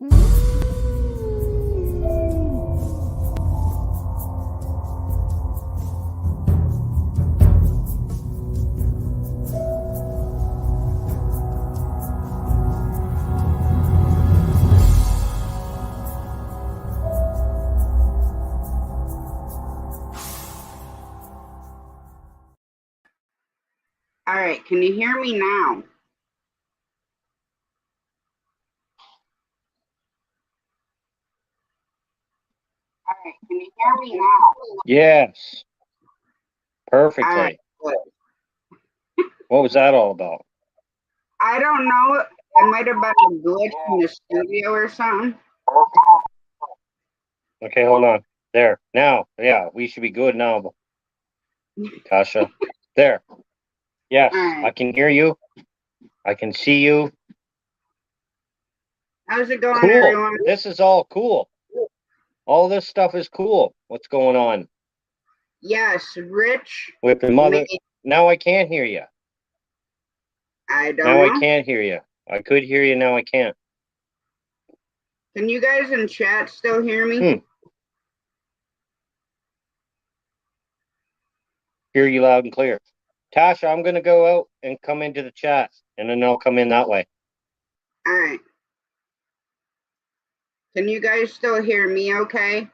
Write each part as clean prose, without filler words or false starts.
All right, can you hear me now? All right, can you hear me now? Yes, All right, perfectly. good. What was that all about? I don't know. It might have been a glitch in the studio or something. Okay, hold on. There. Now, yeah, we should be good now, Tasha. There. Yes, All I right, can hear you. I can see you. how's it going, Cool. everyone? This is all cool. All this stuff is cool. What's going on Yes, Rich with the made. mother? Now I can't hear you. I don't Now I know. can't hear you. I could hear you. Now I can't. Can you guys in chat still hear me? Hear you loud and clear. Tasha, I'm going to go out and come into the chat, and then I'll come in that way. All right. Can you guys still hear me okay?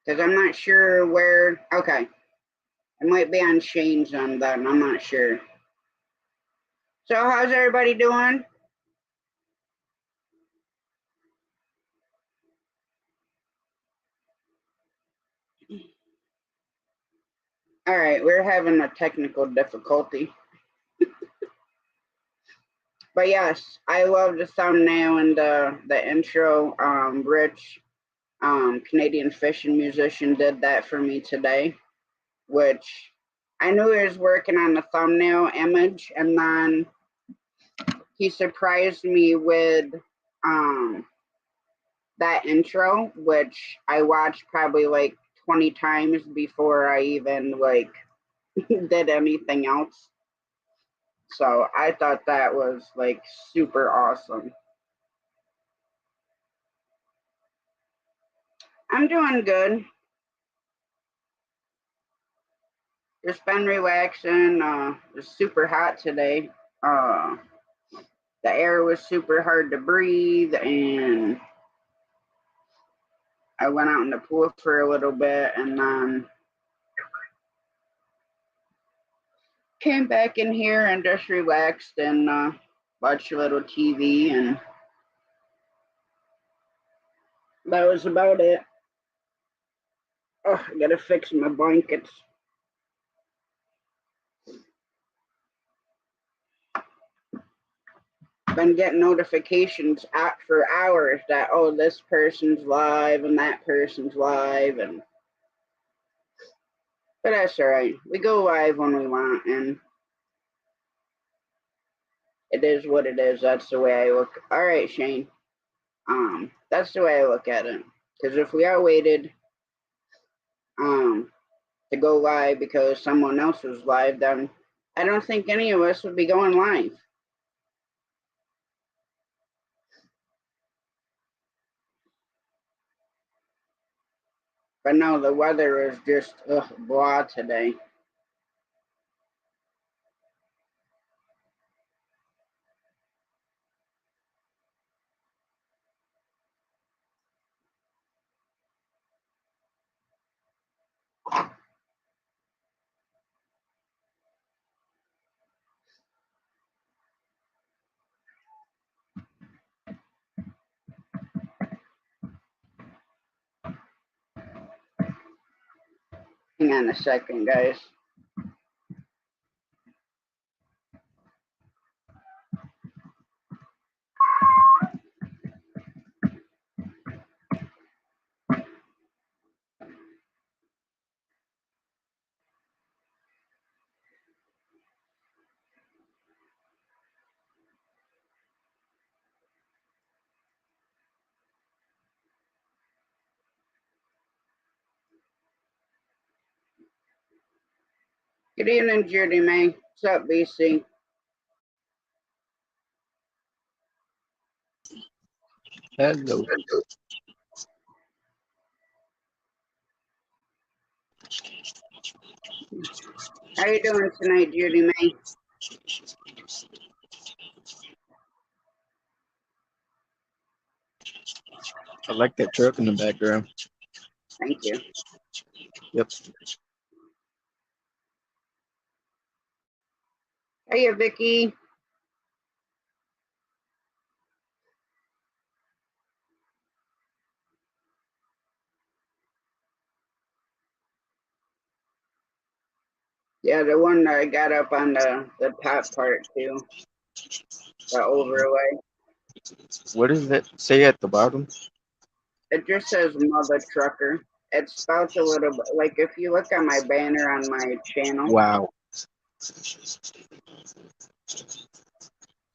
Because I'm not sure where. Okay. It might be on Shane's on that. I'm not sure. So, how's everybody doing? All right, we're having a technical difficulty. But yes, I love the thumbnail and the intro. Rich, Canadian fishing musician, did that for me today, which I knew he was working on the thumbnail image, and then he surprised me with that intro, which I watched probably like 20 times before I even like did anything else. So I thought that was like super awesome. I'm doing good. Just been relaxing. It's super hot today. Uh, the air was super hard to breathe, and I went out in the pool for a little bit, and then came back in here and just relaxed and watched a little TV, and that was about it. Oh, I gotta fix my blankets. Been getting notifications out for hours that, oh, this person's live and that person's live, and but that's all right. We go live when we want, and it is what it is. That's the way I look. All right, Shane. That's the way I look at it. Because if we all waited to go live because someone else was live, then I don't think any of us would be going live. But no, the weather is just blah today. Hang on a second, guys. Good evening, Judy May. What's up, BC? Hello. How you doing tonight, Judy May? I like that truck in the background. Thank you. Yep. Hey, Vicky. Yeah, the one that I got up on the top part too. The overlay. What does that say at the bottom? It just says Mother Trucker. It's spelled a little bit like if you look at my banner on my channel. Wow.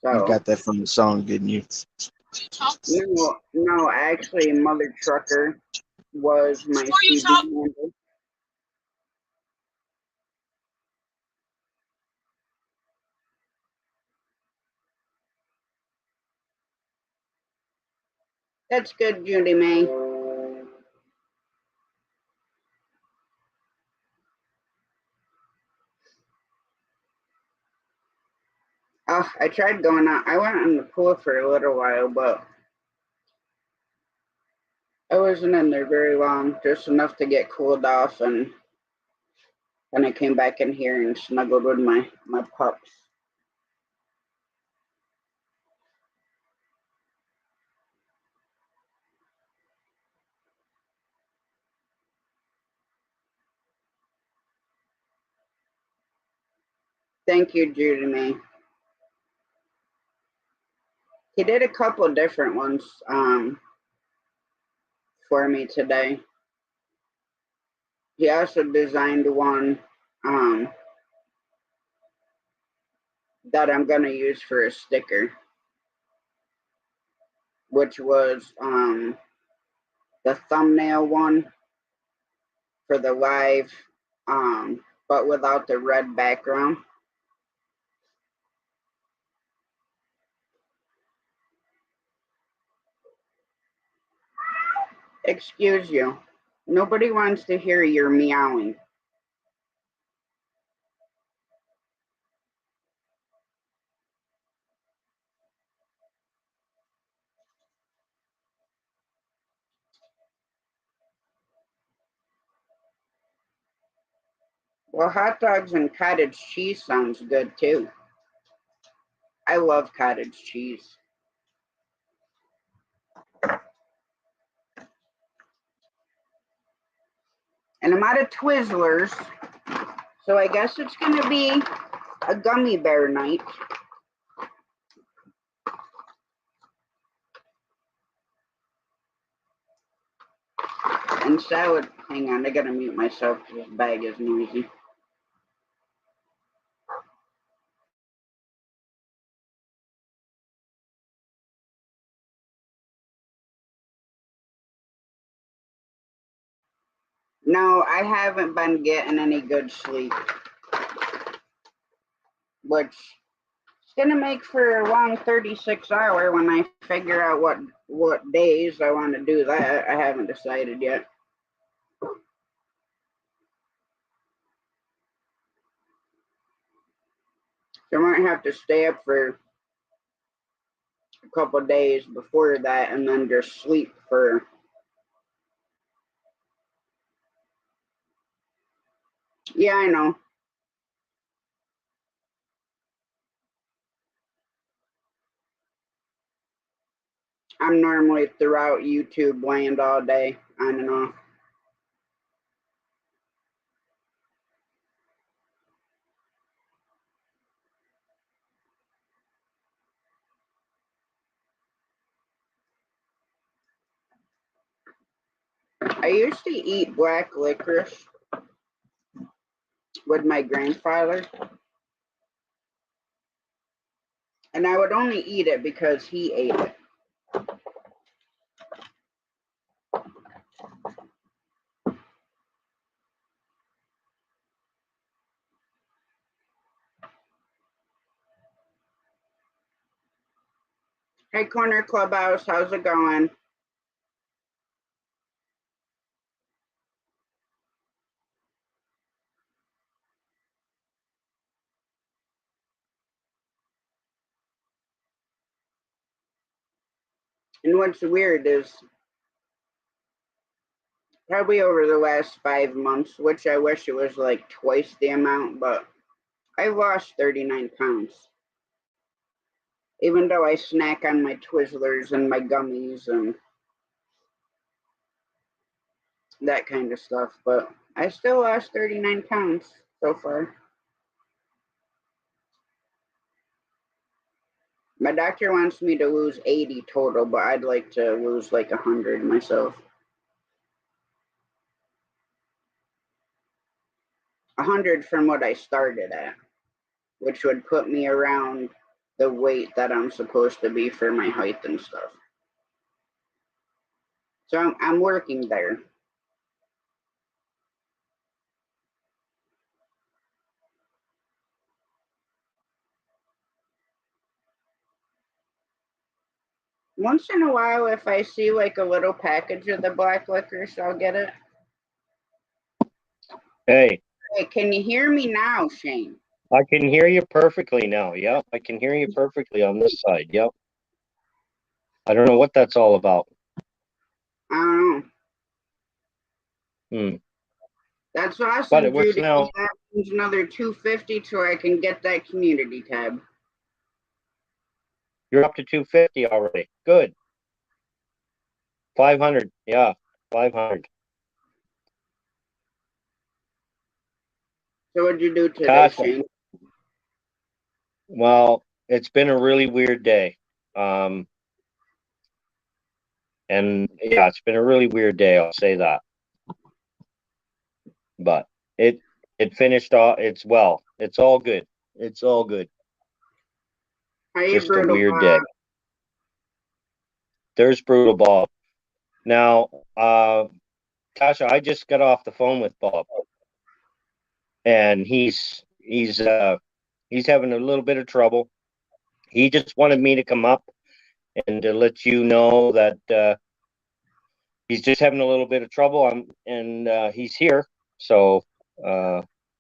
You So got that from the song, didn't you? no, actually, Mother Trucker was my CB handle. That's good, Judy May. I tried going out. I went in the pool for a little while, but I wasn't in there very long, just enough to get cooled off, and then I came back in here and snuggled with my pups. Thank you, Judy May. He did a couple different ones for me today. He also designed one that I'm gonna use for a sticker, which was the thumbnail one for the live, but without the red background. Excuse you. Nobody wants to hear your meowing. Well, hot dogs and cottage cheese sounds good too. I love cottage cheese. And I'm out of Twizzlers, so I guess it's gonna be a gummy bear night. And salad, hang on, I gotta mute myself because this bag is noisy. No, I haven't been getting any good sleep, which is gonna make for a long 36-hour when I figure out what days I want to do that. I haven't decided yet. So I might have to stay up for a couple days before that and then just sleep for. Yeah, I know. I'm normally throughout YouTube land all day, on and off. I used to eat black licorice with my grandfather, and I would only eat it because he ate it. Hey, Corner Clubhouse, how's it going? And what's weird is probably over the last 5 months, which I wish it was like twice the amount, but I lost 39 pounds. Even though I snack on my Twizzlers and my gummies and that kind of stuff, but I still lost 39 pounds so far. My doctor wants me to lose 80 total, but I'd like to lose like 100 myself. 100 from what I started at, which would put me around the weight that I'm supposed to be for my height and stuff. So I'm working there. Once in a while, if I see like a little package of the black licorice, I'll get it. Hey, Hey, can you hear me now, Shane? I can hear you perfectly now. Yep, I can hear you perfectly on this side. Yep. I don't know what that's all about. I don't know. Hmm. That's awesome, But it works Judy. now. That means another 250 so I can get that community tab. You're up to 250 already. Good. 500. Yeah, 500. So what'd you do today, Tasha. Shane? Well, it's been a really weird day. And yeah, it's been a really weird day, I'll say that. But it finished off. It's well. It's all good. It's all good. How you, Just a Brutal weird Bob? day. There's Brutal Bob. Now, Tasha, I just got off the phone with Bob, and he's having a little bit of trouble. He just wanted me to come up and to let you know that he's just having a little bit of trouble. He's here, so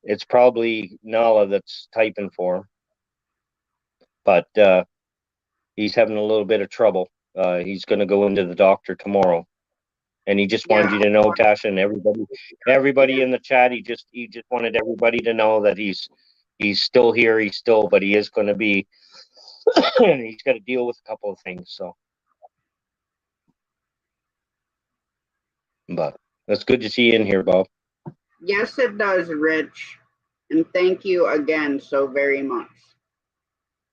it's probably Nala that's typing for him. But he's having a little bit of trouble. He's going to go into the doctor tomorrow, and he just wanted you to know, Tasha, and everybody in the chat. He just wanted everybody to know that he's still here. But he is going to be, and he's got to deal with a couple of things. So, but that's good to see you in here, Bob. Yes, it does, Rich. And thank you again so very much.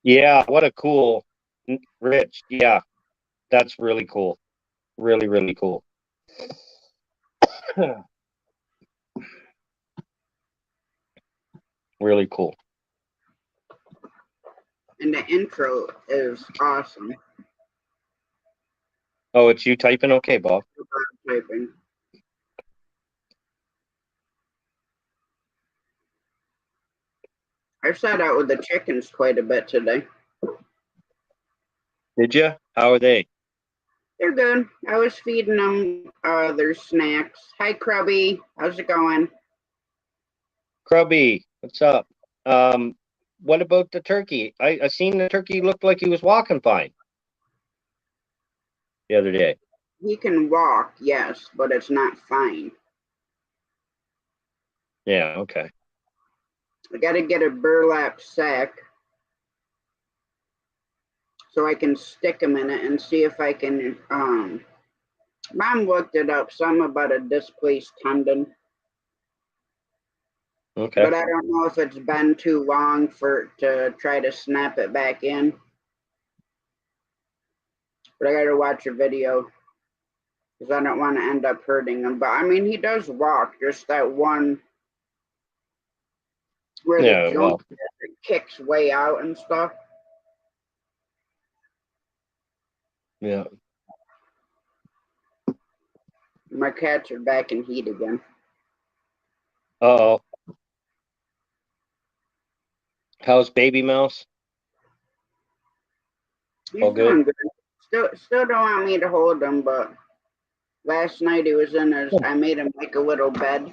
Yeah, what a cool, Rich. Yeah, that's really cool. Really, really cool. Really cool. And the intro is awesome. Oh, it's you typing? Okay, Bob. Typing. I sat out with the chickens quite a bit today. Did you? How are they? They're good. I was feeding them their snacks. Hi, Krubby. How's it going? Krubby, what's up? What about the turkey? I seen the turkey looked like he was walking fine the other day. He can walk, yes, but it's not fine. Yeah, okay. I got to get a burlap sack so I can stick him in it and see if I can. Mom looked it up, something about a displaced tendon. Okay. But I don't know if it's been too long to try to snap it back in. But I got to watch a video because I don't want to end up hurting him. But I mean, he does walk, just that one where the joint kicks way out and stuff. Yeah. My cats are back in heat again. Uh-oh. How's Baby Mouse? He's All good? Still don't want me to hold him, but last night he was in his, I made him like a little bed.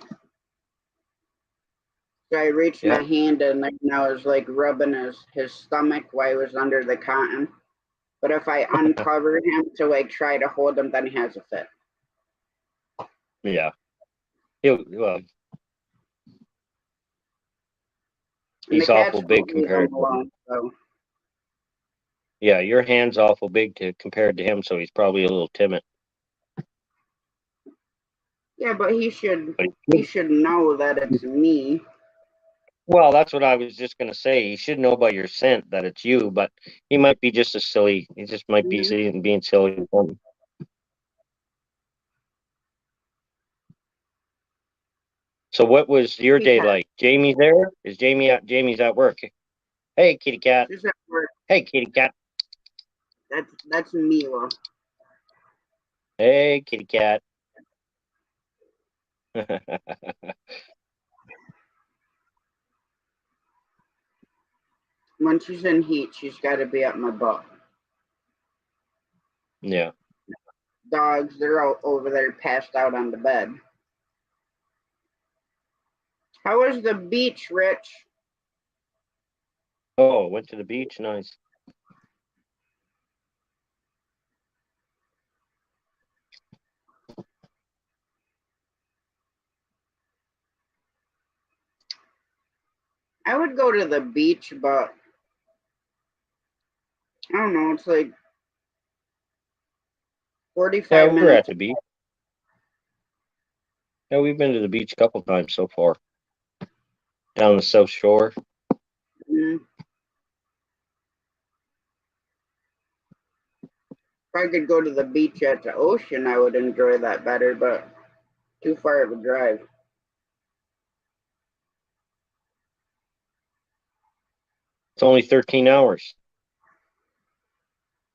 So I reached my hand in there and I was like rubbing his stomach while he was under the cotton. But if I uncover him to like try to hold him, then he has a fit. Yeah. Well, And the he's cats awful big won't leave compared him to alone. So yeah, your hand's awful big compared to him, so he's probably a little timid. yeah, but he should But he should know that it's me. well, that's what I was just gonna say. He should know by your scent that it's you, but he might be just as silly. He just might be silly and being silly or something. So what was your Kitty day cat. like? Jamie's there? Is Jamie at Jamie's at work? Hey kitty cat. She's at work. Hey kitty cat. That's Mila. Hey kitty cat. When she's in heat, she's got to be up my butt. Yeah. Dogs, they're out over there passed out on the bed. How was the beach, Rich? Oh, went to the beach. Nice. I would go to the beach, but I don't know. It's like Yeah, 45 we were at minutes. the beach. Yeah, we've been to the beach a couple times so far. Down the South Shore. Mm. If I could go to the beach at the ocean, I would enjoy that better, but too far of a drive. It's only 13 hours.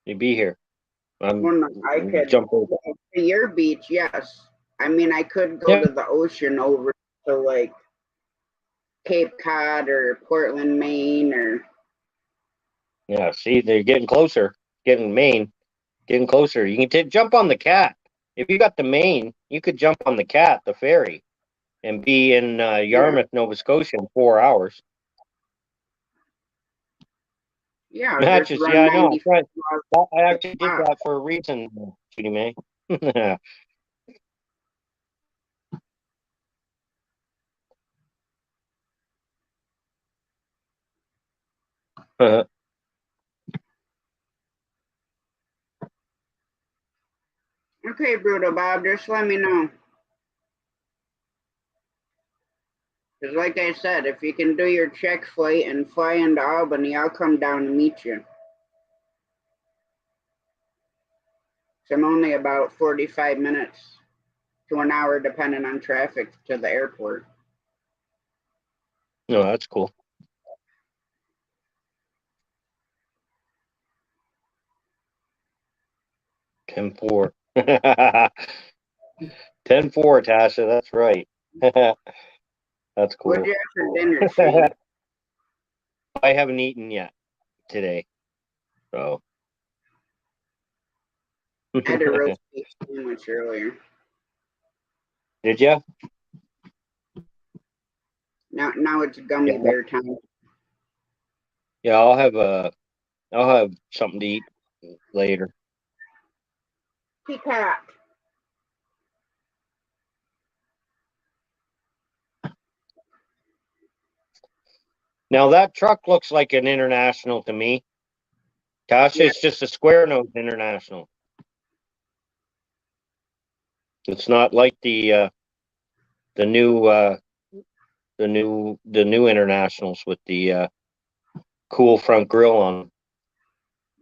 You'd be here. I'm Well, no, I could jump over. go to your beach, yes. I mean, I could go Yeah. to the ocean over to like Cape Cod or Portland, Maine, or Yeah, see, they're getting closer. Getting Maine. Getting closer. You can jump on the cat. If you got the Maine, you could jump on the cat, the ferry, and be in Yarmouth, Nova Scotia in 4 hours. yeah, just Matches. Yeah, run I know. 90 Right. miles. I actually did that for a reason, Judy May. Okay, Bruto Bob, just let me know. Because, like I said, if you can do your check flight and fly into Albany, I'll come down and meet you. So I'm only about 45 minutes to an hour, depending on traffic, to the airport. No, that's cool. Ten four. 10-4, Tasha. That's right. That's cool. What'd you have for dinner, Shane? I haven't eaten yet today. So. I had a roast beef sandwich earlier. Did you? Now it's gummy bear time. Yeah, I'll have something to eat later. Peacock. Now that truck looks like an international to me. Tasha, Yeah. it's just a square nose international. It's not like the new the new internationals with the cool front grille on.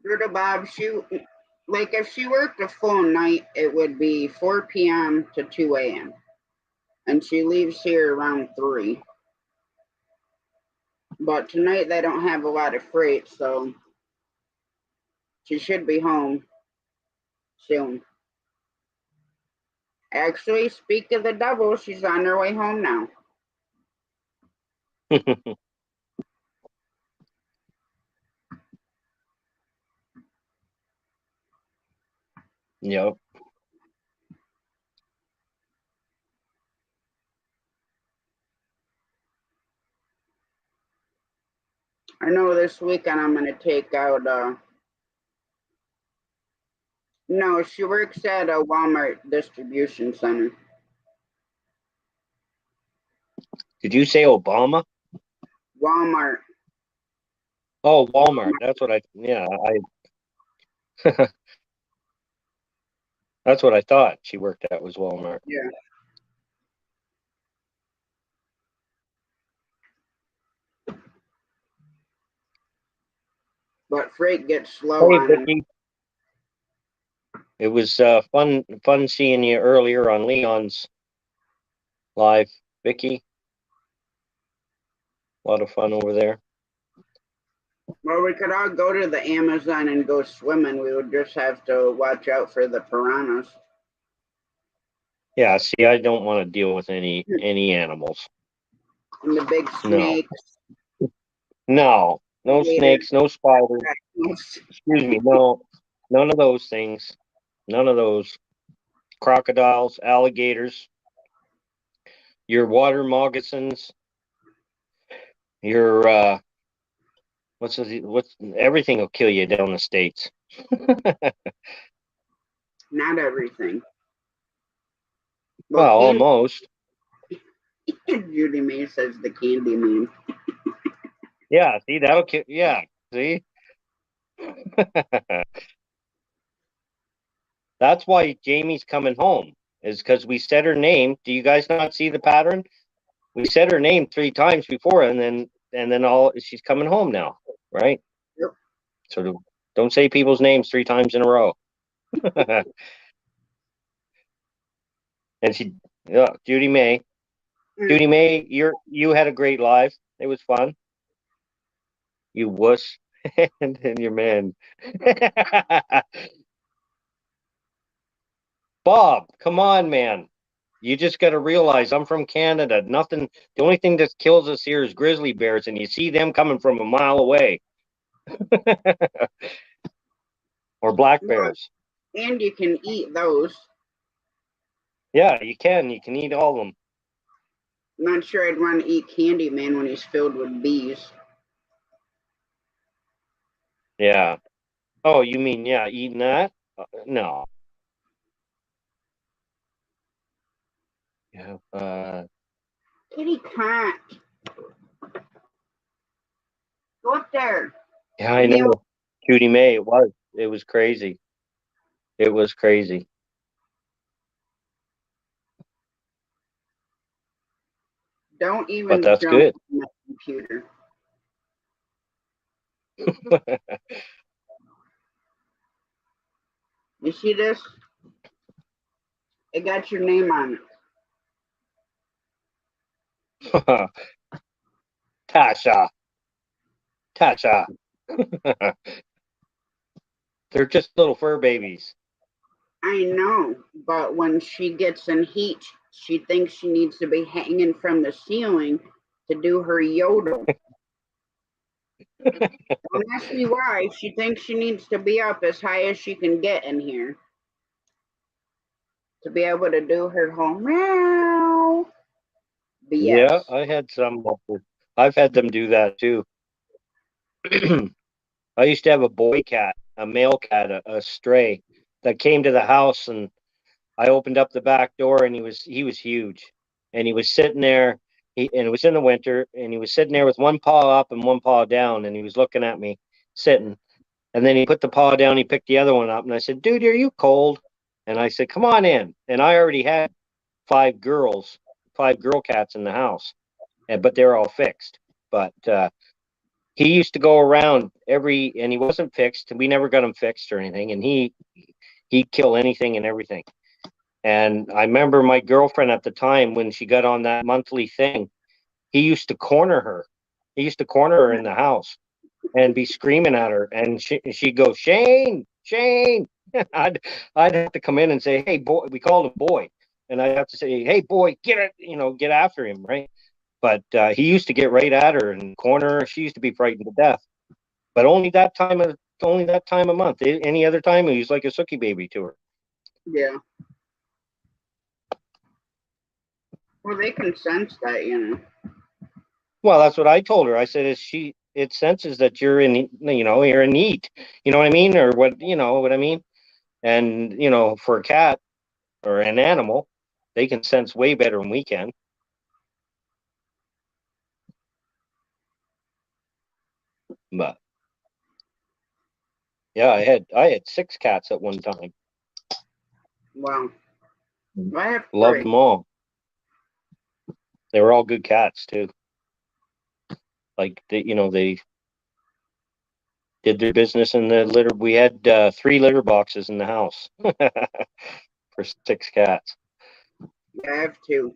Bruto Bob, like if she worked a full night, it would be 4 p.m. to 2 a.m. And she leaves here around 3. But tonight they don't have a lot of freight, so she should be home soon. Actually, speak of the devil, she's on her way home now. Yep. I know this weekend I'm going to take out No, she works at a Walmart distribution center. Did you say Obama? Walmart. Oh, Walmart. That's what yeah, that's what I thought she worked at was Walmart. Yeah. But freight gets slow Hey, on him. Vicky. It was fun seeing you earlier on Leon's live, Vicky. A lot of fun over there. Well, we could all go to the Amazon and go swimming. We would just have to watch out for the piranhas. Yeah, see, I don't want to deal with any animals. And the big No. snakes. No snakes, no spiders. Excuse me, no, none of those things. None of those. Crocodiles, alligators, your water moccasins, your what's everything will kill you down the States. Not everything. Well, almost. Judy May says the candy man. Yeah, see, that'll kill. Yeah, see. That's why Jamie's coming home, is because we said her name. Do you guys not see the pattern? We said her name 3 times before, and then she's coming home now, right? Yep. So don't say people's names 3 times in a row. And Judy May. Judy May, you had a great live. It was fun. You wuss. And then your man. Bob, come on, man. You just got to realize I'm from Canada. The only thing that kills us here is grizzly bears, and you see them coming from a mile away. Or black bears. And you can eat those. Yeah, you can. You can eat all of them. I'm not sure I'd want to eat Candyman when he's filled with bees. Yeah. Oh, you mean, yeah, eating that? No. Yeah. Kitty cat. Go up there. Yeah, I know. Judy May, it was crazy. It was crazy. Don't even But that's good. on my computer. You see this? It got your name on it. Tasha. They're just little fur babies. I know, but when she gets in heat, she thinks she needs to be hanging from the ceiling to do her yodel. Don't ask me why. She thinks she needs to be up as high as she can get in here to be able to do her whole meow. But Yeah, I've had them do that too. I used to have a boy cat, a male cat, a stray that came to the house, and I opened up the back door, and he was huge, and he was sitting there. And it was in the winter, and he was sitting there with one paw up and one paw down, and he was looking at me, sitting. And then he put the paw down, he picked the other one up, and I said, "Dude, are you cold?" And I said, "Come on in." And I already had 5 girl cats in the house, but they're all fixed. But he used to go around and he wasn't fixed, and we never got him fixed or anything. And he'd kill anything and everything. And I remember my girlfriend at the time, when she got on that monthly thing, he used to corner her. He used to corner her in the house and be screaming at her. And she'd go, "Shane, Shane." I'd have to come in and say, "Hey, boy," we called him boy. And I'd have to say, "Hey, boy, get after him," right? But he used to get right at her and corner her. She used to be frightened to death. But only that time of month. Any other time, he was like a sookie baby to her. Yeah. Well, they can sense that, Well, that's what I told her. I said, it senses that you're in, you're in need. You know what I mean? Or what I mean? And, you know, for a cat or an animal, they can sense way better than we can. But yeah, I had 6 cats at one time. Wow. I have Loved 3. them all. They were all good cats too. Like they did their business in the litter. We had 3 litter boxes in the house for 6 cats. Yeah, I have 2.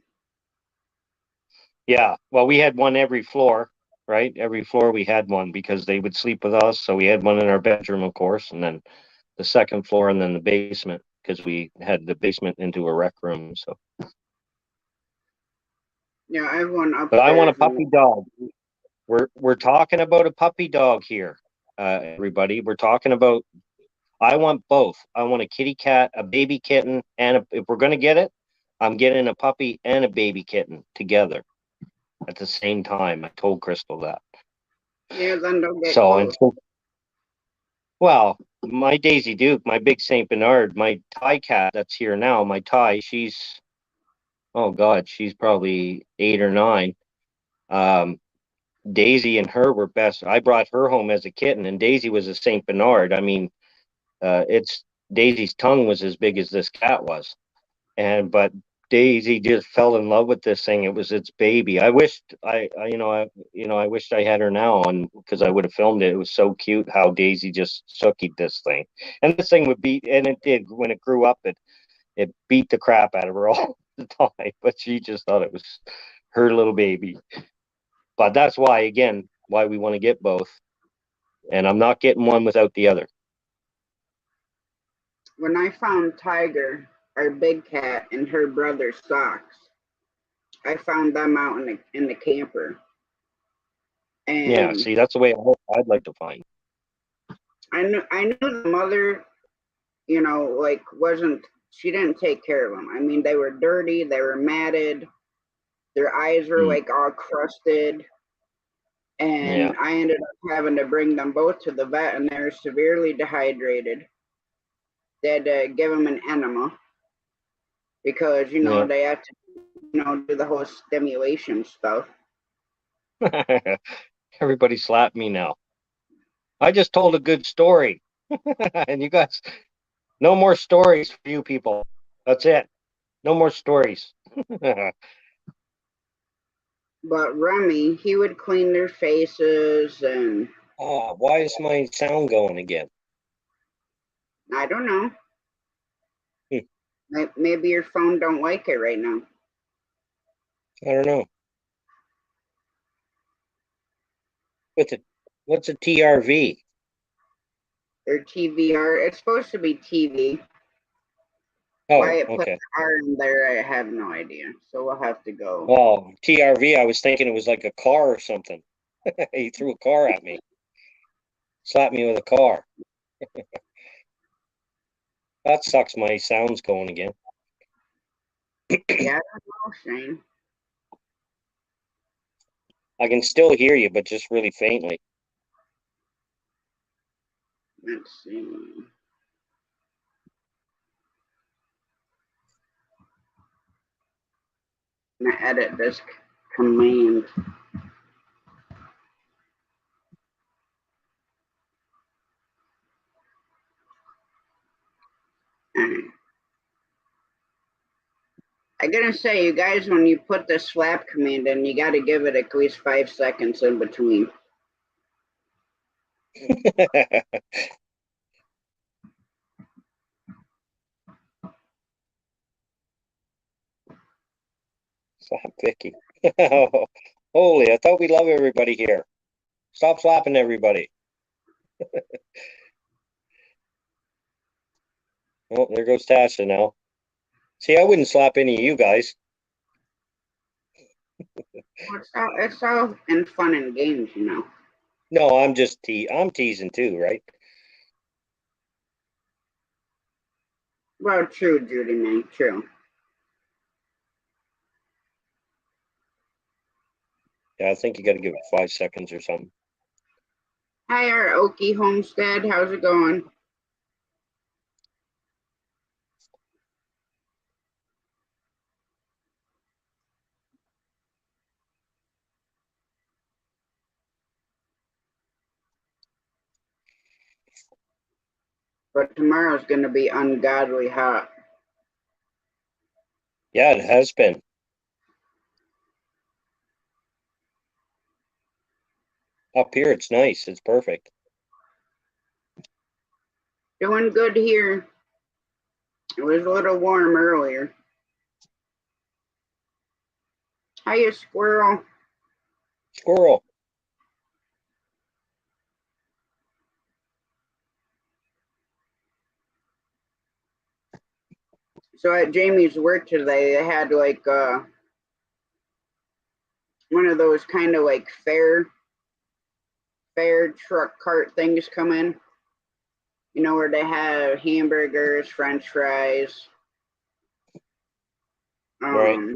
Yeah, well, we had one every floor, right? Every floor we had one because they would sleep with us. So we had one in our bedroom, of course, and then the second floor, and then the basement because we had the basement into a rec room. So, Yeah, I have one but I want a upstairs. puppy dog. We're talking about a puppy dog here, everybody. We're talking about. I want both. I want a kitty cat, a baby kitten, and if we're gonna get it, I'm getting a puppy and a baby kitten together at the same time. I told Crystal that. Yeah, then don't get So, and close. so, well, my Daisy Duke, my big Saint Bernard, my Thai cat that's here now, my Thai, she's, oh God, she's probably 8 or 9. Um, Daisy and her were best. I brought her home as a kitten, and Daisy was a Saint Bernard. I mean, it's Daisy's tongue was as big as this cat was, but Daisy just fell in love with this thing. It was its baby. I wished I wished I had her now, and because I would have filmed it. It was so cute how Daisy just sookied this thing, and this thing would beat, and it did when it grew up. It beat the crap out of her all the time, but she just thought it was her little baby. But that's why, again, why we want to get both, and I'm not getting one without the other. When I found Tiger, our big cat, and her brother's socks, I found them out in the camper. Yeah, And see, that's the way I'd like to find. I knew the mother, like wasn't she didn't take care of them. I mean, they were dirty, they were matted, their eyes were Mm, like all crusted, yeah, and I ended up having to bring them both to the vet, and they were severely dehydrated. They had to give them an enema because yeah. they have to do the whole stimulation stuff. Everybody slap me now. I just told a good story. And you guys, no more stories for you people. That's it. No more stories. But Remy, he would clean their faces, and Oh, why is my sound going again? I don't know. Hmm, Maybe your phone don't like it right now. I don't know. What's a TRV? Or TVR. It's supposed to be TV. Why Oh, it put okay. the R in there, I have no idea. So we'll have to go. Oh, TRV, I was thinking it was like a car or something. He threw a car at me. Slapped me with a car. That sucks. My sound's going again. Yeah, I don't know, Shane. I can still hear you, but just really faintly. Let's see. I'm gonna edit this command. I gotta say, you guys, when you put the slap command in, you gotta give it at least 5 seconds in between. Slap Vicky. Holy, I thought we love everybody here. Stop slapping everybody. Oh, there goes Tasha now. See, I wouldn't slap any of you guys. It's all in fun and games. No, I'm teasing too, right? Well, true, Judy, man, true. Yeah, I think you got to give it 5 seconds or something. Hi, our Okie Homestead. How's it going? But tomorrow's going to be ungodly hot. Yeah, it has been. Up here, it's nice. It's perfect. Doing good here. It was a little warm earlier. Hiya, squirrel. Squirrel. So at Jamie's work today, they had like one of those kind of like fair truck cart things come in. You know, where they have hamburgers, French fries, Right.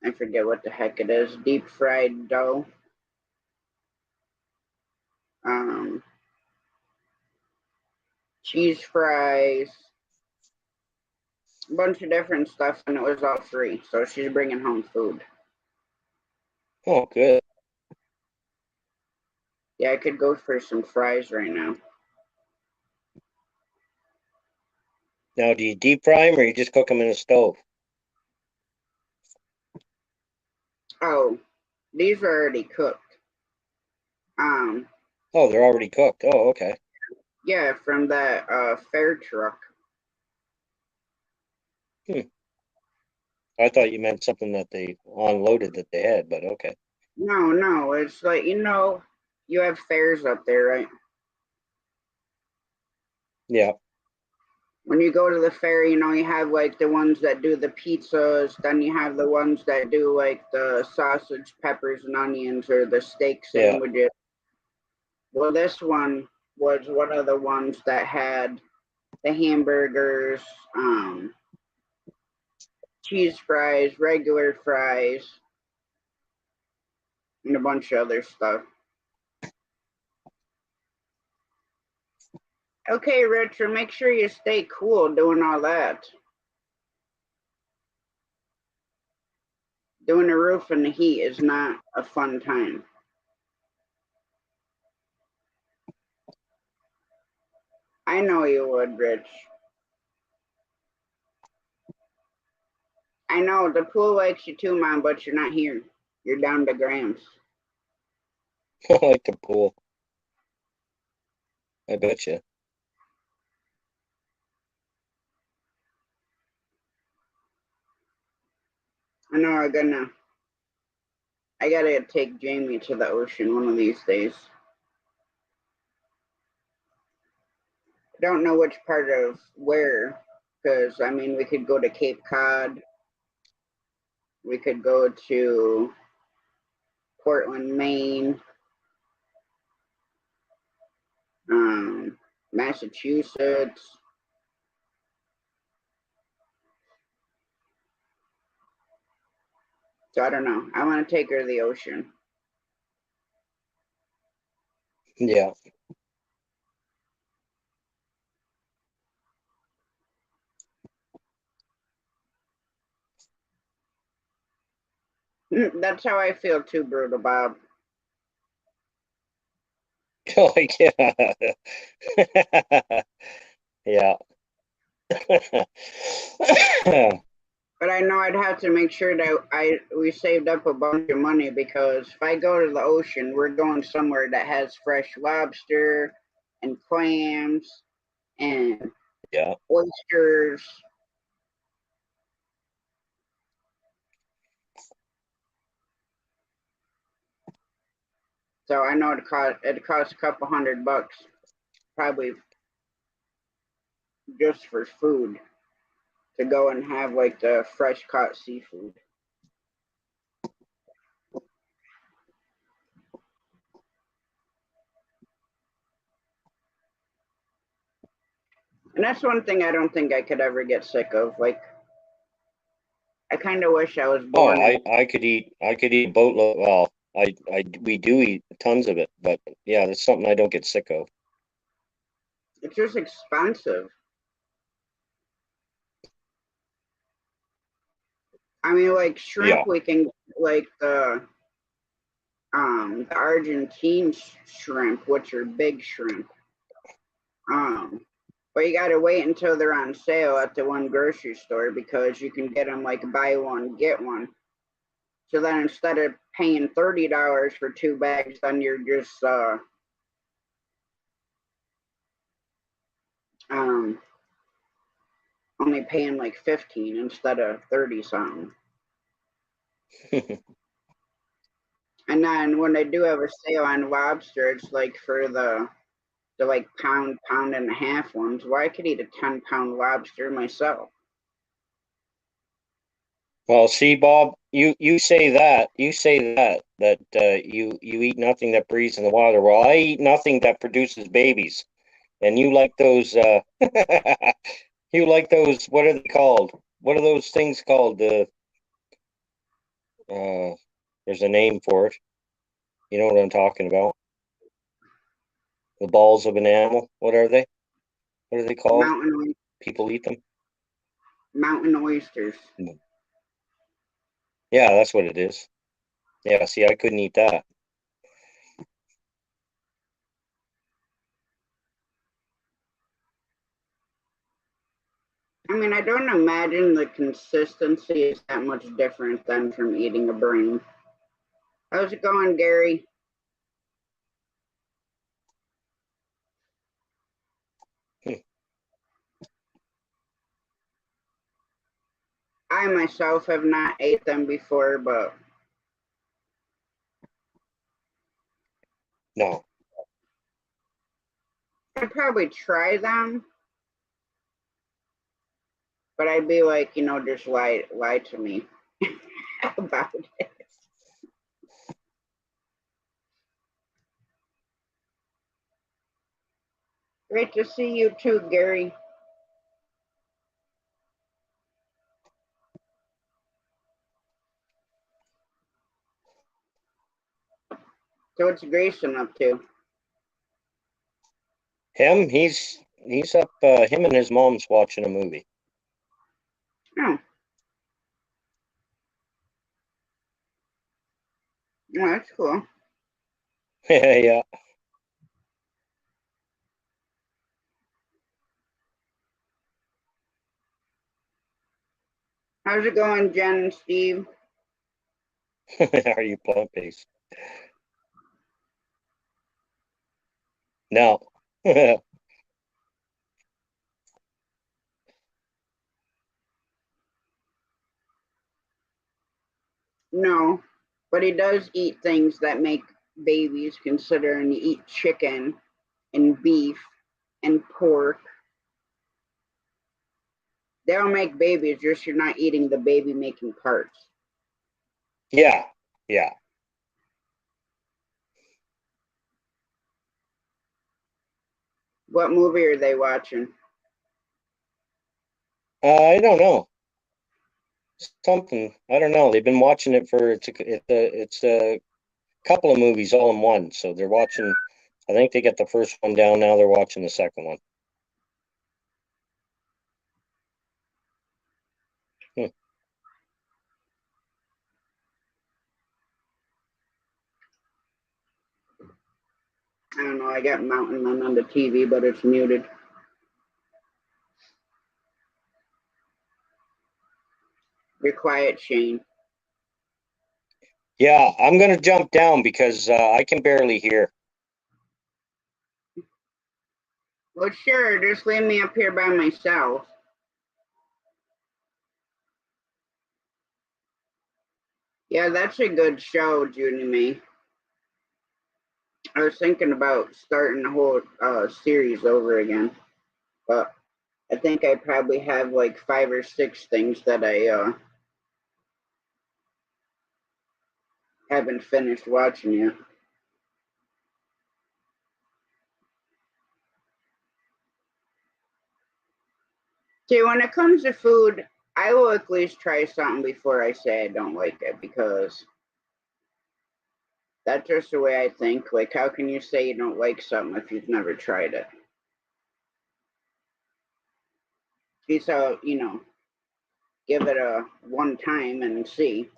I forget what the heck it is, deep fried dough. Cheese fries, a bunch of different stuff, and it was all free. So she's bringing home food. Oh, good. Yeah, I could go for some fries right now. Now, do you deep fry them or you just cook them in a stove? Oh, these are already cooked. Oh, they're already cooked. Oh, okay. Yeah, from that fair truck. I thought you meant something that they unloaded that they had, but okay. No, it's like, you know, you have fairs up there, right? Yeah. When you go to the fair, you know, you have like the ones that do the pizzas, then you have the ones that do like the sausage, peppers, and onions, or the steak Yeah. sandwiches. Well, this one was one of the ones that had the hamburgers, cheese fries, regular fries, and a bunch of other stuff. Okay, Richard, make sure you stay cool doing all that. Doing a roof in the heat is not a fun time. I know you would, Rich. I know the pool likes you too, Mom, but you're not here. You're down to Grams. I like the pool. I bet you. I know I gotta take Jamie to the ocean one of these days. I don't know which part of where, because I mean, we could go to Cape Cod, we could go to Portland, Maine, Massachusetts. So I don't know. I want to take her to the ocean. Yeah. That's how I feel too, Brutal Bob. Like, yeah. Yeah. But I know I'd have to make sure that we saved up a bunch of money, because if I go to the ocean, we're going somewhere that has fresh lobster and clams and Yeah. oysters. So I know it costs a couple $100, probably just for food, to go and have like the fresh caught seafood. And that's one thing I don't think I could ever get sick of. Like, I kind of wish I was Oh, born. I could eat a boatload. Well, we do eat tons of it, but yeah, that's something I don't get sick of. It's just expensive. I mean, like shrimp, Yeah. we can like the the Argentine shrimp, which are big shrimp. But you gotta wait until they're on sale at the one grocery store because you can get them like buy one get one. So then instead of paying $30 for 2 bags, then you're just only paying like 15 instead of 30 something. And then when they do have a sale on lobster, it's like for the like pound and a half ones. Well, I could eat a 10-pound lobster myself. Well, see, Bob, you say that you you eat nothing that breathes in the water. Well, I eat nothing that produces babies, and you like those. You like those. What are they called? What are those things called? There's a name for it. You know what I'm talking about? The balls of an animal. What are they? What are they called? People eat them. Mountain oysters. Yeah, that's what it is. Yeah, see, I couldn't eat that. I mean, I don't imagine the consistency is that much different than from eating a brain. How's it going, Gary? I myself have not ate them before, but No. I'd probably try them. But I'd be like, just lie to me about it. Great to see you too, Gary. So what's Grayson up to? Him, he's up. Him and his mom's watching a movie. Oh. Oh, that's cool. Yeah. How's it going, Jen and Steve? Are you plant-based? No. No, but he does eat things that make babies, considering you eat chicken and beef and pork. They'll make babies, just you're not eating the baby making parts. Yeah. Yeah. What movie are they watching? I don't know. Something. I don't know. They've been watching it for it's a couple of movies all in one. So they're watching. I think they got the first one down. Now they're watching the second one. I don't know. I got Mountain Man on the TV, but it's muted. You're quiet, Shane. Yeah, I'm gonna jump down because I can barely hear. Well, sure. Just leave me up here by myself. Yeah, that's a good show, Judy May. I was thinking about starting the whole series over again, but I think I probably have like 5 or 6 things that I haven't finished watching yet. See, when it comes to food, I will at least try something before I say I don't like it because that's just the way I think. Like, how can you say you don't like something if you've never tried it? So, give it a one time and see.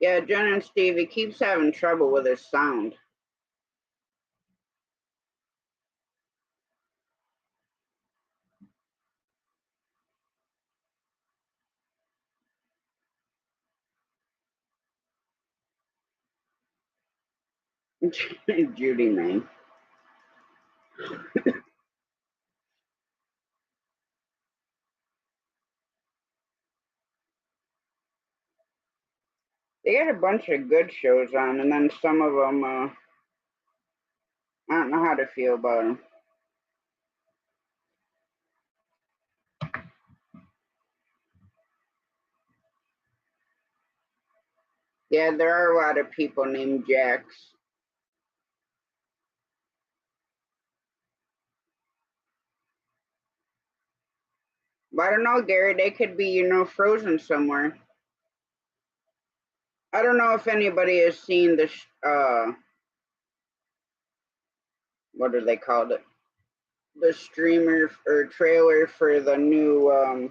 Yeah, Jen and Steve, he keeps having trouble with his sound. Judy, man. They got a bunch of good shows on, and then some of them, I don't know how to feel about them. Yeah, there are a lot of people named Jax. But I don't know, Gary, they could be, frozen somewhere. I don't know if anybody has seen the, what do they call it? The streamer or trailer for the new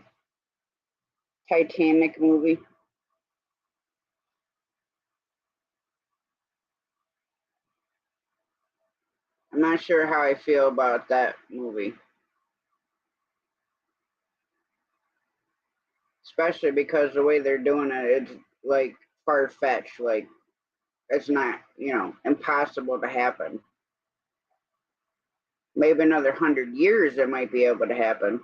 Titanic movie. I'm not sure how I feel about that movie. Especially because the way they're doing it, it's like far-fetched. Like, it's not, impossible to happen. Maybe another 100 years it might be able to happen.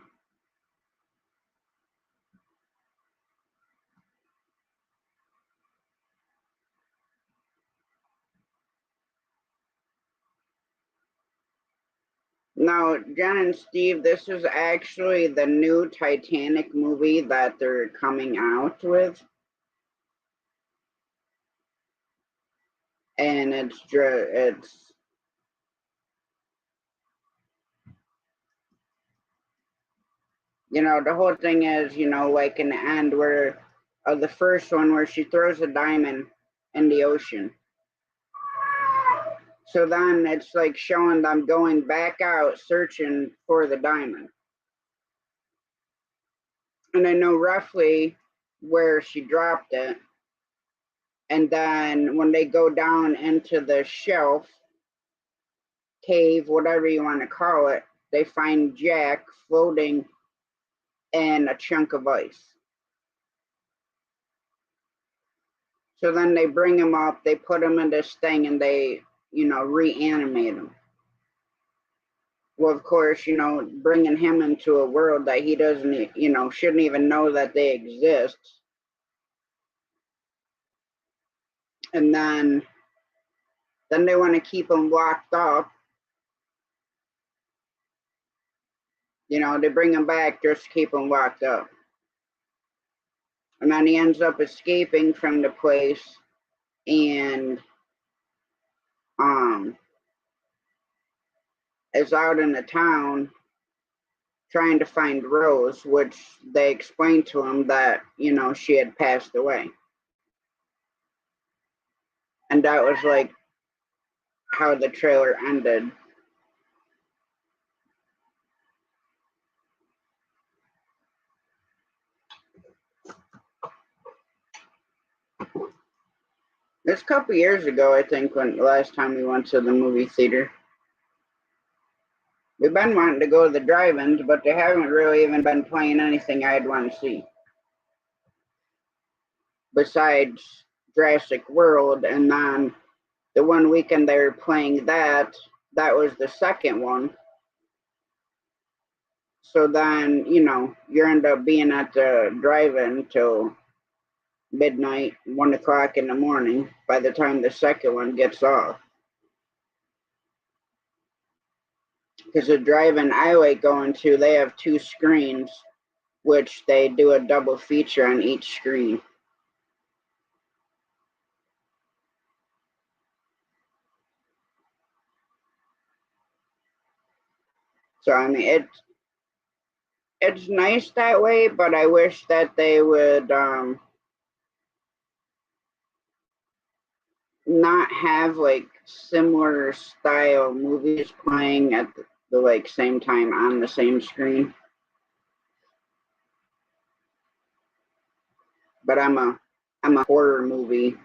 Now, Jen and Steve, this is actually the new Titanic movie that they're coming out with. And it's the whole thing is, like in the end where the first one where she throws a diamond in the ocean. So then it's like showing them going back out searching for the diamond. And I know roughly where she dropped it. And then when they go down into the shelf, cave, whatever you want to call it, they find Jack floating in a chunk of ice. So then they bring him up, they put him in this thing, and they, reanimate him. Well, of course, bringing him into a world that he doesn't, shouldn't even know that they exist. And then they want to keep him locked up. They bring him back just to keep him locked up. And then he ends up escaping from the place and is out in the town trying to find Rose, which they explained to him that, she had passed away. And that was like how the trailer ended. This couple years ago, I think, when the last time we went to the movie theater. We've been wanting to go to the drive-ins, but they haven't really even been playing anything I'd want to see. Besides Jurassic World, and then the one weekend they were playing that was the second one. So then, you end up being at the drive-in till midnight, 1 o'clock in the morning by the time the second one gets off. Because the drive-in I like going to, they have 2 screens, which they do a double feature on each screen. So I mean, it's nice that way, but I wish that they would not have like similar style movies playing at the like same time on the same screen. But I'm a horror movie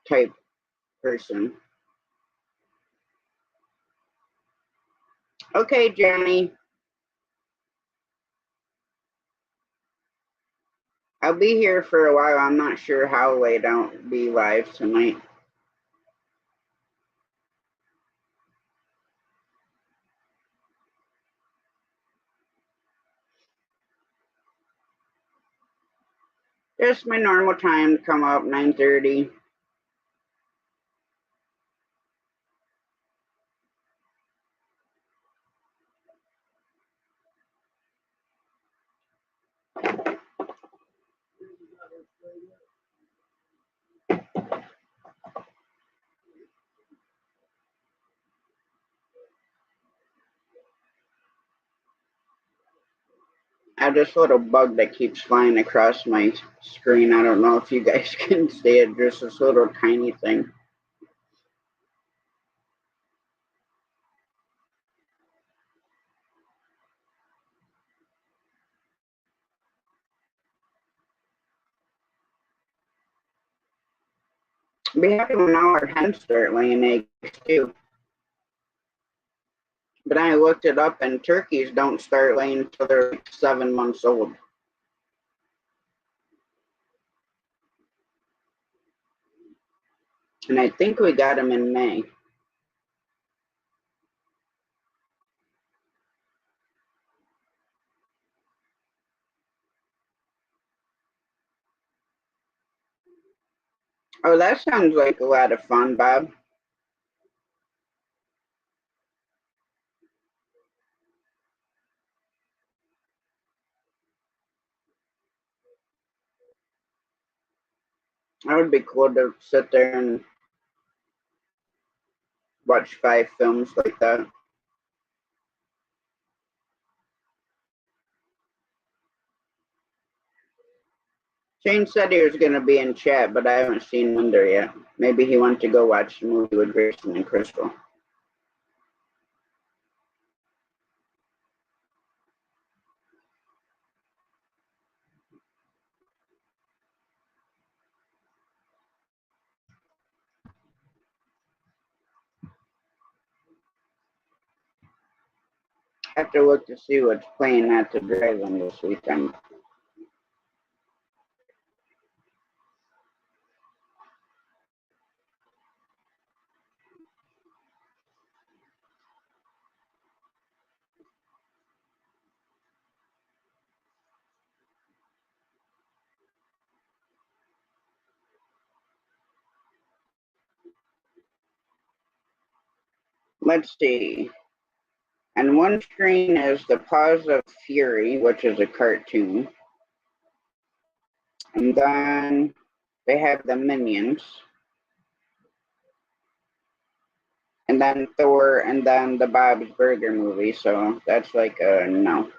type person. Okay, Johnny. I'll be here for a while. I'm not sure how late I'll be live tonight. Just my normal time to come up, 9:30. I have this little bug that keeps flying across my screen. I don't know if you guys can see it. Just this little tiny thing. Be happy when our hens start laying eggs too. But I looked it up, and turkeys don't start laying until they're like 7 months old. And I think we got them in May. Oh, that sounds like a lot of fun, Bob. That would be cool to sit there and watch 5 films like that. Shane said he was going to be in chat, but I haven't seen Linder yet. Maybe he went to go watch the movie with Grayson and Crystal. I have to look to see what's playing at the drive-in this weekend. Let's see. And one screen is The Paws of Fury, which is a cartoon. And then they have the Minions. And then Thor, and then the Bob's Burger movie. So that's like a no.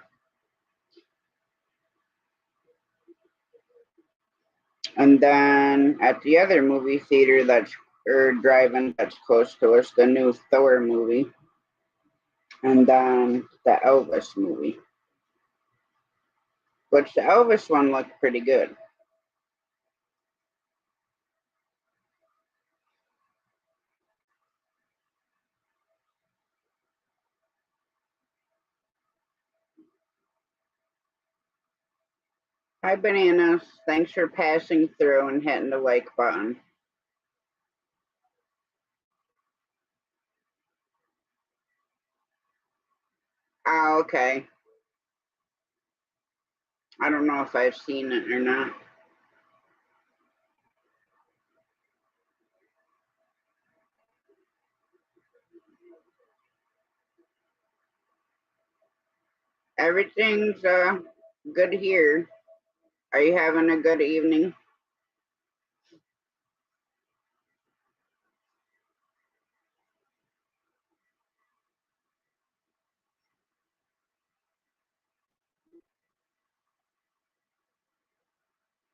And then at the other movie theater or drive-in that's close to us, the new Thor movie. And then the Elvis movie. Which the Elvis one looked pretty good. Hi, Bananas. Thanks for passing through and hitting the like button. Oh, okay. I don't know if I've seen it or not. Everything's good here. Are you having a good evening?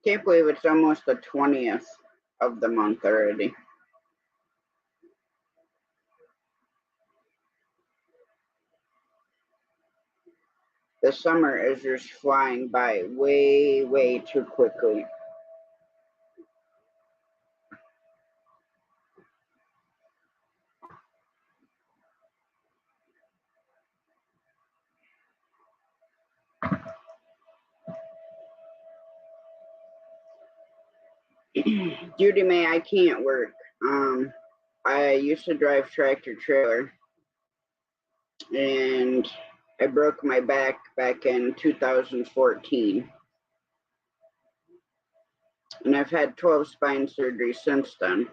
Can't believe it's almost the 20th of the month already. The summer is just flying by way, way too quickly. Due to me, I can't work. I used to drive tractor trailer, and I broke my back in 2014. And I've had 12 spine surgeries since then.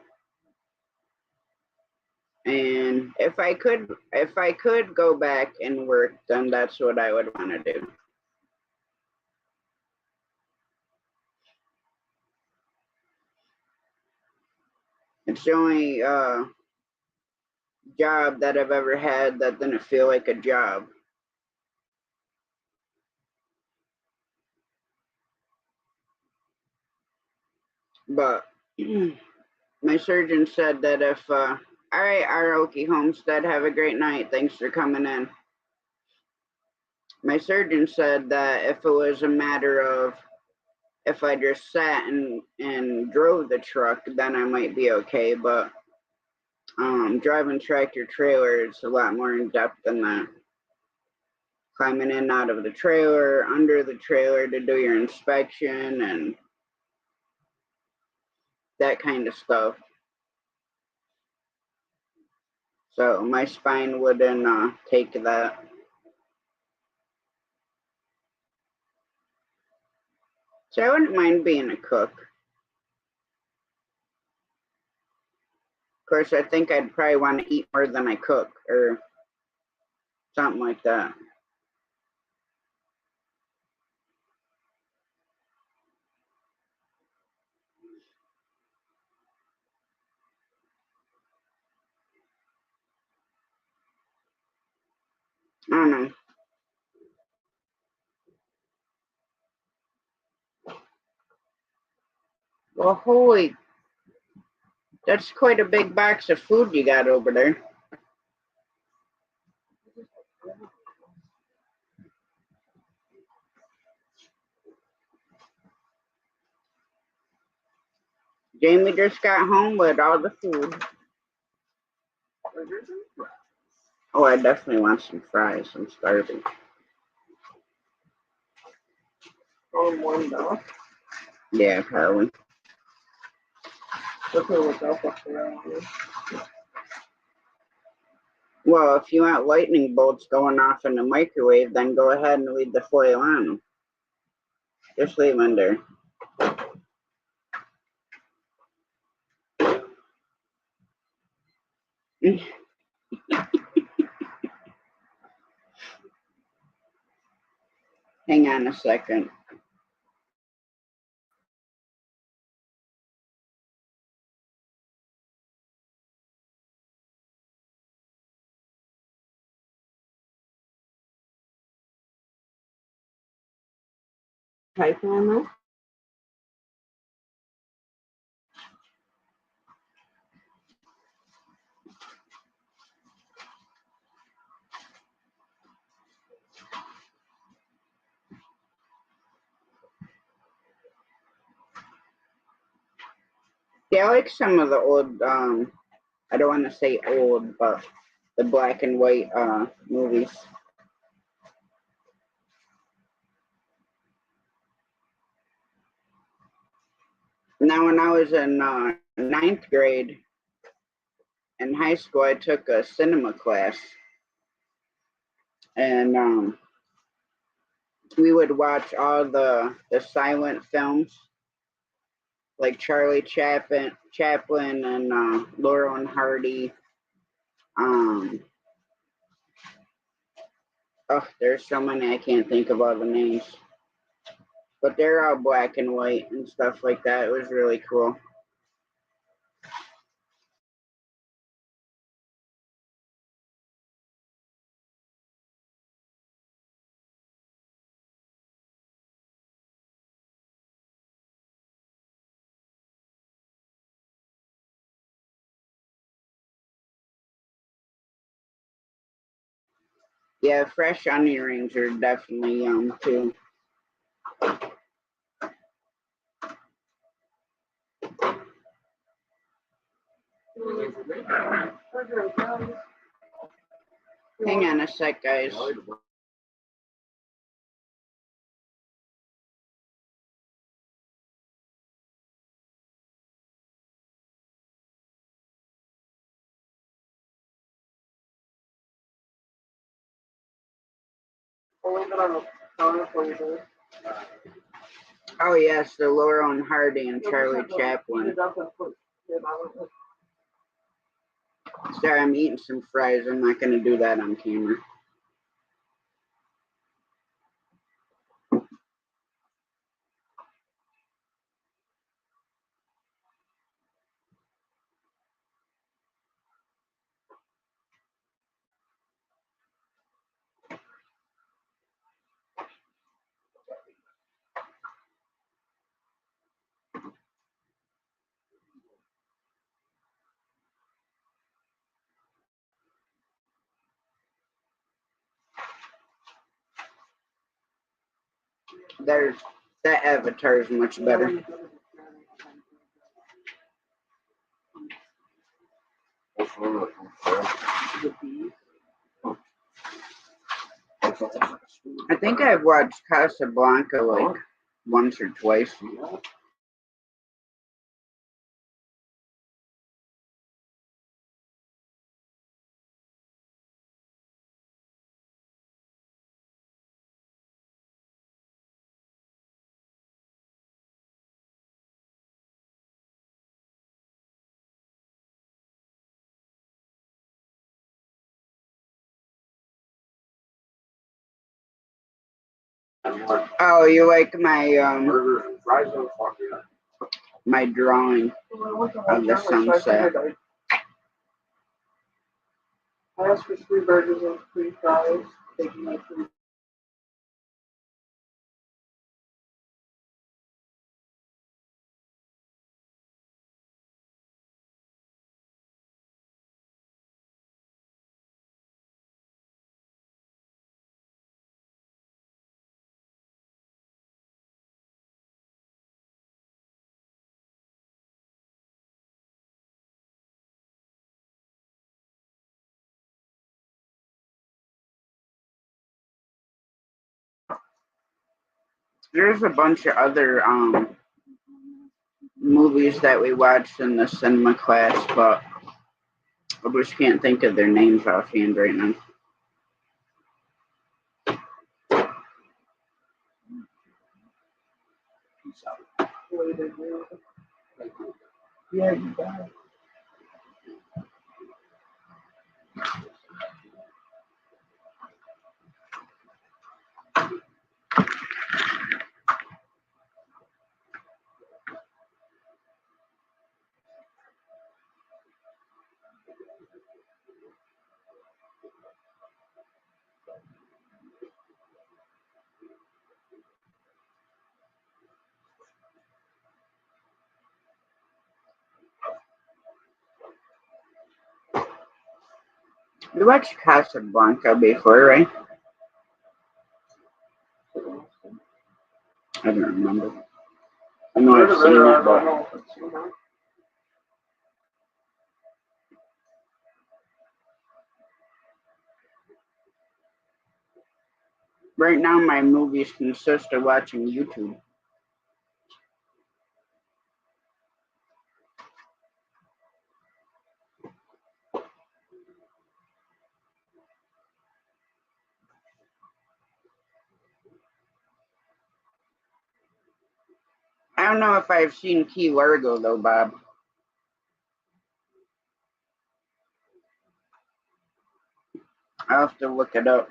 And if I could go back and work, then that's what I would want to do. It's the only job that I've ever had that didn't feel like a job. But my surgeon said that if, all right, Aoki Homestead, have a great night. Thanks for coming in. My surgeon said that if it was a matter of if I just sat and drove the truck, then I might be okay. But driving tractor trailer is a lot more in depth than that. Climbing in and out of the trailer, under the trailer to do your inspection and that kind of stuff. So my spine wouldn't take that. So I wouldn't mind being a cook. Of course, I think I'd probably want to eat more than I cook or something like that. I don't know. Well, holy, that's quite a big box of food you got over there. Jamie just got home with all the food. Oh, I definitely want some fries. I'm starving. $1. Yeah, probably. Well, if you want lightning bolts going off in the microwave, then go ahead and leave the foil on them. Just leave them there. Hang on a second. Type on that. Yeah, I like some of the old, I don't want to say old, but the black and white movies. Now, when I was in ninth grade in high school, I took a cinema class, and we would watch all the silent films, like Charlie Chaplin and Laurel and Hardy. Oh, there's so many I can't think of all the names, but they're all black and white and stuff like that. It was really cool. Yeah, fresh onion rings are definitely yum too. Hang on a sec, guys. I'll leave it on the counter for you there. Oh yes, the Laurel and Hardy and Charlie Chaplin. Sorry, I'm eating some fries. I'm not going to do that on camera. There's that Avatar is much better. I think I've watched Casablanca like once or twice. Oh, you like my drawing of the sunset? I asked for 3 burgers and 3 fries. Taking my 3. There's a bunch of other movies that we watched in the cinema class, but I just can't think of their names offhand right now. Yeah, you got it. We watched Casablanca before, right? I don't remember. I know I've seen it, but right now my movies consist of watching YouTube. I don't know if I've seen Key Largo though, Bob. I'll have to look it up.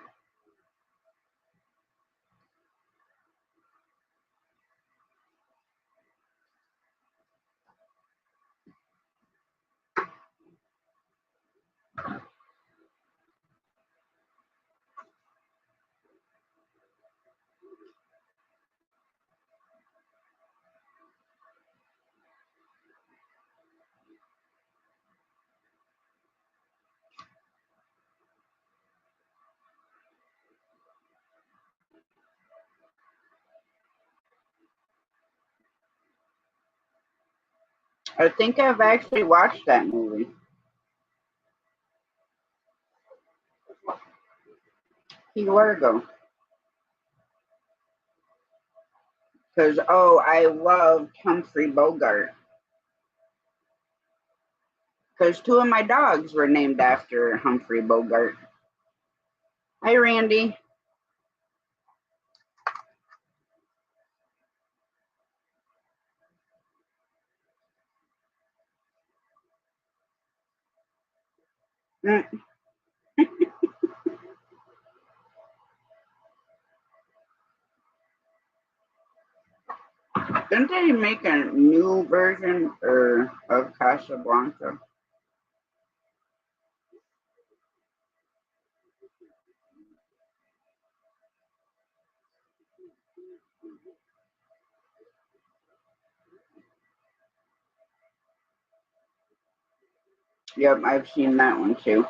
I think I've actually watched that movie. Key Largo. Because, I loved Humphrey Bogart. Because 2 of my dogs were named after Humphrey Bogart. Hi, Randy. Mm. Didn't they make a new version of Casablanca? Yep, I've seen that one too.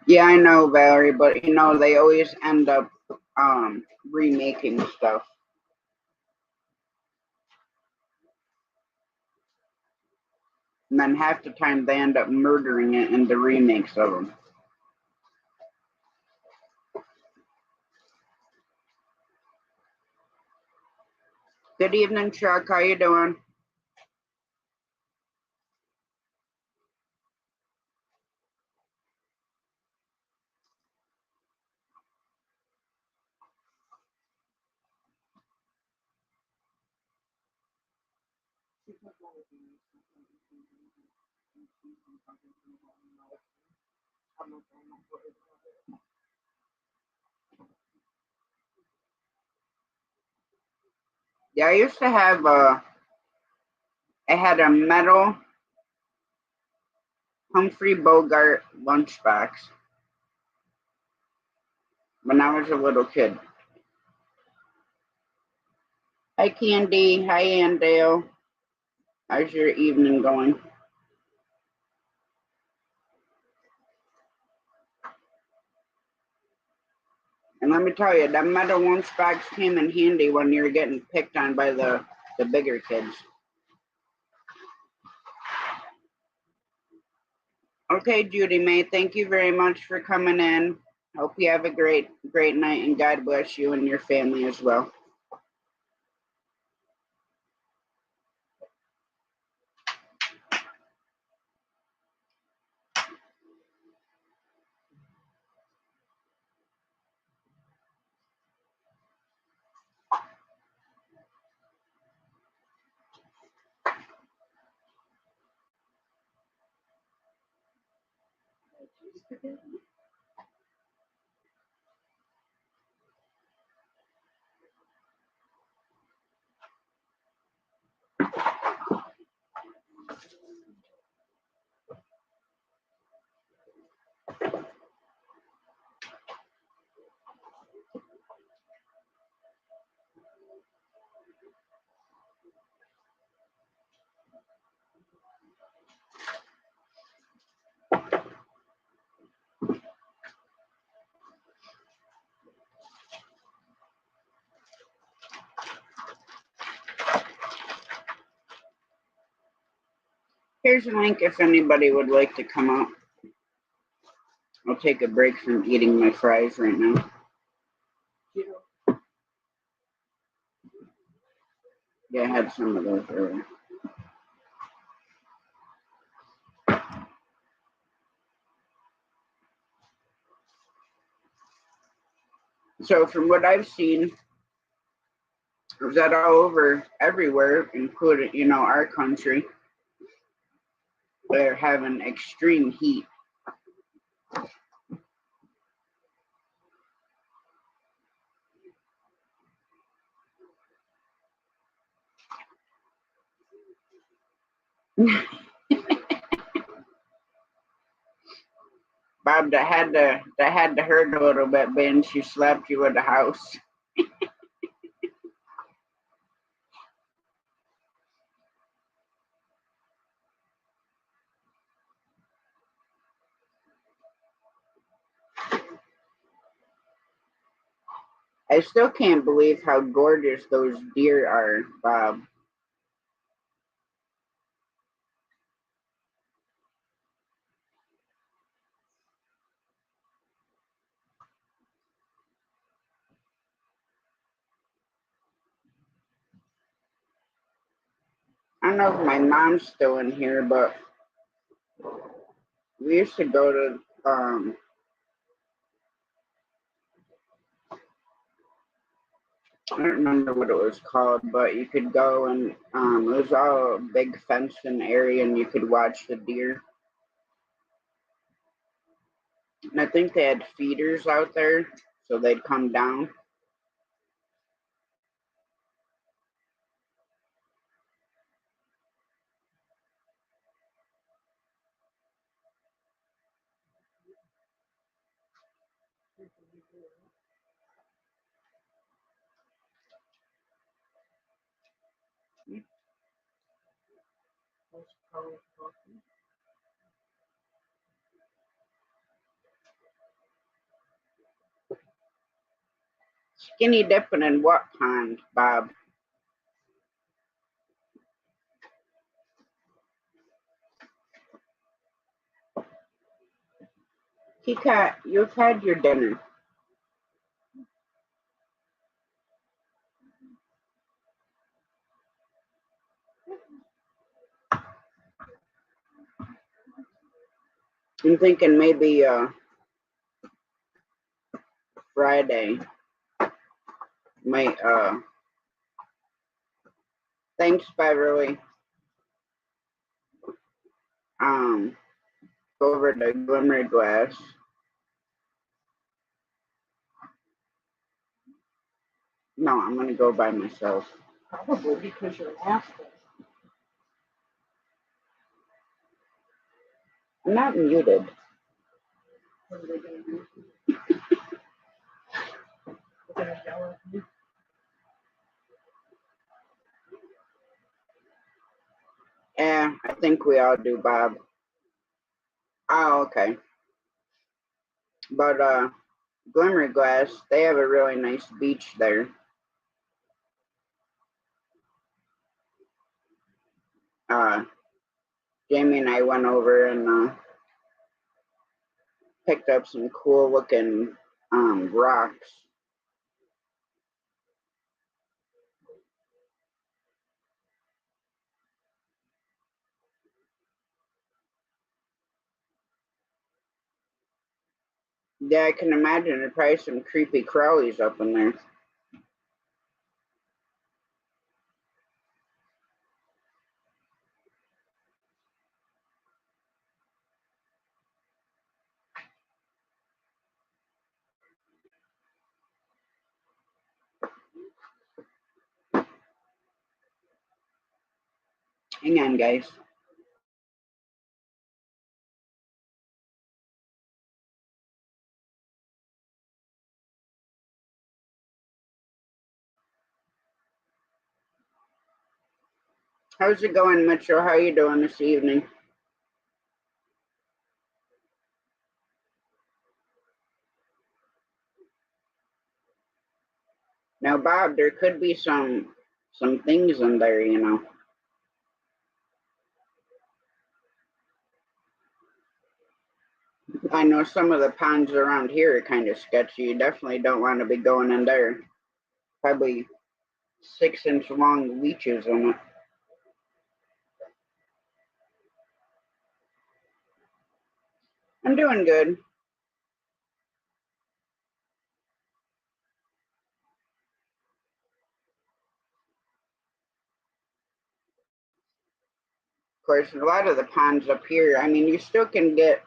Yeah, I know, Valerie, but they always end up remaking stuff. And then half the time they end up murdering it in the remakes of them. Good evening, Chuck. How you doing? Yeah, I used to have I had a metal Humphrey Bogart lunchbox when I was a little kid. Hi, Candy. Hi, Andale. How's your evening going? And let me tell you, that metal lunchbox came in handy when you were getting picked on by the bigger kids. Okay, Judy May, thank you very much for coming in. Hope you have a great night, and God bless you and your family as well. Here's a link if anybody would like to come out. I'll take a break from eating my fries right now. Yeah, I had some of those earlier. So from what I've seen, is that all over everywhere, including, our country, they're having extreme heat. Bob, that had to hurt a little bit, Ben. She slapped you at the house. I still can't believe how gorgeous those deer are, Bob. I don't know if my mom's still in here, but we used to go to I don't remember what it was called, but you could go and it was all a big fenced in area and you could watch the deer. And I think they had feeders out there, so they'd come down. Skinny dipping in what pond, Bob? Cat, you've had your dinner. I'm thinking maybe Friday might thanks Beverly. Go over to Glimmer Glass. No, I'm gonna go by myself. Probably because you're an asshole. I'm not muted. What are they gonna do? They're gonna yell at you. Yeah, I think we all do, Bob. Oh, okay. But Glimmer Glass, they have a really nice beach there. Jamie and I went over and picked up some cool looking rocks. Yeah, I can imagine there's probably some creepy crawlies up in there. Hang on, guys. How's it going, Mitchell? How you doing this evening? Now, Bob, there could be some things in there, you know. I know some of the ponds around here are kind of sketchy. You definitely don't want to be going in there. Probably 6-inch long leeches in it. I'm doing good. Of course, a lot of the ponds up here, I mean, you still can get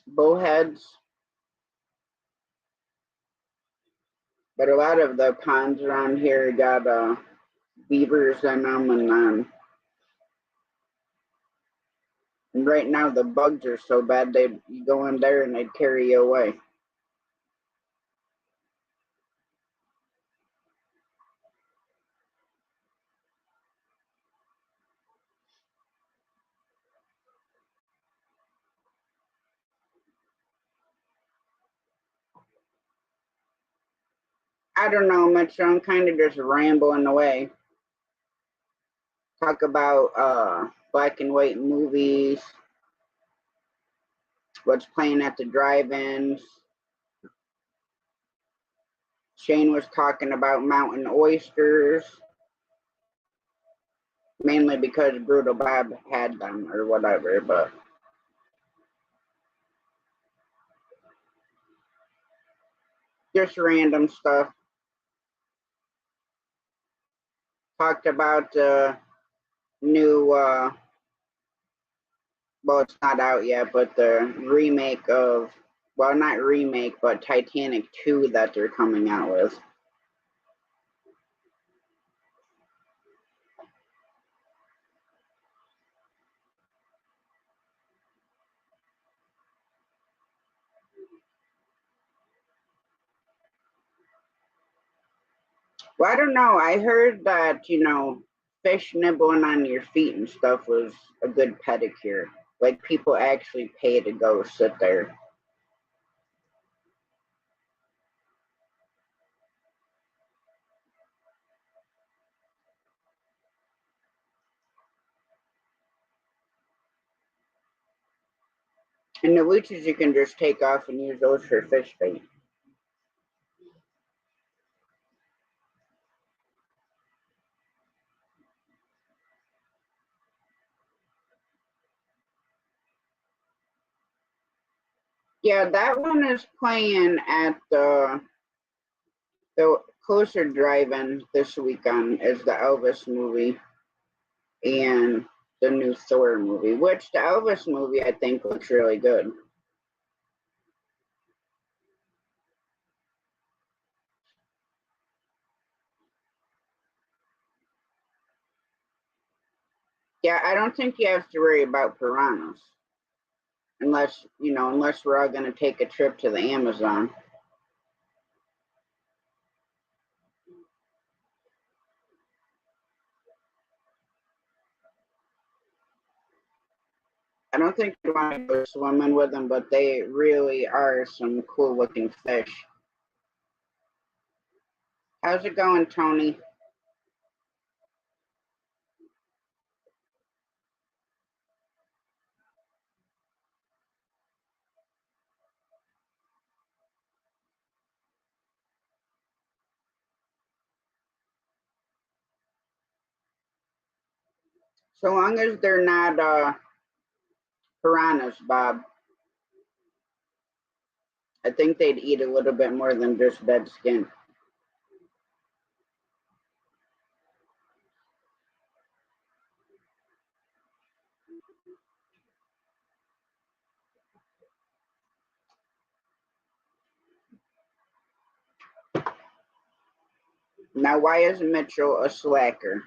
bullheads, but a lot of the ponds around here got beavers in them, and right now the bugs are so bad they'd you go in there and they'd carry you away. I don't know, Mitch. I'm kind of just rambling away. Talk about black and white movies, what's playing at the drive-ins. Shane was talking about mountain oysters, mainly because Brutal Bob had them or whatever, but just random stuff. Talked about the new, well, it's not out yet, but the remake of, well, not remake, but Titanic 2 that they're coming out with. Well, I don't know. I heard that, fish nibbling on your feet and stuff was a good pedicure. Like, people actually pay to go sit there. And the leeches you can just take off and use those for fish bait. Yeah, that one is playing at the Closer Drive-In this weekend is the Elvis movie and the new Thor movie, which the Elvis movie I think looks really good. Yeah, I don't think you have to worry about piranhas. Unless we're all gonna take a trip to the Amazon. I don't think you want to go swimming with them, but they really are some cool looking fish. How's it going, Tony? So long as they're not piranhas, Bob. I think they'd eat a little bit more than just dead skin. Now, why is Mitchell a slacker?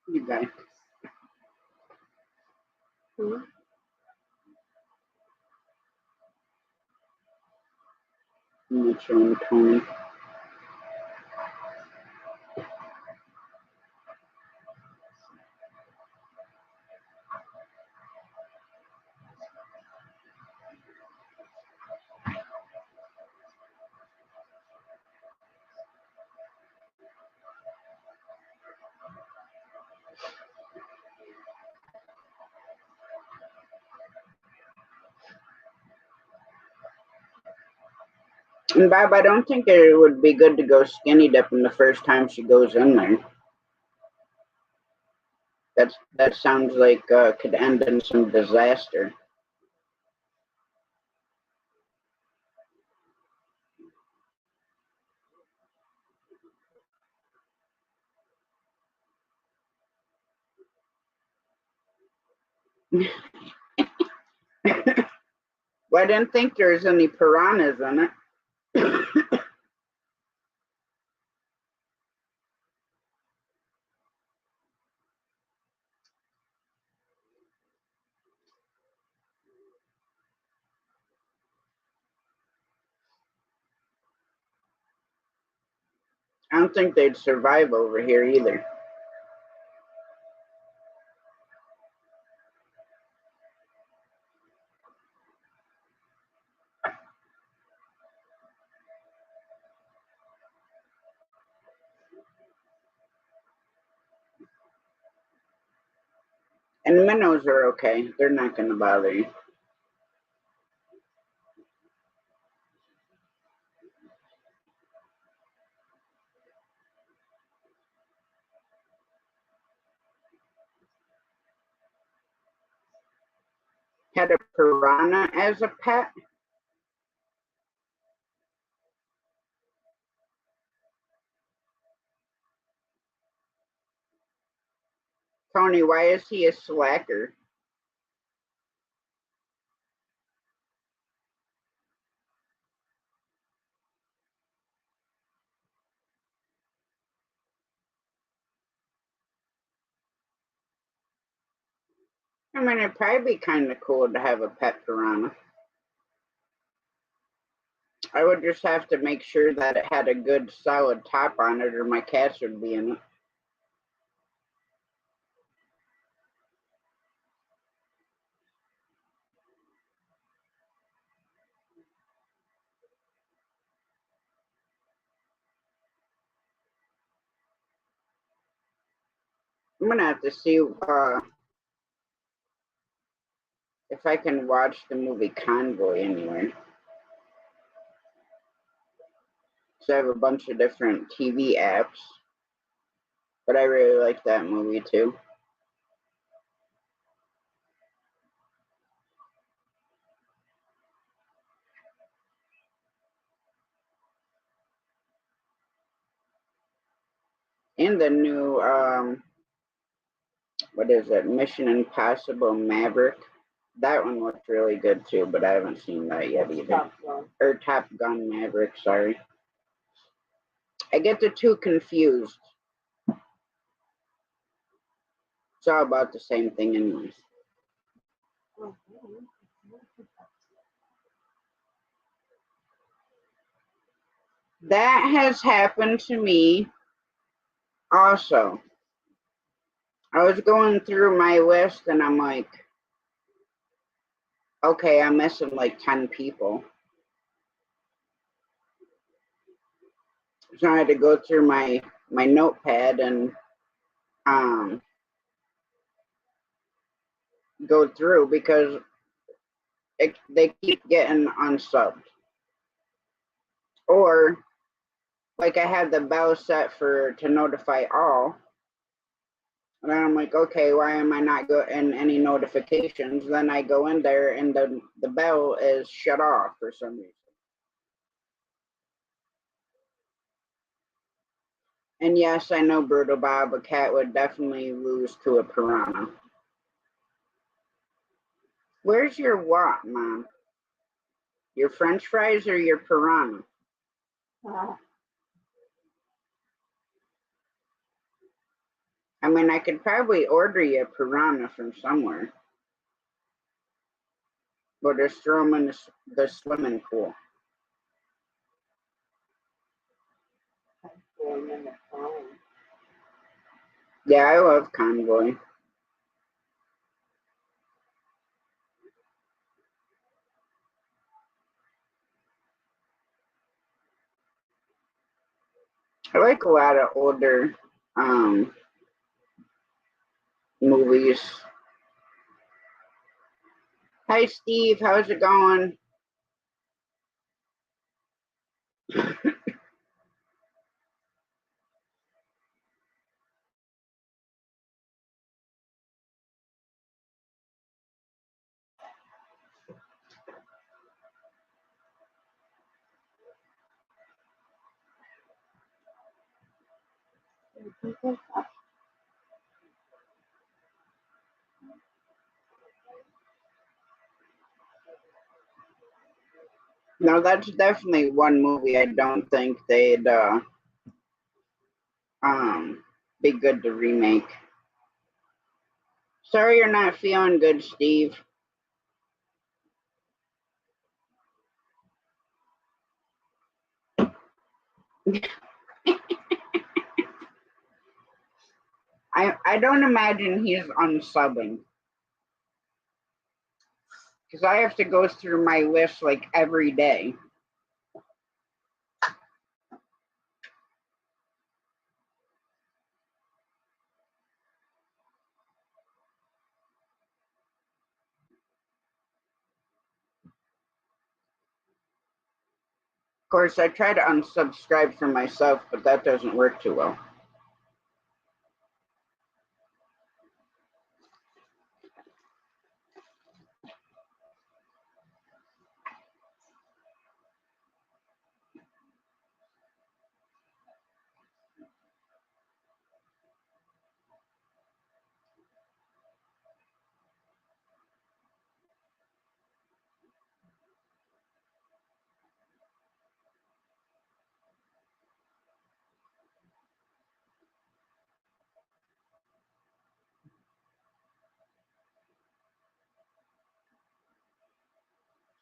You guys. Mitchell and Tony. And Bob, I don't think it would be good to go skinny dipping the first time she goes in there. That sounds like could end in some disaster. Well, I didn't think there was any piranhas in it. I don't think they'd survive over here either. And minnows are okay. They're not going to bother you. Had a piranha as a pet? Tony, why is he a slacker? I mean, it'd probably be kind of cool to have a pet piranha. I would just have to make sure that it had a good solid top on it or my cats would be in it. I'm going to have to see if I can watch the movie Convoy anywhere. So I have a bunch of different TV apps. But I really like that movie too. And the new, what is it? Mission Impossible Maverick. That one looked really good too, but I haven't seen that yet either. Top Gun. Or Top Gun Maverick, sorry. I get the two confused. It's all about the same thing anyways. That has happened to me also. I was going through my list and I'm like, okay, I'm missing like 10 people. So I had to go through my notepad and go through because they keep getting unsubbed. Or like I had the bell set to notify all. And then I'm like, okay, why am I not getting any notifications? Then I go in there and the bell is shut off for some reason. And yes, I know, Brutal Bob, a cat would definitely lose to a piranha. Where's your what, Mom? Your French fries or your piranha? I mean, I could probably order you a piranha from somewhere. But just throw them in the swimming pool. Yeah, I love Convoy. I like a lot of older movies. Hi, Steve. How's it going? No, that's definitely one movie I don't think they'd be good to remake. Sorry you're not feeling good, Steve. I don't imagine he's unsubbing. Because I have to go through my list like every day. Of course, I try to unsubscribe for myself, but that doesn't work too well.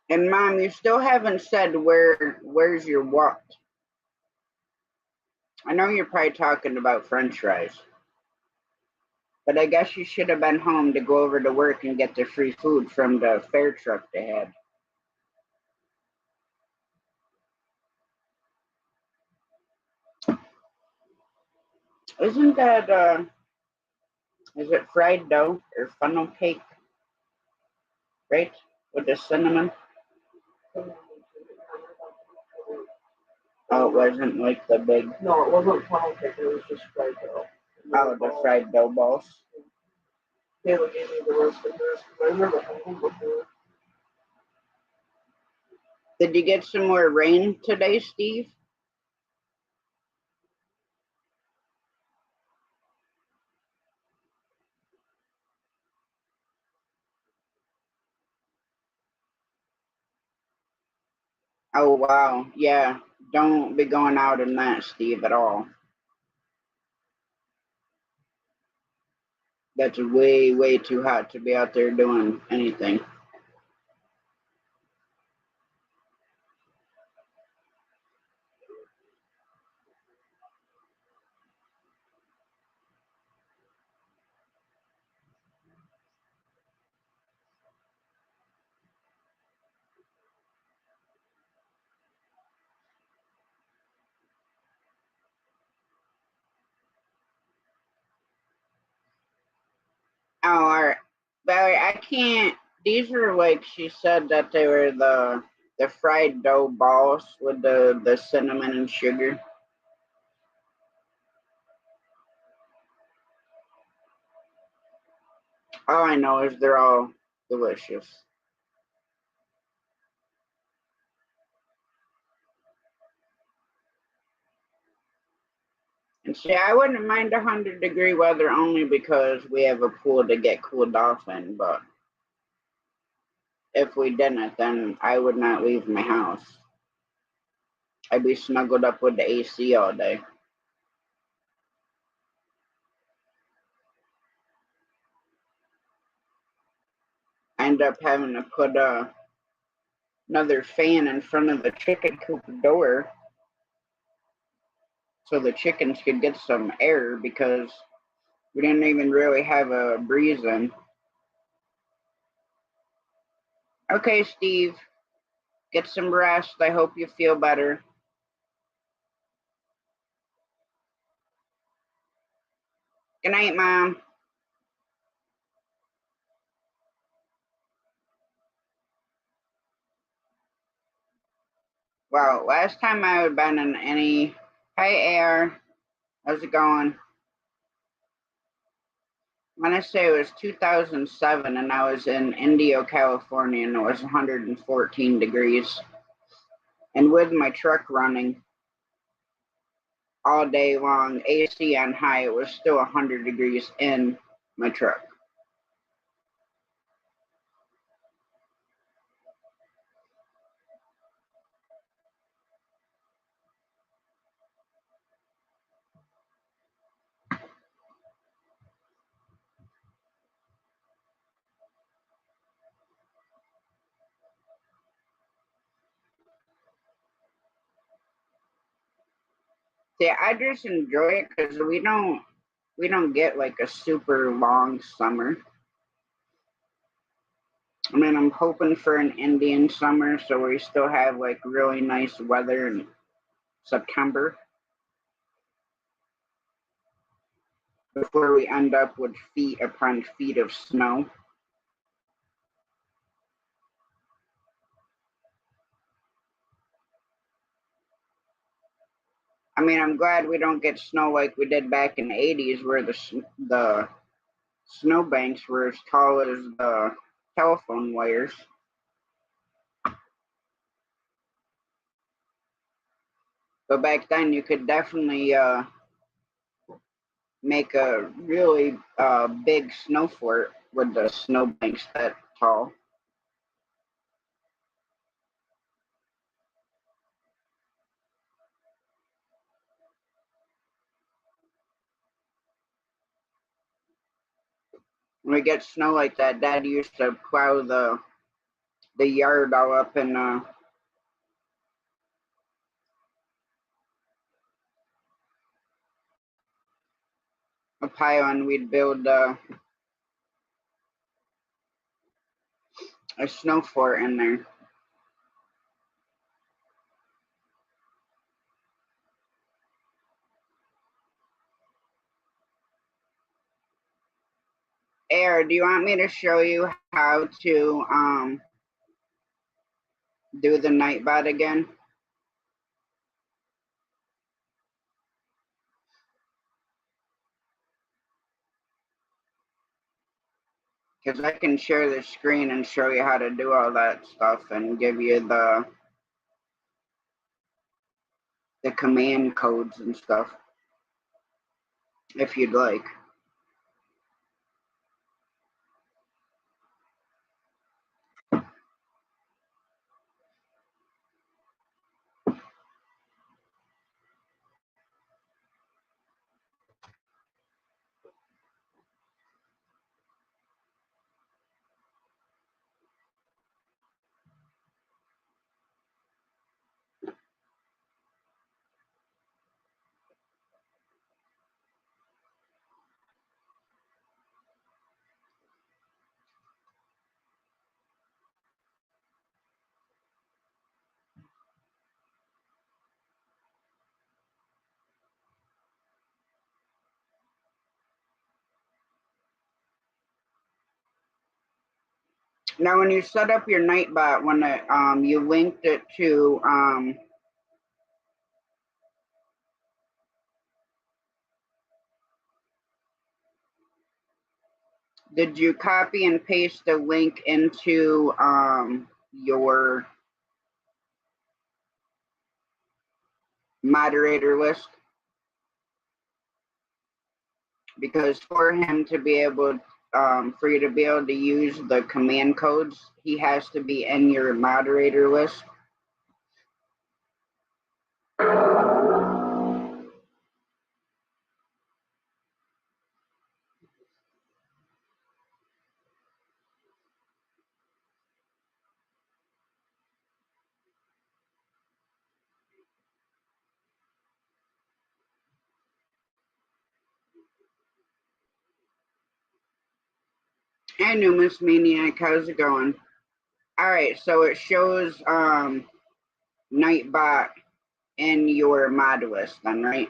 And Mom, you still haven't said where's your what? I know you're probably talking about French fries. But I guess you should have been home to go over to work and get the free food from the fare truck they had. Isn't that is it fried dough or funnel cake? Right? With the cinnamon? Oh, it wasn't like the big. No, it wasn't funnel cake, it was just fried dough. Oh, the fried dough balls. Taylor gave me the rest of this, because I remember having before. Did you get some more rain today, Steve? Oh, wow. Yeah. Don't be going out in that, Steve, at all. That's way, way too hot to be out there doing anything. Oh, all right. Valerie, I can't. These were like she said that they were the fried dough balls with the cinnamon and sugar. All I know is they're all delicious. And see, I wouldn't mind 100-degree weather only because we have a pool to get cooled off in. But if we didn't, then I would not leave my house. I'd be snuggled up with the AC all day. I end up having to put another fan in front of the chicken coop door so the chickens could get some air because we didn't even really have a breeze in. Okay, Steve, get some rest. I hope you feel better. Good night, Mom. Wow, last time I had been in any. Hi, Air. How's it going? I want to say it was 2007, and I was in Indio, California, and it was 114 degrees. And with my truck running all day long, AC on high, it was still 100 degrees in my truck. See, I just enjoy it because we don't get like a super long summer. I mean, I'm hoping for an Indian summer, so we still have like really nice weather in September before we end up with feet upon feet of snow. I mean, I'm glad we don't get snow like we did back in the 80s where the snowbanks were as tall as the telephone wires. But back then, you could definitely make a really big snow fort with the snowbanks that tall. When we get snow like that, Dad used to plow the yard all up in a pile, and we'd build a snow fort in there. Air, do you want me to show you how to do the Nightbot again? Because I can share the screen and show you how to do all that stuff and give you the command codes and stuff if you'd like. Now, when you set up your Nightbot, when you linked it to did you copy and paste the link into your moderator list? Because for him to be able, for you to be able to use the command codes, he has to be in your moderator list. Hey, Numus Maniac, how's it going? All right, so it shows Nightbot in your mod list then, right?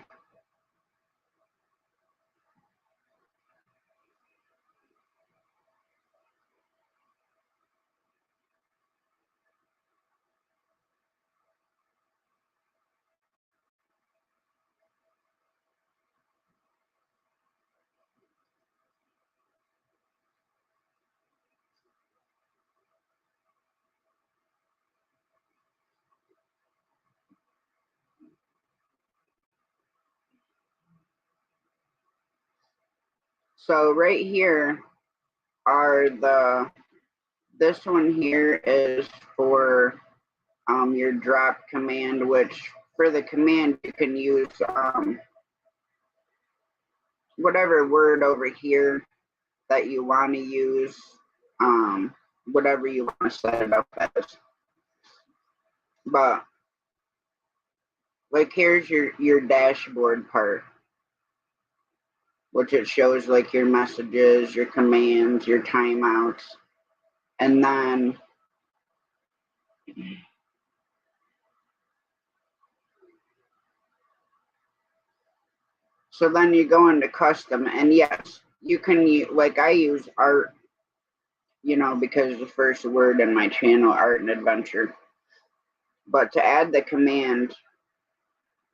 So right here are this one here is for your drop command, which for the command you can use whatever word over here that you want to use, whatever you want to set it up as. But like here's your dashboard part, which it shows like your messages, your commands, your timeouts, and then so then you go into custom, and yes, you can use, like I use art, you know, because the first word in my channel, art and adventure. But to add the command,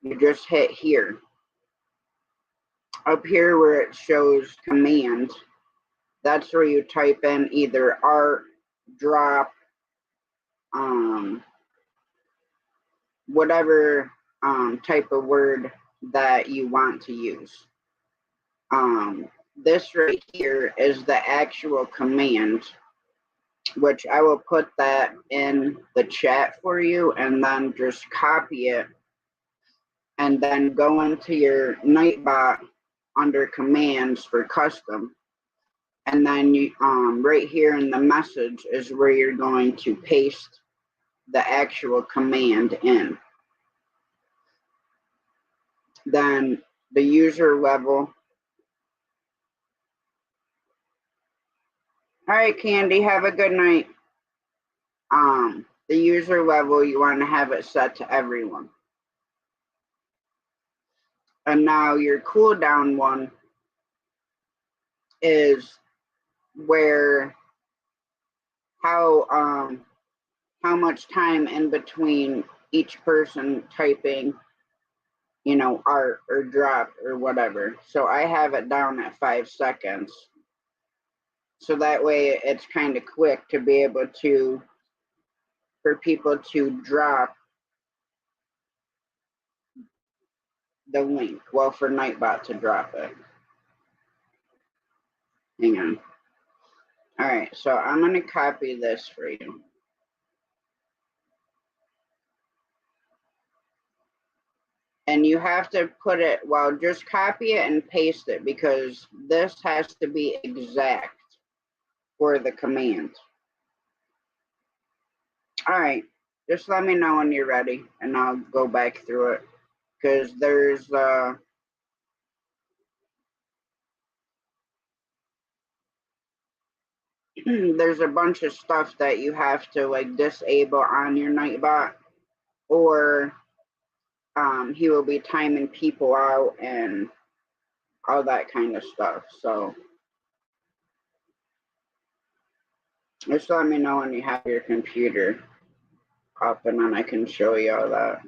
you just hit here. Up here where it shows command, that's where you type in either art, drop, whatever type of word that you want to use. This right here is the actual command, which I will put that in the chat for you, and then just copy it and then go into your Nightbot under commands for custom, and then you right here in the message is where you're going to paste the actual command in. Then the user level. All right, Candy, have a good night. The user level, you want to have it set to everyone. And now your cooldown one is where how much time in between each person typing, you know, art or drop or whatever. So I have it down at 5 seconds. So that way it's kind of quick to be able to, for people to drop the link. Well, for Nightbot to drop it. Hang on. All right, so I'm going to copy this for you. And you have to put it, well, just copy it and paste it, because this has to be exact for the command. All right, just let me know when you're ready, and I'll go back through it, because there's there's a bunch of stuff that you have to like disable on your Nightbot, or he will be timing people out and all that kind of stuff. So just let me know when you have your computer up, and then I can show you all that.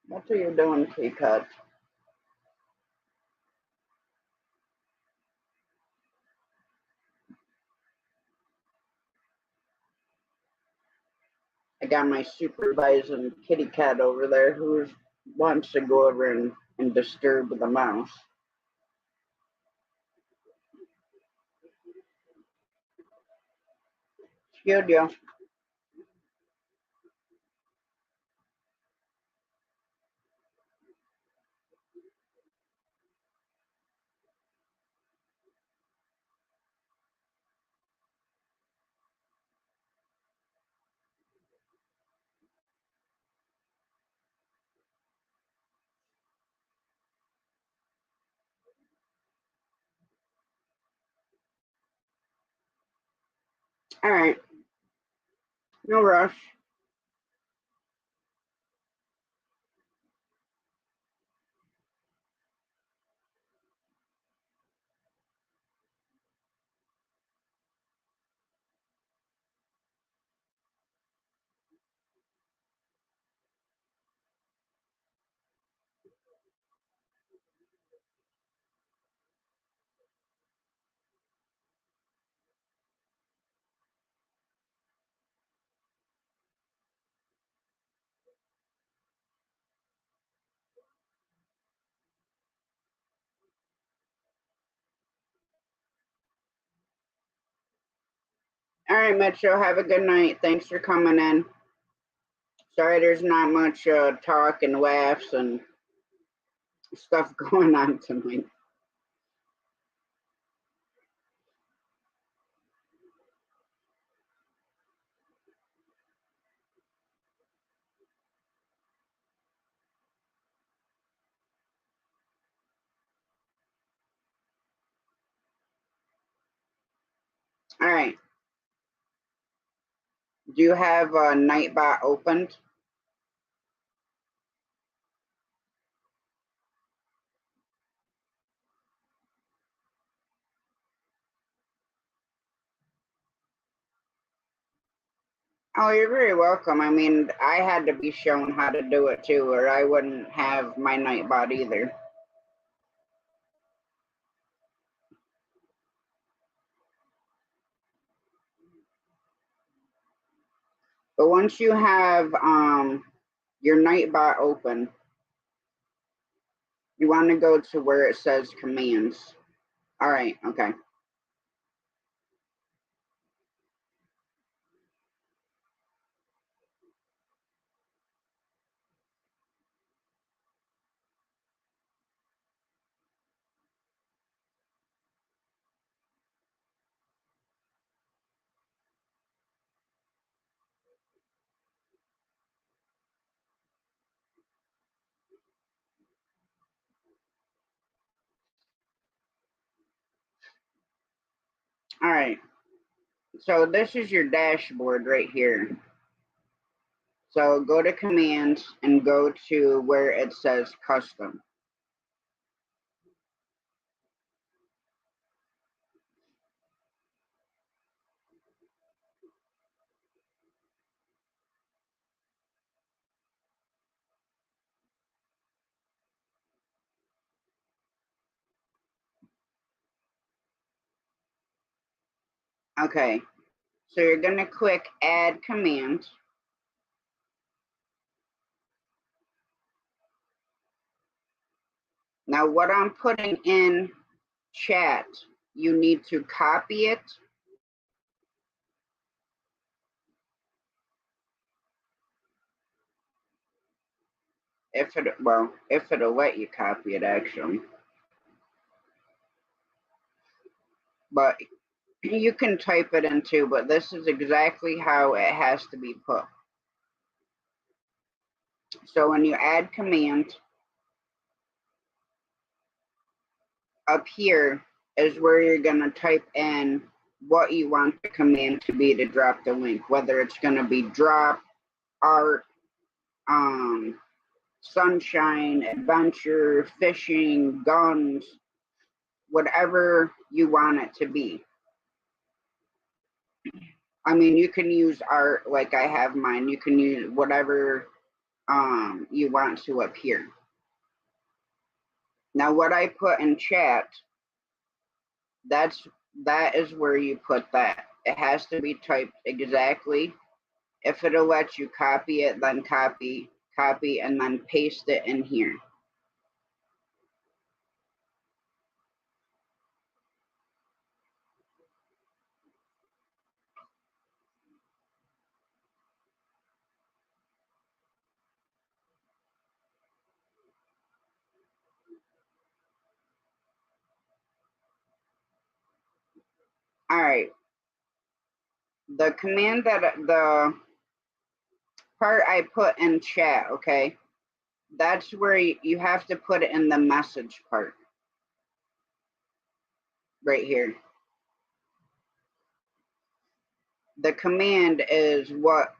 What are you doing, T-Cut? I got my supervising kitty cat over there who wants to go over and disturb the mouse. Excuse you. All right. No rush. All right, Metro, have a good night. Thanks for coming in. Sorry there's not much talk and laughs and stuff going on tonight. All right. Do you have Nightbot opened? Oh, you're very welcome. I mean, I had to be shown how to do it too, or I wouldn't have my Nightbot either. But once you have your Nightbot open, you want to go to where it says commands. All right, okay. All right. So this is your dashboard right here. So go to commands and go to where it says custom. Okay. So you're going to click add command. Now what I'm putting in chat, you need to copy it. If it'll let you copy it actually. But you can type it in too, but this is exactly how it has to be put. So when you add command, up here is where you're going to type in what you want the command to be to drop the link, whether it's going to be drop, art, sunshine, adventure, fishing, guns, whatever you want it to be. I mean, you can use art like I have mine. You can use whatever you want to up here. Now, what I put in chat, that is where you put that. It has to be typed exactly. If it'll let you copy it, then copy, and then paste it in here. All right. The command the part I put in chat, okay, that's where you have to put it in the message part. Right here. The command is what,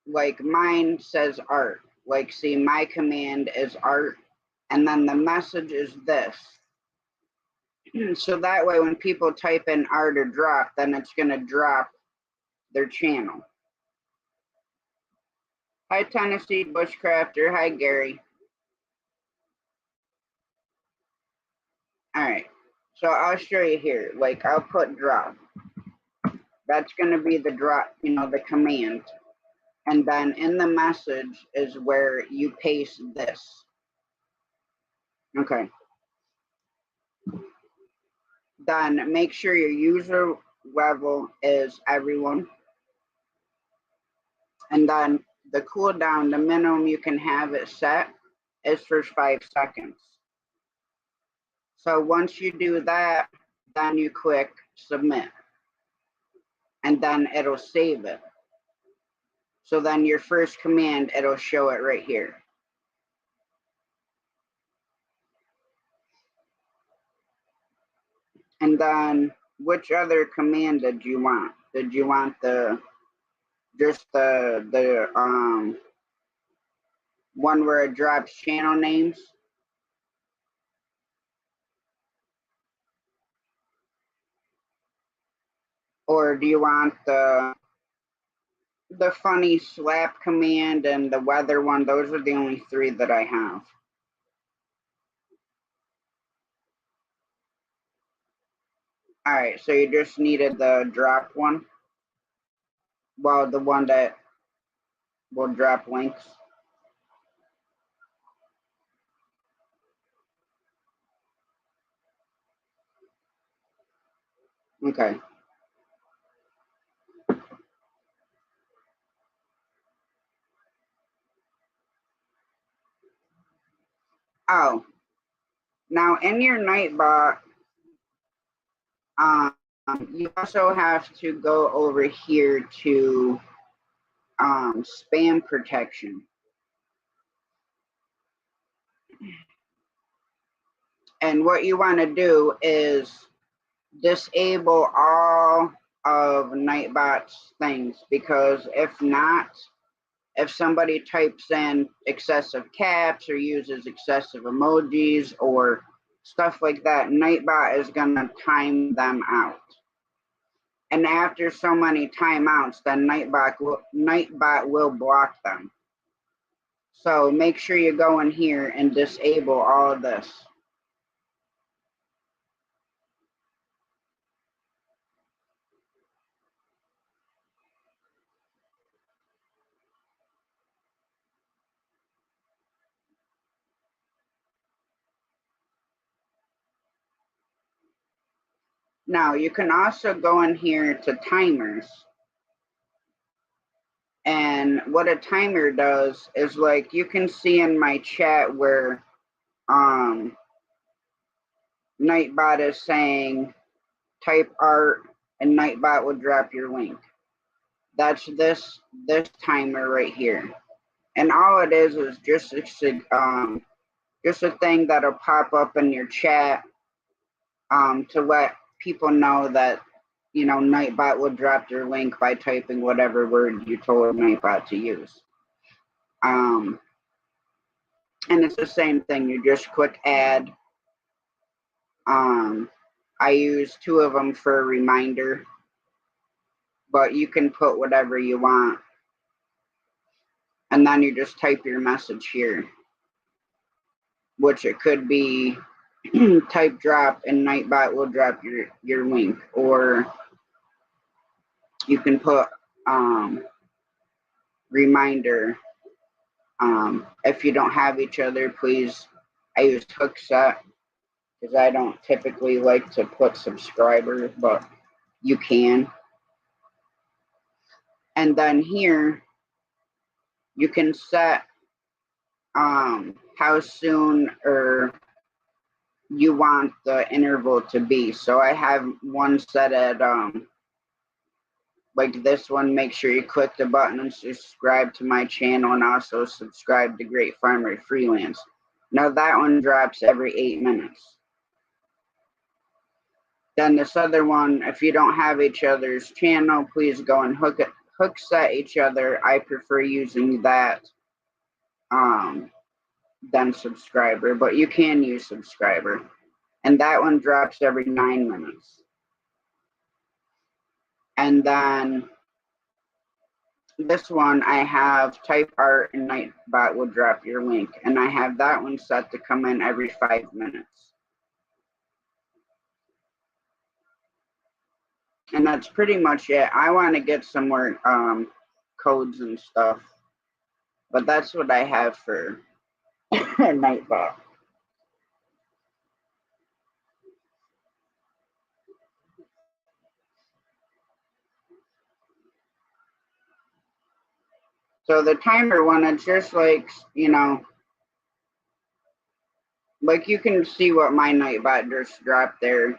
like mine says art. Like, see, my command is art, and then the message is this. So that way when people type in art or drop, then it's going to drop their channel. Hi, Tennessee Bushcrafter. Hi, Gary. All right. So I'll show you here. Like, I'll put drop. That's going to be the drop, the command. And then in the message is where you paste this. Okay. Then make sure your user level is everyone. And then the cooldown, the minimum you can have it set is for 5 seconds. So once you do that, then you click submit, and then it'll save it. So then your first command, it'll show it right here. And then which other command did you want? Did you want just the one where it drops channel names? Or do you want the funny slap command and the weather one? Those are the only three that I have. All right, so you just needed the drop one. Well, the one that will drop links. Okay. Oh, now in your Nightbot, you also have to go over here to spam protection. And what you want to do is disable all of Nightbot's things, because if not, if somebody types in excessive caps or uses excessive emojis or stuff like that, Nightbot is going to time them out. And after so many timeouts, then Nightbot will block them. So make sure you go in here and disable all of this. Now you can also go in here to timers. And what a timer does is, like, you can see in my chat where Nightbot is saying type art and Nightbot will drop your link. That's this timer right here. And all it is just a thing that'll pop up in your chat to let people know that, you know, Nightbot will drop your link by typing whatever word you told Nightbot to use. And it's the same thing. You just click add. I use 2 of them for a reminder, but you can put whatever you want. And then you just type your message here, which it could be type drop and Nightbot will drop your link, or you can put reminder. If you don't have each other, please, I use Hookset because I don't typically like to put subscribers, but you can. And then here you can set how soon or you want the interval to be. So I have one set at like this one. Make sure you click the button and subscribe to my channel, and also subscribe to Great Farmer Freelance. Now that one drops every 8 minutes. Then this other one, if you don't have each other's channel, please go and hook set each other. I prefer using that than subscriber, but you can use subscriber. And that one drops every 9 minutes. And then this one, I have type art and Nightbot will drop your link. And I have that one set to come in every 5 minutes. And that's pretty much it. I want to get some more codes and stuff, but that's what I have for Nightbot. So the timer one, it's just like, you know, like you can see what my Nightbot just dropped there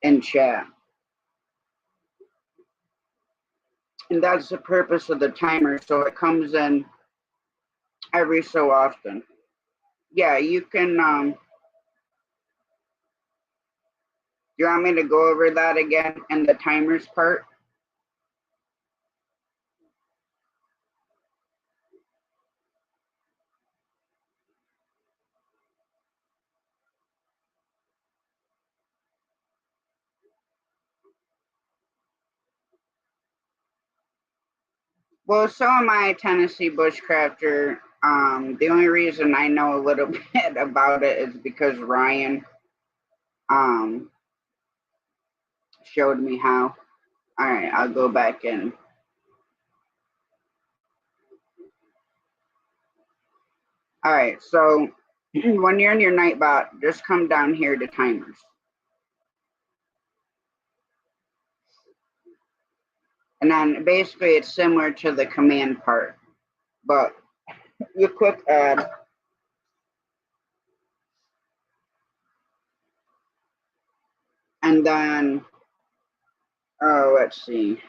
in chat. And that's the purpose of the timer, so it comes in every so often. Yeah, you can you want me to go over that again in the timers part? Well, so am I, Tennessee Bushcrafter. The only reason I know a little bit about it is because Ryan showed me how. All right, I'll go back in. All right, so when you're in your Nightbot, just come down here to timers. And then basically it's similar to the command part, but you click add. And then, oh, let's see.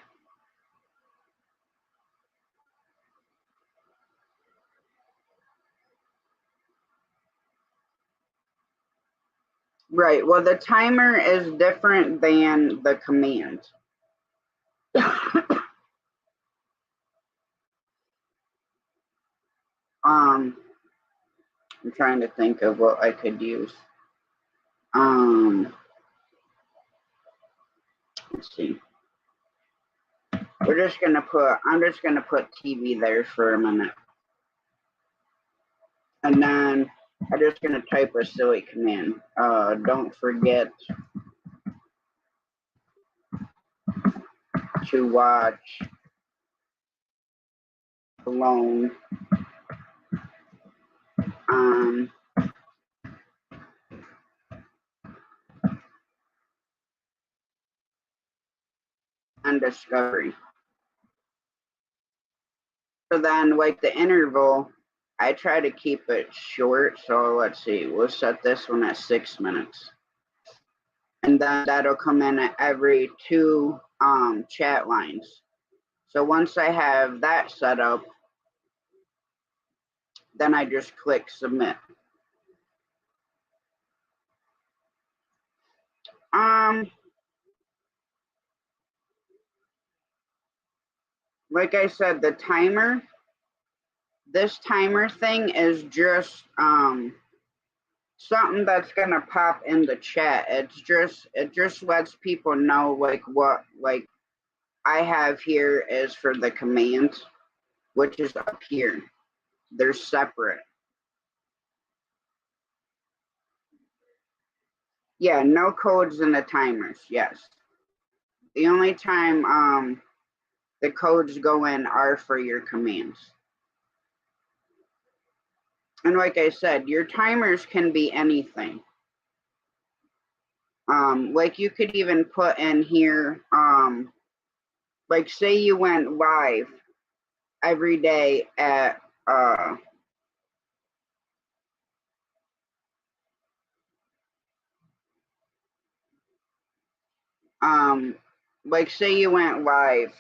Right, well, the timer is different than the command. I'm trying to think of what I could use. Let's see. I'm just gonna put TV there for a minute. And then I'm just gonna type a silly command. Don't forget to watch alone on Discovery. So then, like the interval, I try to keep it short. So let's see, we'll set this one at 6 minutes. And then that'll come in at every 2 chat lines. So once I have that set up, then I just click submit. Like I said, the timer, this timer thing is just something that's gonna pop in the chat. It just lets people know like what like I have here is for the commands, which is up here. They're separate. Yeah, no codes in the timers. Yes. The only time the codes go in are for your commands. And like I said, your timers can be anything. Like you could even put in here, like say you went live every day at like say you went live,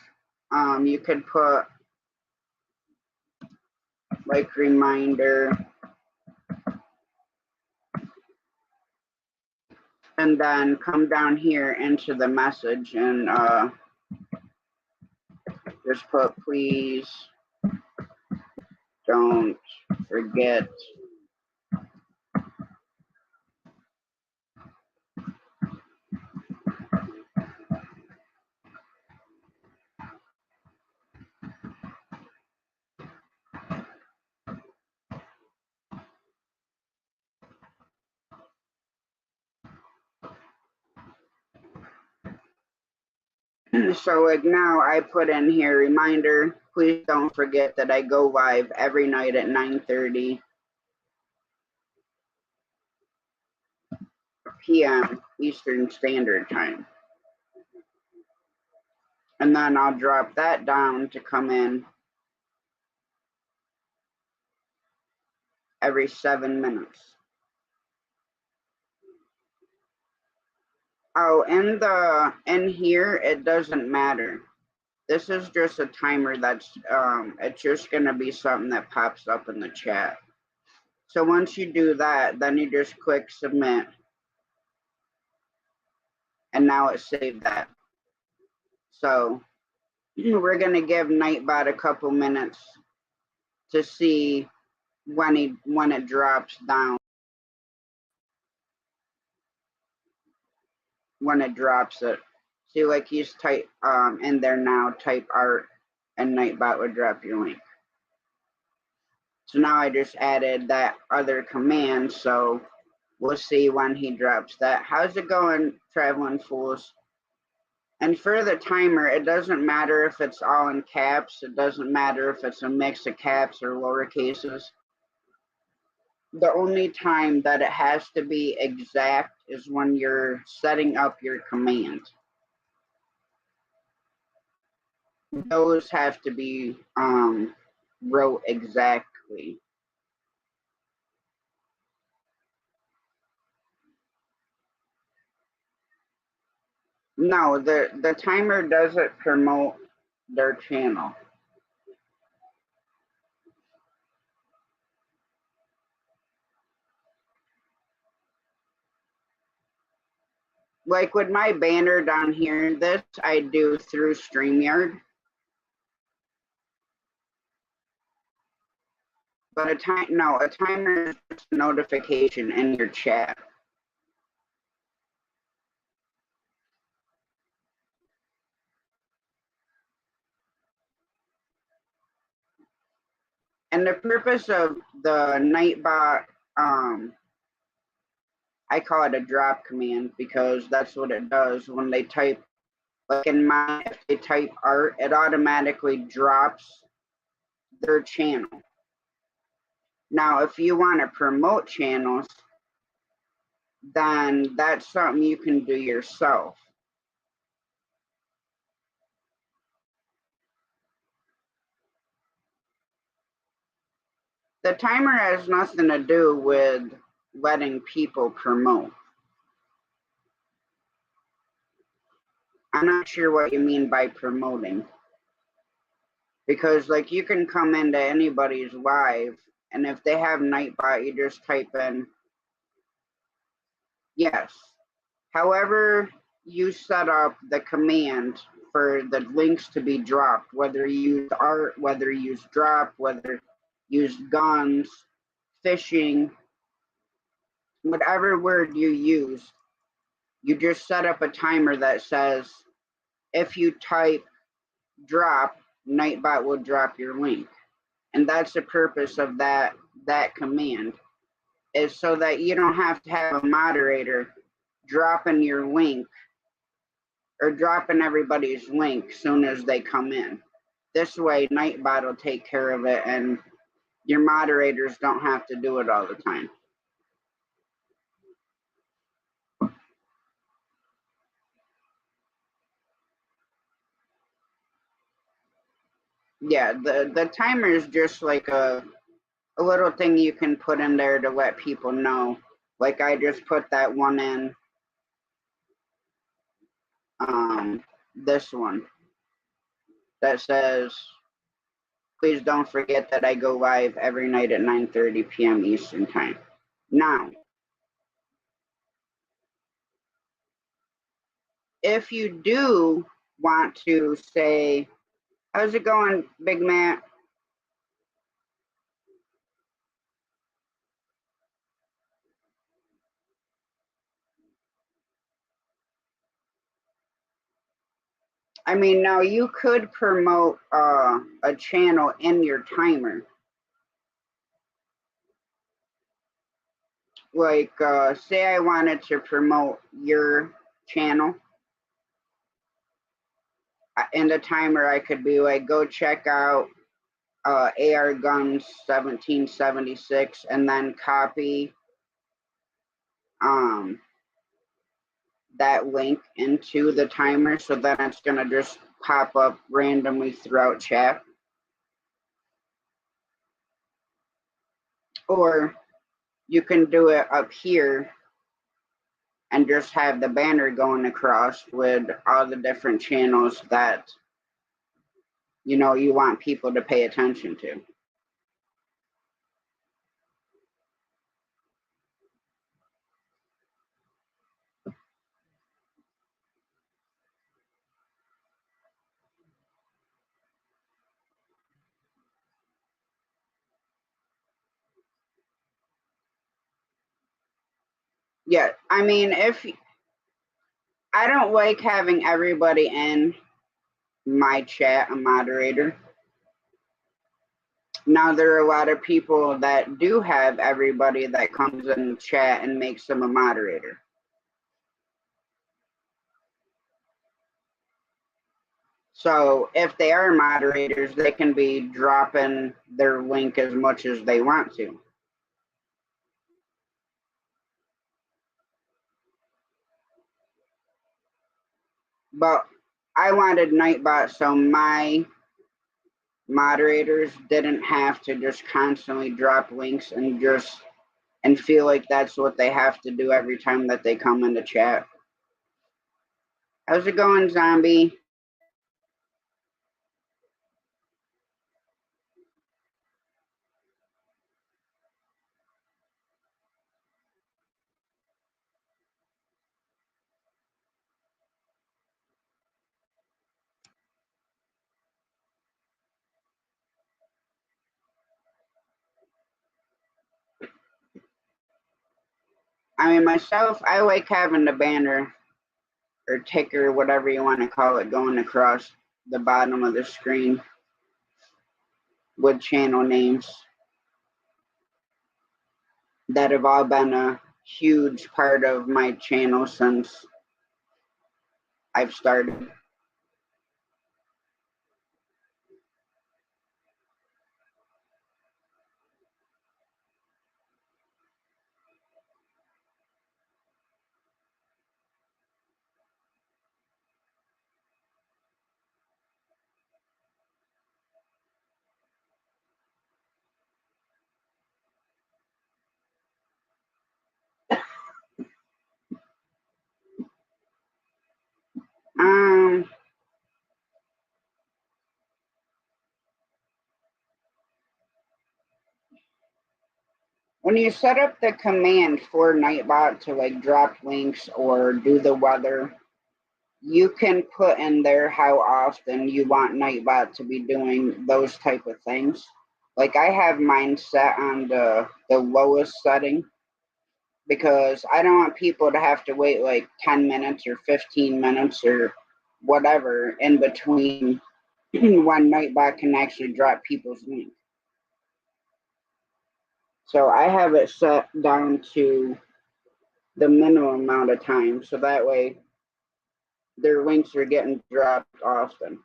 you could put like reminder and then come down here into the message and just put please don't forget so like now I put in here reminder, please don't forget that I go live every night at 9:30 p.m. Eastern Standard Time. And then I'll drop that down to come in every 7 minutes. Oh, in here, it doesn't matter. This is just a timer that's, it's just gonna be something that pops up in the chat. So once you do that, then you just click submit. And now it saved that. So we're gonna give Nightbot a couple minutes to see when it drops down. When it drops it. See, like he's type in there now, type art, and Nightbot would drop your link. So now I just added that other command, so we'll see when he drops that. How's it going, Traveling Fools? And for the timer, it doesn't matter if it's all in caps. It doesn't matter if it's a mix of caps or lower cases. The only time that it has to be exact is when you're setting up your command. Those have to be wrote exactly. No, the timer doesn't promote their channel. Like with my banner down here, this I do through StreamYard. But a timer is just a notification in your chat. And the purpose of the Nightbot, I call it a drop command because that's what it does when they type. Like in mine, if they type art, it automatically drops their channel. Now, if you want to promote channels, then that's something you can do yourself. The timer has nothing to do with letting people promote. I'm not sure what you mean by promoting. Because like you can come into anybody's live, and if they have Nightbot, you just type in yes. However, you set up the command for the links to be dropped, whether you use art, whether you use drop, whether you use guns, fishing, whatever word you use, you just set up a timer that says if you type drop, Nightbot will drop your link. And that's the purpose of that command, is so that you don't have to have a moderator dropping your link or dropping everybody's link soon as they come in. This way, Nightbot will take care of it and your moderators don't have to do it all the time. Yeah, the timer is just like a little thing you can put in there to let people know. Like I just put that one in, this one that says, please don't forget that I go live every night at 9:30 p.m. Eastern time. Now, if you do want to say, how's it going, Big Matt? I mean, now you could promote a channel in your timer. Like, say I wanted to promote your channel. In the timer, I could be like, go check out AR Guns 1776 and then copy that link into the timer, so then it's going to just pop up randomly throughout chat. Or you can do it up here and just have the banner going across with all the different channels that you want people to pay attention to. Yeah, I mean, if I don't like having everybody in my chat a moderator. Now, there are a lot of people that do have everybody that comes in the chat and makes them a moderator. So if they are moderators, they can be dropping their link as much as they want to. But I wanted Nightbot so my moderators didn't have to just constantly drop links and feel like that's what they have to do every time that they come into chat. How's it going, Zombie? I mean, myself, I like having the banner or ticker, whatever you want to call it, going across the bottom of the screen with channel names that have all been a huge part of my channel since I've started. When you set up the command for Nightbot to like drop links or do the weather, you can put in there how often you want Nightbot to be doing those type of things. Like I have mine set on the lowest setting because I don't want people to have to wait like 10 minutes or 15 minutes or whatever in between when Nightbot can actually drop people's links. So I have it set down to the minimum amount of time, so that way their links are getting dropped often.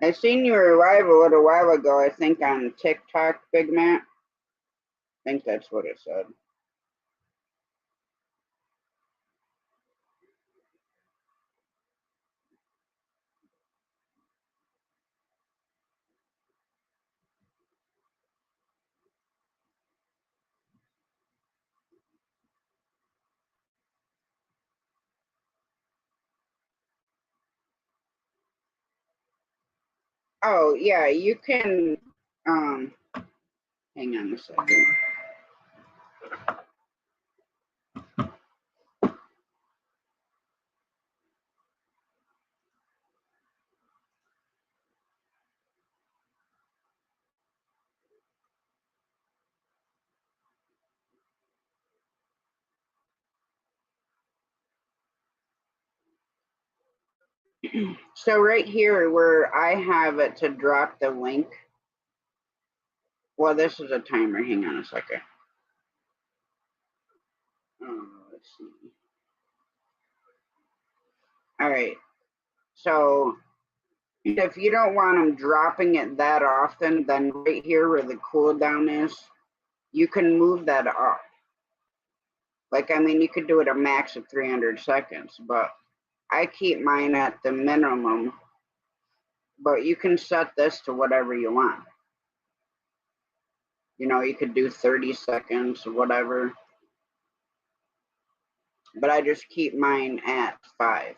I seen you were live a little while ago, I think on TikTok, Big Matt. I think that's what it said. Oh, yeah, you can, hang on a second. So right here where I have it to drop the link, well, this is a timer, hang on a second. Let's see. All right, so if you don't want them dropping it that often, then right here where the cooldown is, you can move that up. Like, I mean, you could do it a max of 300 seconds, but I keep mine at the minimum. But you can set this to whatever you want. You know, you could do 30 seconds or whatever. But I just keep mine at 5.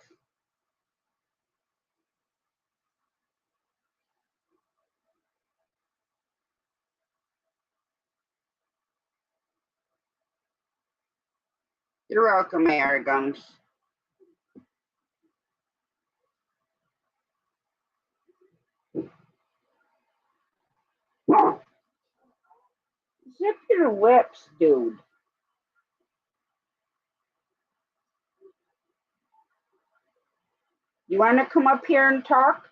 You're welcome, AR Guns. Zip your lips, dude. You want to come up here and talk?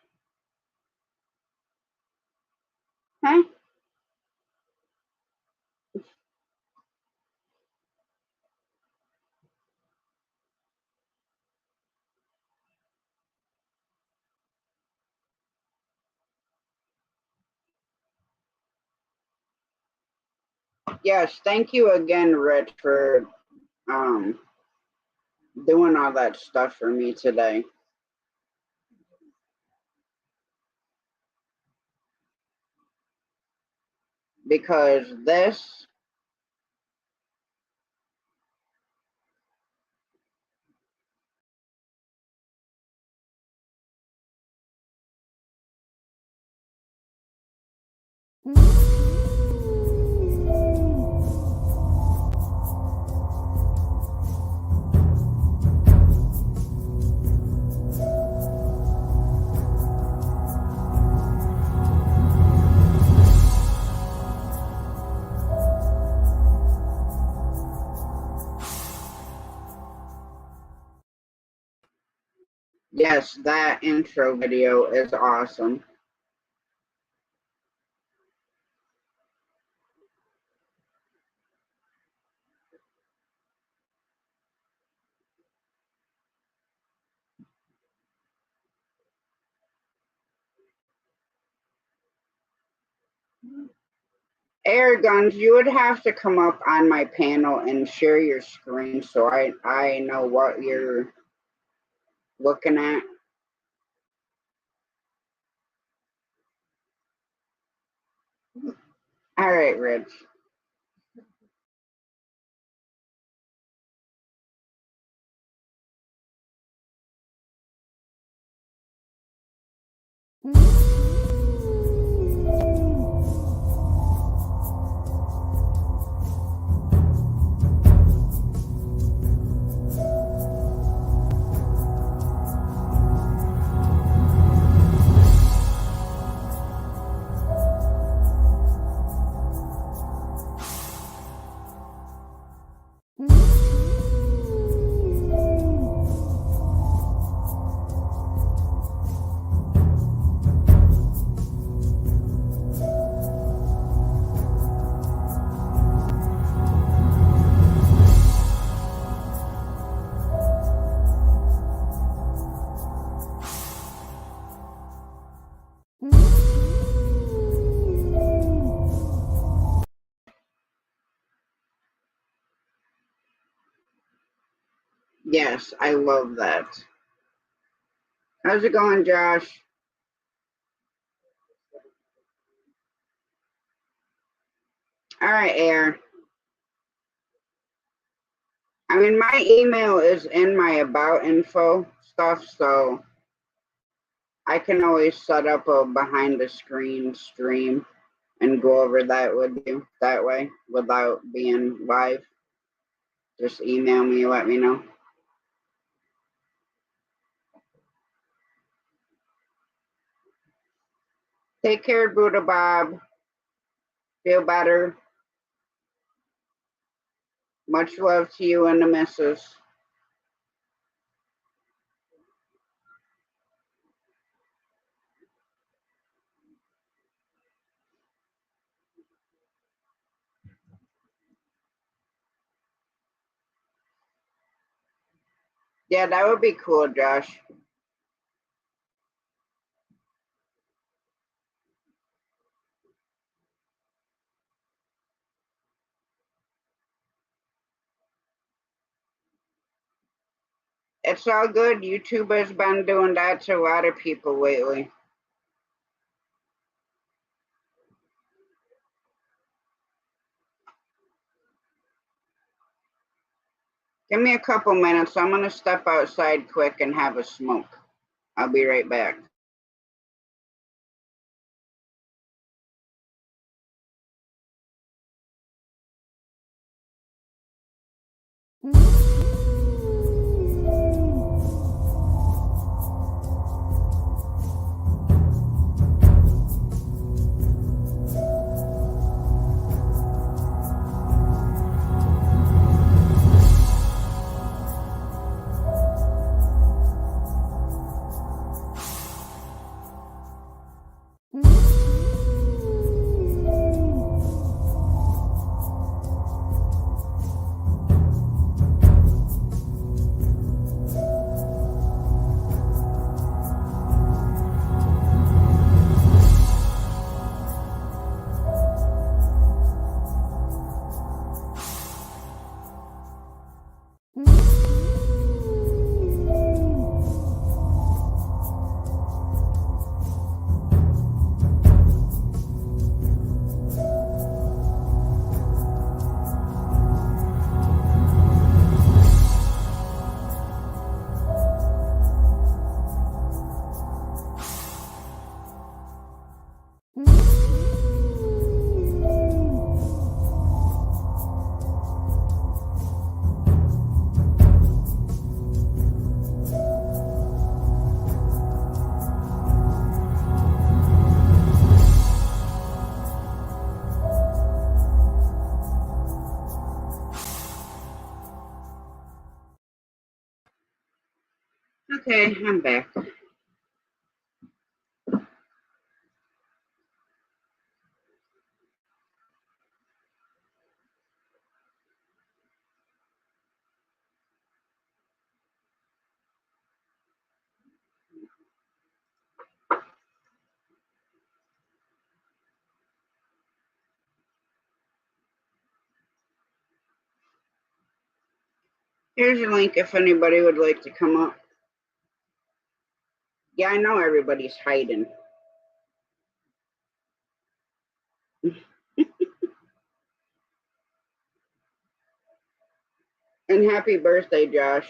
Huh? Yes, thank you again, Rich, for doing all that stuff for me today. Because this, yes, that intro video is awesome. Air Guns, you would have to come up on my panel and share your screen so I know what you're looking at. All right, Rich. Yes, I love that. How's it going, Josh? All right, Air. I mean, my email is in my about info stuff, so I can always set up a behind the screen stream and go over that with you that way without being live. Just email me, let me know. Take care, Buddha Bob. Feel better. Much love to you and the missus. Yeah, that would be cool, Josh. It's all good. YouTube has been doing that to a lot of people lately. Give me a couple minutes. I'm going to step outside quick and have a smoke. I'll be right back. Okay, I'm back. Here's a link if anybody would like to come up. Yeah, I know everybody's hiding. And happy birthday, Josh.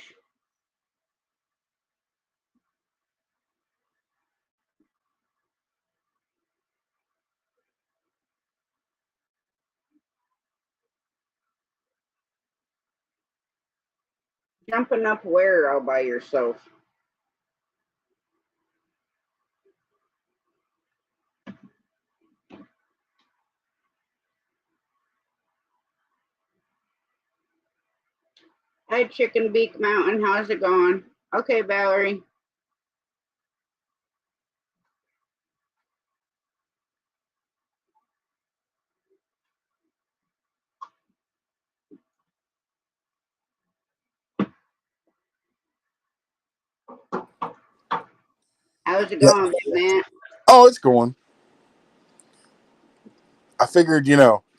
Jumping up where all by yourself? Hi, Chicken Beak Mountain. How's it going? Okay, Valerie. How's it going, Big Man? Oh, it's going. I figured,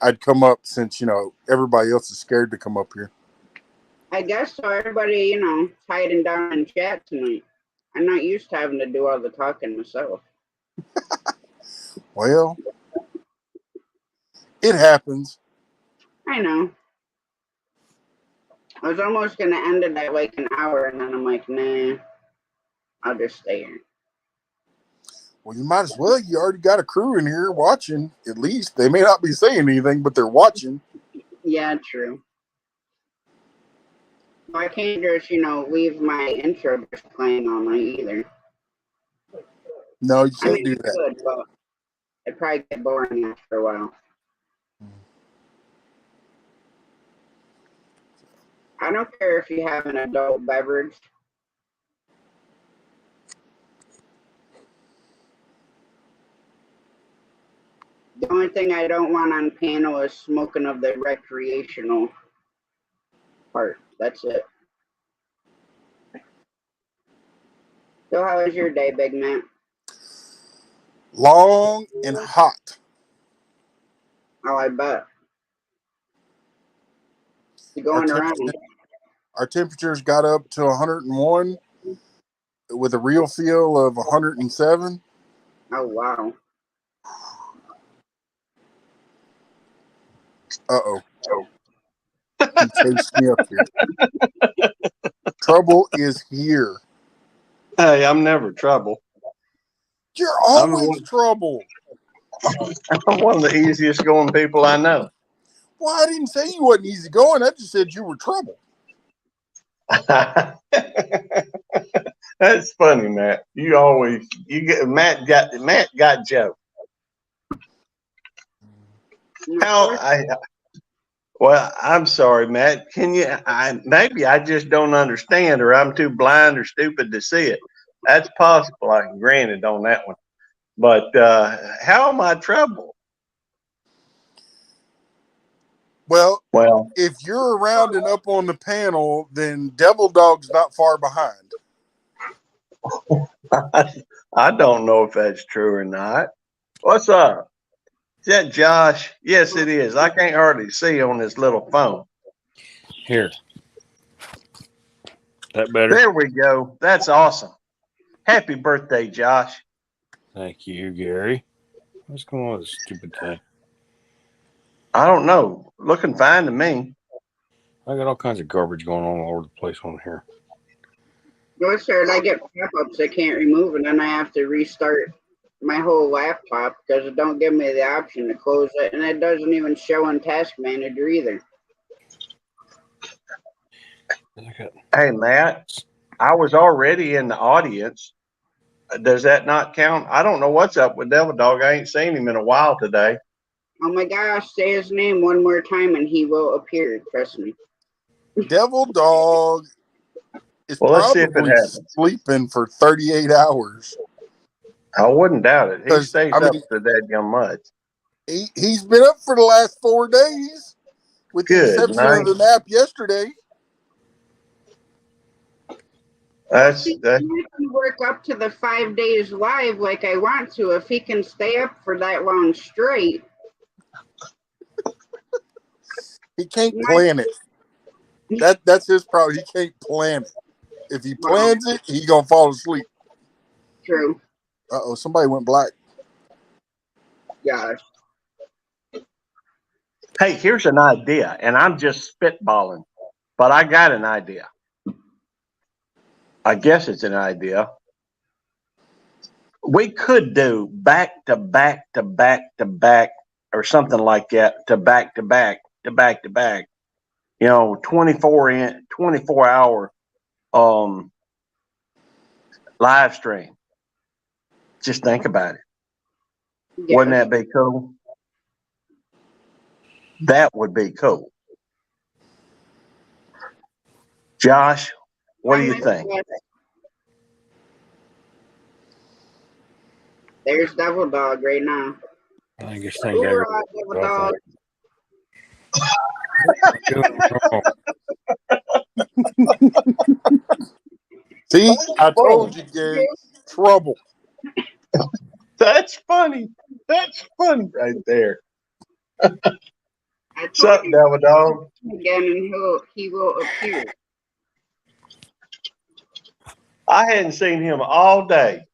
I'd come up since, everybody else is scared to come up here. I guess so. Everybody, hiding down in chat tonight. I'm not used to having to do all the talking myself. Well, it happens. I know. I was almost going to end it at like an hour, and then I'm like, nah, I'll just stay here. Well, you might as well. You already got a crew in here watching, at least. They may not be saying anything, but they're watching. Yeah, true. I can't just, leave my intro just playing all night either. No, you can't do that. Could, but it'd probably get boring after a while. I don't care if you have an adult beverage. The only thing I don't want on panel is smoking of the recreational part. That's it. So how was your day, Big Man? Long and hot. Oh, I bet. You going around? Our temperatures got up to 101 with a real feel of 107. Oh wow. Uh-oh. He chased me up here. Trouble is here. Hey, I'm never trouble. You're I'm always trouble. I'm one of the easiest going people I know. Well, I didn't say you wasn't easy going. I just said you were trouble. That's funny, Matt. You get Matt got Joe. Well, I'm sorry, Matt. Can you? Maybe I just don't understand, or I'm too blind or stupid to see it. That's possible. I can grant it on that one. But how am I trouble? Well, Well, if you're around and up on the panel, then Devil Dog's not far behind. I don't know if that's true or not. What's up? Is that Josh? Yes, it is. I can't hardly see on this little phone. Here. That better? There we go. That's awesome. Happy birthday, Josh. Thank you, Gary. What's going on with this stupid thing? I don't know. Looking fine to me. I got all kinds of garbage going on all over the place on here. Go sir, I get pop-ups I can't remove, and then I have to restart my whole laptop because it don't give me the option to close it, and it doesn't even show on Task Manager either. Hey, Matt, I was already in the audience. Does that not count? I don't know what's up with Devil Dog. I ain't seen him in a while today. Oh my gosh, say his name one more time and he will appear, trust me. Devil Dog is Let's see if it probably happens. sleeping for 38 hours. I wouldn't doubt it. He 'Cause, stays I up mean, to that young much. He's been up for the last 4 days, with the Good exception night. of the nap yesterday. That's He can work up to the 5 days live like I want to. If he can stay up for that long straight. He can't plan it. That's his problem. He can't plan it. If he plans it, he gonna fall asleep. True. Uh-oh, somebody went black. Gosh. Hey, here's an idea, and I'm just spitballing, but I got an idea. I guess it's an idea. We could do back to back to back to back or something like that, to back to back to back to back. 24 hour live stream. Just think about it. Yes. Wouldn't that be cool? That would be cool. Josh, what do you think? There's Devil Dog right now. I guess thank God. Hoorah, Devil Dog. See, I told you, Gary. Trouble. That's funny. That's fun right there. I What's up, Devil Dog? Again, and he will appear. I hadn't seen him all day.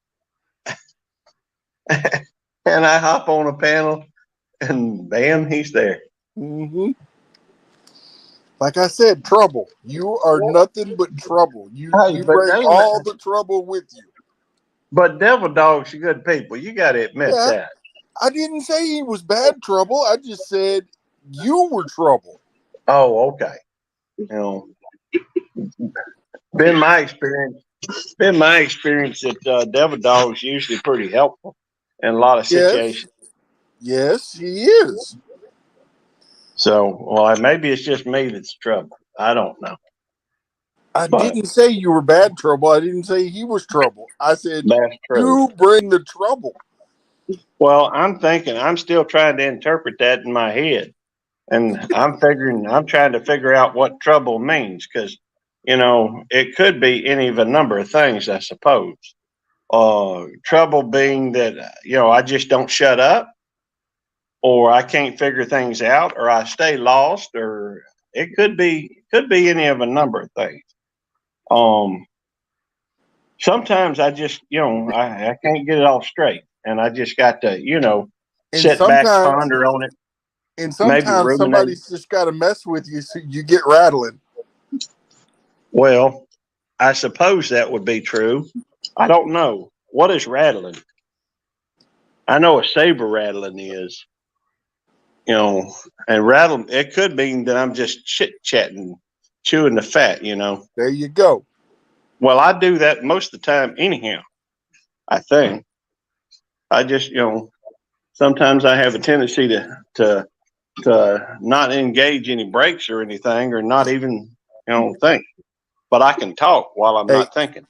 And I hop on a panel and bam, he's there. Mm-hmm. Like I said, trouble. You are nothing but trouble. You bring all the trouble with you. But Devil Dog's good people. You got to admit that. I didn't say he was bad trouble. I just said you were trouble. Oh, okay. Been my experience that Devil Dog's usually pretty helpful in a lot of situations. Yes, he is. So, maybe it's just me that's trouble. I don't know. I didn't say you were bad trouble. I didn't say he was trouble. I said you bring the trouble. Well, I'm still trying to interpret that in my head. And I'm trying to figure out what trouble means because, it could be any of a number of things, I suppose. Trouble being that, I just don't shut up, or I can't figure things out, or I stay lost, or It could be any of a number of things. Sometimes I just, I can't get it all straight, and I just got to, And sit back, sometimes, ponder on it, and maybe sometimes ruminate. somebody's just got to mess with you, so you get rattling. Well, I suppose that would be true. I don't know. What is rattling? I know a saber rattling is, and rattle, it could mean that I'm just chit-chatting, chewing the fat, There you go. Well, I do that most of the time anyhow, I think. I just, sometimes I have a tendency to not engage any breaks or anything, or not even, think. But I can talk while I'm not thinking.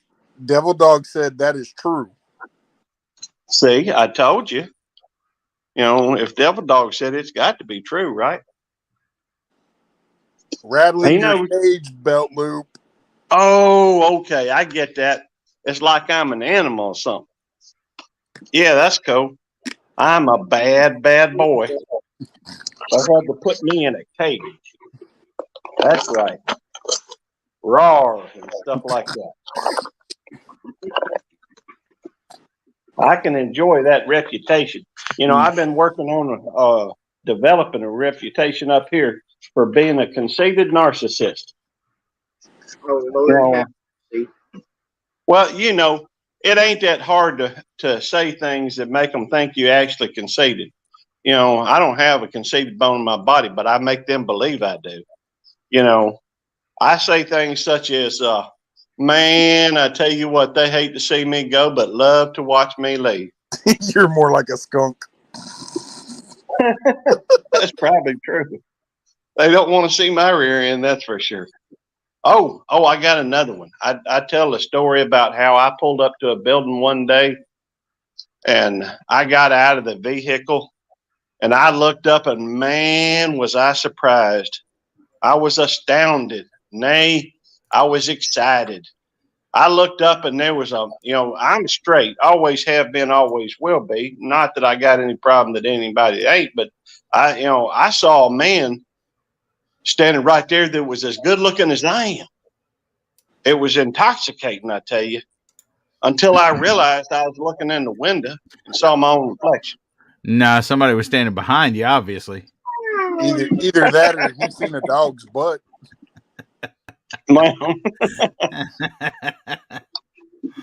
Devil Dog said that is true. See, I told you. If Devil Dog said it's got to be true, right? Rattling your cage belt loop. Oh, okay. I get that. It's like I'm an animal or something. Yeah, that's cool. I'm a bad, bad boy. They had to put me in a cage. That's right. Roar and stuff like that. I can enjoy that reputation. I've been working on developing a reputation up here for being a conceited narcissist. Oh, Lord. Well, it ain't that hard to say things that make them think you actually conceited. I don't have a conceited bone in my body, but I make them believe I do. I say things such as, man, I tell you what, they hate to see me go, but love to watch me leave. You're more like a skunk. That's probably true. They don't want to see my rear end, that's for sure. Oh, I got another one. I tell a story about how I pulled up to a building one day and I got out of the vehicle and I looked up and man, was I surprised. I was astounded. Nay, I was excited. I looked up and there was I'm straight, always have been, always will be. Not that I got any problem that anybody ain't, but I saw a man standing right there that was as good looking as I am. It was intoxicating, I tell you, until I realized I was looking in the window and saw my own reflection. Nah, somebody was standing behind you, obviously. Either that or he's seen a dog's butt.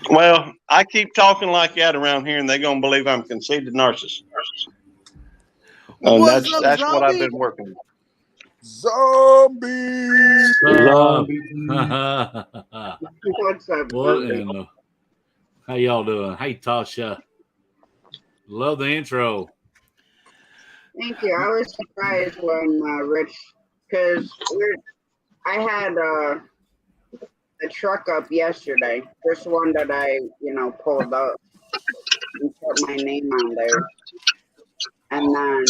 Well, I keep talking like that around here, and they're gonna believe I'm a conceited narcissist. And that's what I've been working with. Zombie. What's up? What in the, how y'all doing? Hey, Tasha. Love the intro. Thank you. I was surprised when Rich, because I had a truck up yesterday. First one that I, pulled up and put my name on there. And then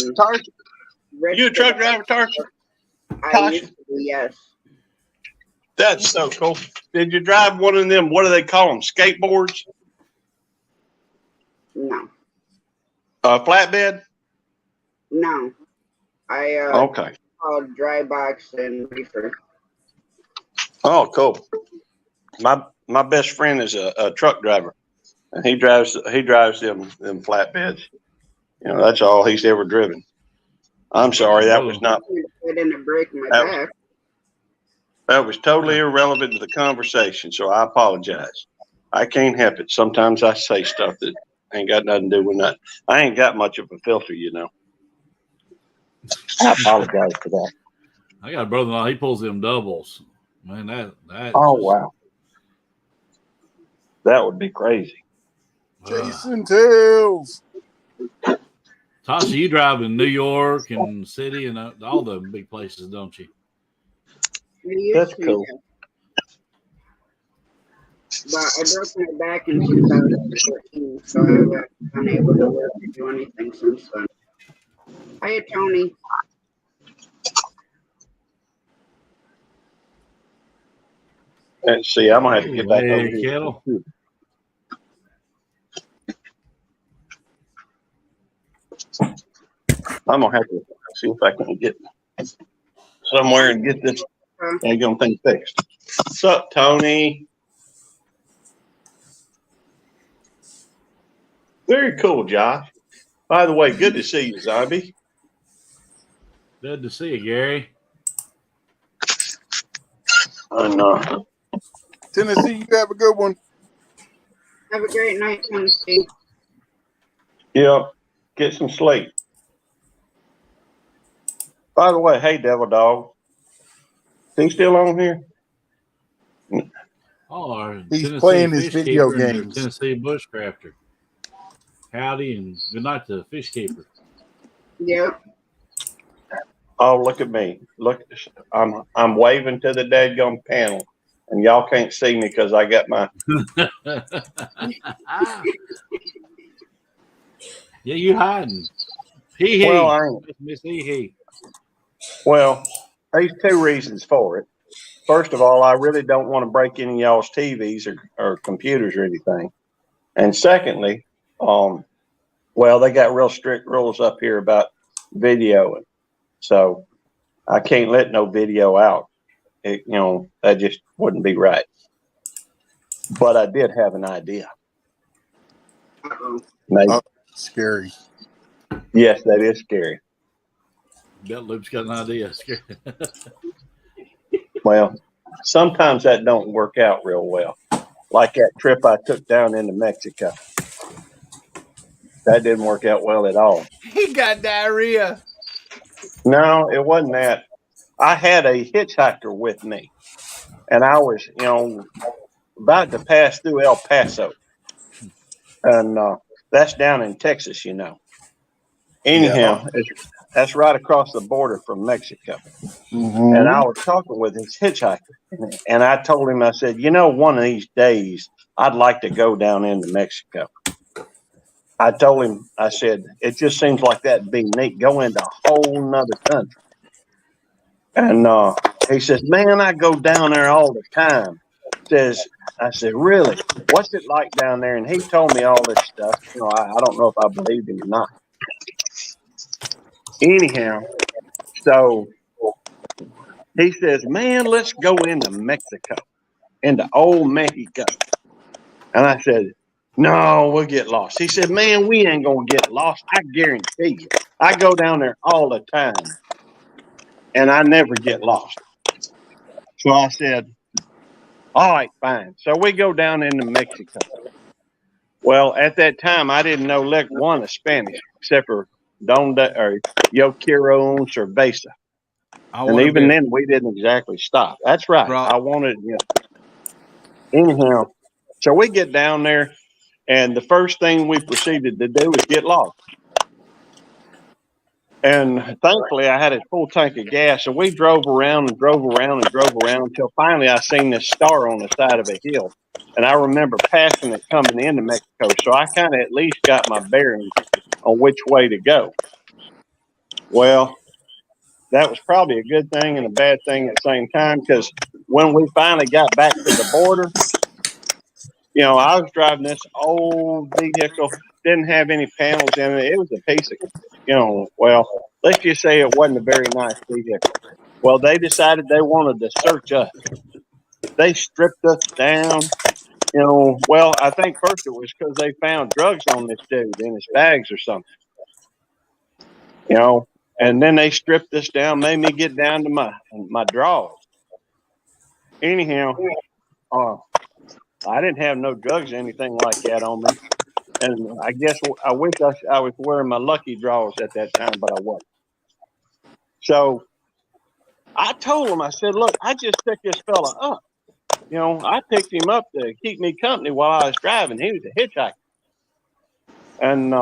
Rich, you a truck driver, Tarsha? I used to, yes. That's so cool. Did you drive one of them? What do they call them? Skateboards? No. Flatbed? No. I okay. Called dry box and reefer. Oh, cool. My best friend is a truck driver, and he drives them flatbeds. That's all he's ever driven. I'm sorry, that was not. I didn't break my back. That was totally irrelevant to the conversation, so I apologize. I can't help it. Sometimes I say stuff that ain't got nothing to do with nothing. I ain't got much of a filter, I apologize for that. I got a brother-in-law. He pulls them doubles. Man, that. Oh, wow. That would be crazy. Jason Tails. Tasha, you drive in New York and city and all the big places, don't you? That's cool. But I broke my back in 2014, so I was unable to work or do anything since then. Hiya, Tony. Let's see, I'm gonna have to get back over here. Kettle. I'm gonna have to see if I can get somewhere and get this daggone thing fixed. What's up, Tony? Very cool, Josh. By the way, good to see you, Zombie. Good to see you, Gary. And, Tennessee, you have a good one. Have a great night, Tennessee. Yep. Get some sleep. By the way, hey, Devil Dog. Is he still on here? Oh, our He's Tennessee playing his fish video keeper and their games. Tennessee bushcrafter. Howdy and good night to the fish keeper. Yep. Oh, look at me. Look, I'm waving to the daggone panel. And y'all can't see me because I got my Yeah, you hiding. Hee hee. Well, I ain't. Miss Hee hee. Well, there's two reasons for it. First of all, I really don't want to break any of y'all's TVs or computers or anything. And secondly, well, they got real strict rules up here about videoing. So I can't let no video out. That just wouldn't be right. But I did have an idea. Maybe. Scary. Yes, that is scary. Belt Loop's got an idea. Scary. Well, sometimes that don't work out real well. Like that trip I took down into Mexico. That didn't work out well at all. He got diarrhea. No, it wasn't that. I had a hitchhiker with me, and I was, about to pass through El Paso, and that's down in Texas, Anyhow, that's right across the border from Mexico. Mm-hmm. And I was talking with his hitchhiker, and I told him, I said, one of these days, I'd like to go down into Mexico. I told him, I said, it just seems like that'd be neat, go into a whole nother country. And he says, man, I go down there all the time. I said, really? What's it like down there? And he told me all this stuff. I don't know if I believed him or not. Anyhow, so he says, man, let's go into Mexico, into old Mexico. And I said, no, we'll get lost. He said, man, we ain't going to get lost. I guarantee you. I go down there all the time, and I never get lost. So I said, all right, fine. So we go down into Mexico. Well, at that time, I didn't know lick one of Spanish, except for Donde or Yo quiero un cerveza. And even then, we didn't exactly stop. That's right. I wanted, Anyhow, so we get down there, and the first thing we proceeded to do was get lost. And thankfully, I had a full tank of gas, so we drove around until finally I seen this star on the side of a hill. And I remember passing it coming into Mexico, so I kind of at least got my bearings on which way to go. Well, that was probably a good thing and a bad thing at the same time, because when we finally got back to the border, I was driving this old vehicle, didn't have any panels in it. It was a piece of, let's just say it wasn't a very nice vehicle. Well, they decided they wanted to search us. They stripped us down. I think first it was because they found drugs on this dude in his bags or something. And then they stripped us down, made me get down to my drawers. Anyhow, I didn't have no drugs or anything like that on me. And I guess I wish I was wearing my lucky drawers at that time, but I wasn't. So I told him, I said, look, I just picked this fella up. I picked him up to keep me company while I was driving. He was a hitchhiker. And,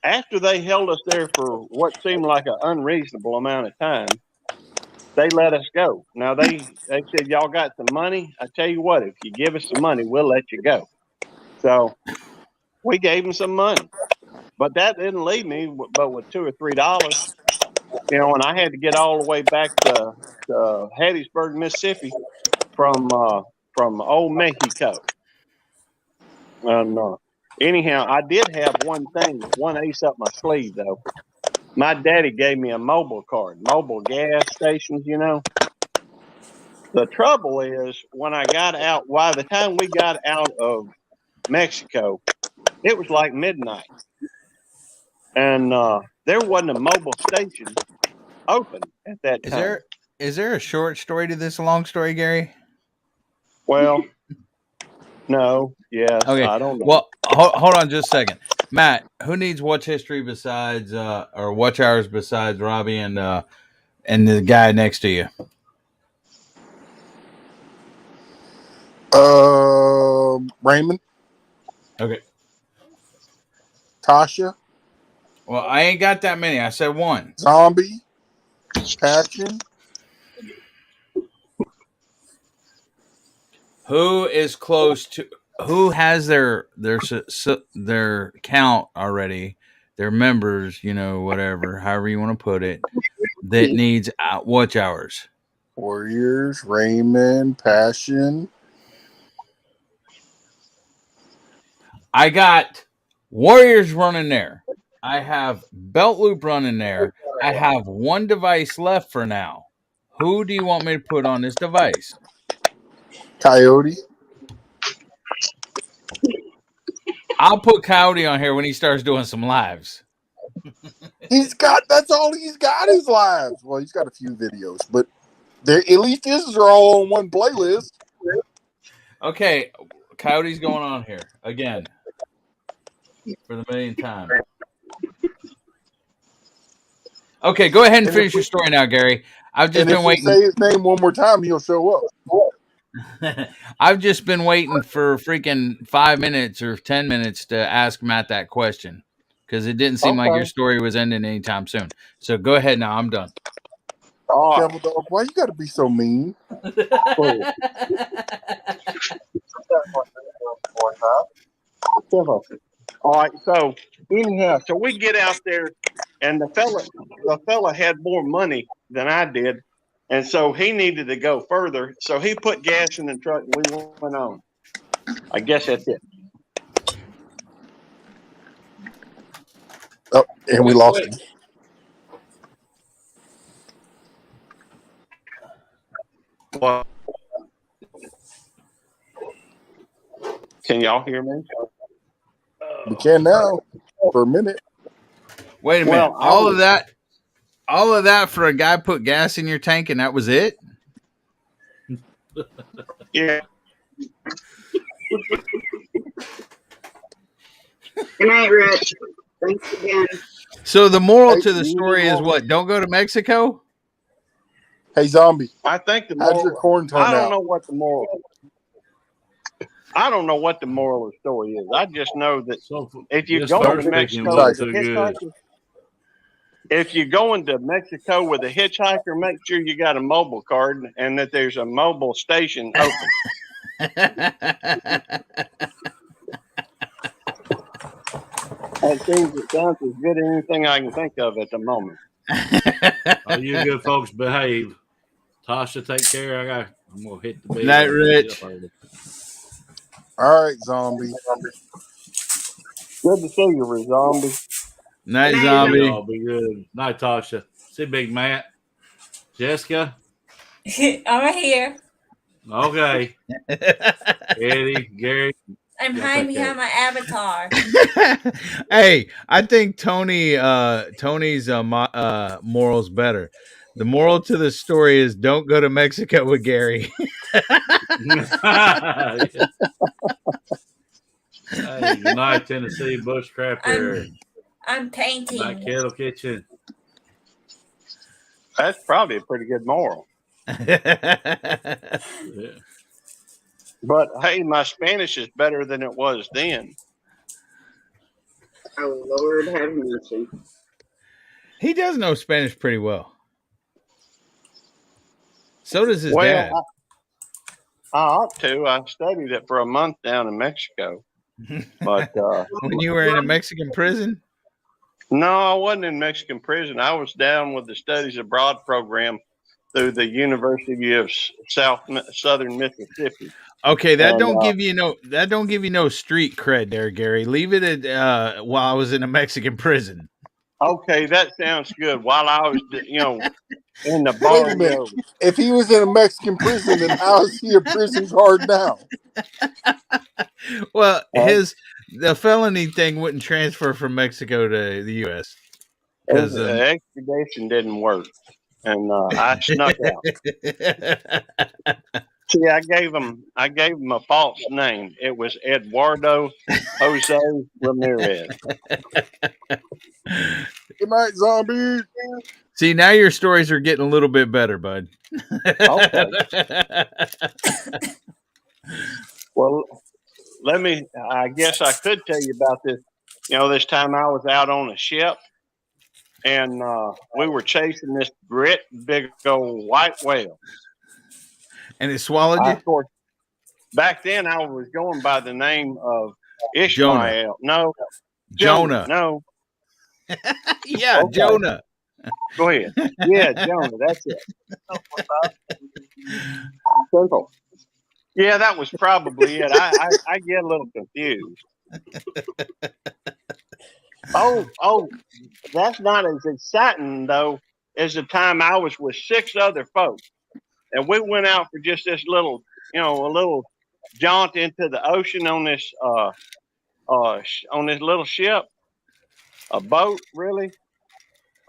after they held us there for what seemed like an unreasonable amount of time, they let us go. Now, they said, y'all got some money? I tell you what, if you give us some money, we'll let you go. So we gave them some money. But that didn't leave me but with $2 or $3. And I had to get all the way back to Hattiesburg, Mississippi from old Mexico. And anyhow, I did have one ace up my sleeve, though. my daddy gave me a mobile card, mobile gas stations, you know. The trouble is when I got out, by the time we got out of Mexico, it was like midnight. And there wasn't a mobile station open at that time. Is there a short story to this long story, Gary? Well, no, yes, Okay. I don't know. Well, hold on just a second. Matt, who needs watch history besides or watch hours besides Robbie and the guy next to you? Raymond, Okay. Tasha, Well, I ain't got that many. I said one. Zombie, Passion. Who is close to? Who has their count already? Their members, you know, whatever, however you want to put it, that needs watch hours. Warriors, Raymond, Passion. I got Warriors running there. I have Belt Loop running there. I have one device left for now. Who do you want me to put on this device? Coyote. I'll put Coyote on here when he starts doing some lives. That's all he's got is lives. Well, he's got a few videos, but at least his are all on one playlist. Okay, Coyote's going on here again for the millionth time. Okay, go ahead and finish your story now, Gary. I've just been waiting. If you say his name one more time, he'll show up. I've just been waiting for freaking 5 minutes or 10 minutes to ask Matt that question because it didn't seem like your story was ending anytime soon. So go ahead now. I'm done. Devil Dog, why you got to be so mean? All right, so anyhow, so we get out there, and the fella had more money than I did, and so he needed to go further. So he put gas in the truck, and we went on. I guess that's it. Oh, and we lost him. Well, can y'all hear me? We can now for a minute. Wait a minute. Well, all of that for a guy put gas in your tank and that was it? Yeah. Good night, Rich. Thanks again. So the moral to the story is what? Don't go to Mexico? Hey, Zombie. I think how'd your corn turn out? I don't know what the moral of the story is. I just know that if you go to Mexico, if you go into Mexico with a hitchhiker, make sure you got a mobile card and that there's a mobile station open. That sounds as good as anything I can think of at the moment. All you good folks behave. Tasha, take care. I'm gonna hit the bell. Night, Rich. All right, Zombie. Good to see you, Zombie. Night, Zombie. I'll be good. Night, Tasha. See Big Matt. Jessica. I'm right here. Okay. Eddie, Gary. I'm hiding behind my avatar. Hey, I think Tony's moral's better. The moral to the story is don't go to Mexico with Gary. Hey, good night, Tennessee Bushcraft Area. I'm painting. Back Kettle Kitchen. That's probably a pretty good moral. Yeah. But hey, my Spanish is better than it was then. Oh, Lord have mercy. He does know Spanish pretty well. So does his dad. I ought to. I studied it for a month down in Mexico. But when you were in a Mexican prison? No, I wasn't in Mexican prison. I was down with the Studies Abroad program through the University of Southern Mississippi. Okay, that don't give you no street cred there, Gary. Leave it at while I was in a Mexican prison. Okay, that sounds good. While I was, in the Wait a bar minute. room. If he was in a Mexican prison, then how is he a prison guard now? Well, the felony thing wouldn't transfer from Mexico to the U.S. because The extradition didn't work, and I snuck out. See, I gave him a false name. It was Eduardo Jose Ramirez. Good night, zombie. See, now your stories are getting a little bit better, bud. Okay. Well, I guess I could tell you about this. This time I was out on a ship, and we were chasing this great big old white whale. And it swallowed you? Of course, back then I was going by the name of Ishmael. No. Jonah. No. Yeah, okay. Jonah. Go ahead. Yeah, Jonah. That's it. Simple. Yeah, that was probably it. I get a little confused. Oh, that's not as exciting though as the time I was with 6 other folks, and we went out for just this little, a little jaunt into the ocean on this little ship, a boat, really.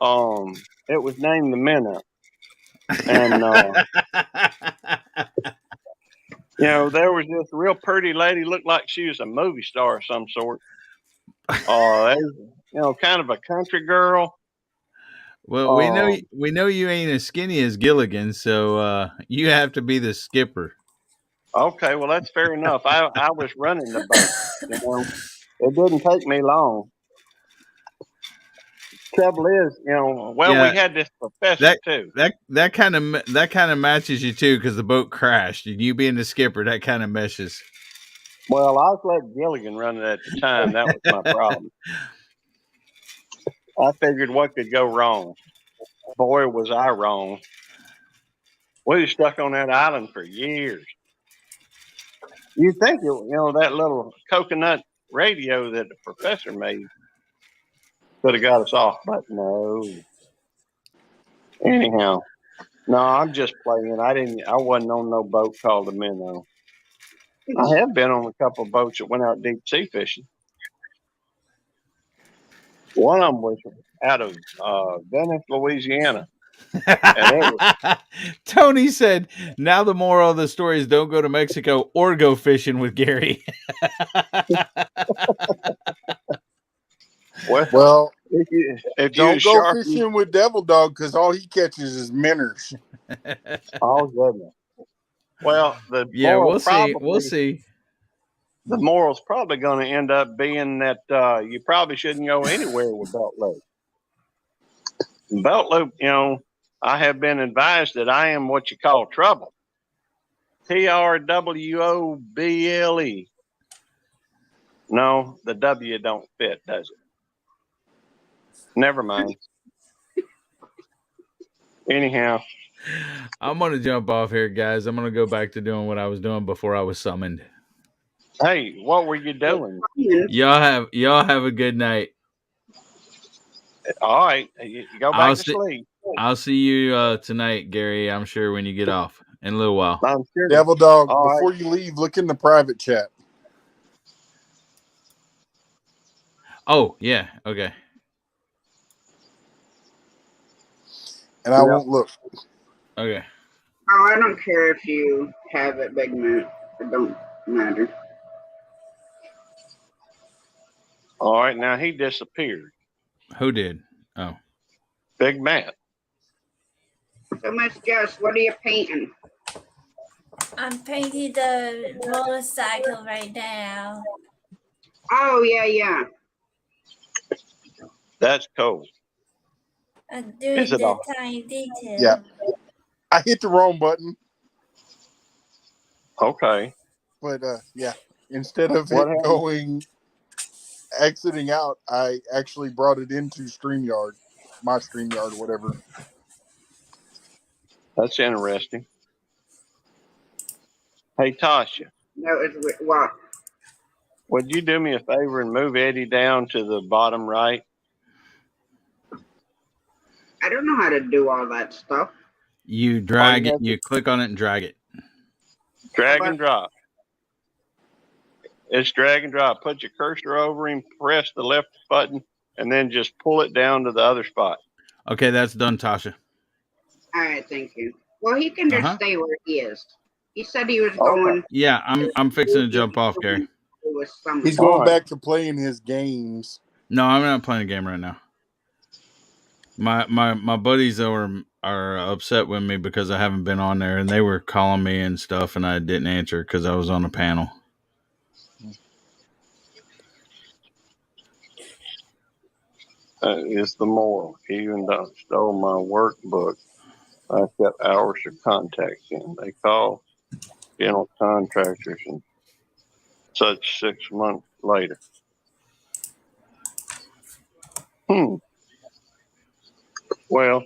It was named the Minnow, and there was this real pretty lady, looked like she was a movie star of some sort. Kind of a country girl. Well, we know you ain't as skinny as Gilligan, so you have to be the skipper. Okay, well that's fair enough. I was running the boat. It didn't take me long. Trouble is, we had this professor too. That kind of matches you too, because the boat crashed, and you being the skipper, that kind of meshes. Well, I was letting Gilligan run it at the time. That was my problem. I figured what could go wrong. Boy, was I wrong. We were stuck on that island for years. You'd think, that little coconut radio that the professor made could have got us off, but no. Anyhow, no, I'm just playing. I wasn't on no boat called the Minnow. I have been on a couple of boats that went out deep sea fishing. One of them was out of Venice, Louisiana. Tony said, now the moral of the story is don't go to Mexico or go fishing with Gary. Well, if don't go fishing with Devil Dog, because all he catches is minnows. Oh, goodness. Well, we'll see. The moral's probably going to end up being that you probably shouldn't go anywhere with belt loop. Belt loop, I have been advised that I am what you call trouble. TRWOBLE. No, the W don't fit, does it? Never mind. Anyhow. I'm going to jump off here, guys. I'm going to go back to doing what I was doing before I was summoned. Hey, what were you doing? Y'all have a good night. All right. You go back to sleep. I'll see you tonight, Gary. I'm sure when you get off in a little while. I'm sure. Devil Dog, before you leave, look in the private chat. Oh, yeah. Okay. And I won't look. Okay. Oh, I don't care if you have it, Big Man. It don't matter. All right, now he disappeared. Who did? Oh. Big Matt. So, Miss Jess, what are you painting? I'm painting the motorcycle right now. Oh, yeah. That's cool. I'm doing the tiny detail. Yeah. I hit the wrong button. Okay. But, yeah, instead of exiting out, I actually brought it into StreamYard, my StreamYard, whatever. That's interesting. Hey, Tasha. No, it's what? Would you do me a favor and move Eddie down to the bottom right? I don't know how to do all that stuff. You drag it. You click on it and drag it. Drag and drop. It's drag and drop. Put your cursor over him, press the left button, and then just pull it down to the other spot. Okay, that's done, Tasha. All right, thank you. Well, he can just stay where he is. He said he was going. Yeah, I'm fixing to jump off, Gary. He's going back to playing his games. No, I'm not playing a game right now. My buddies are upset with me because I haven't been on there, and they were calling me and stuff, and I didn't answer because I was on a panel. Is the moral. He even stole my workbook. I kept hours of contacts in. They call general contractors and such 6 months later. Well,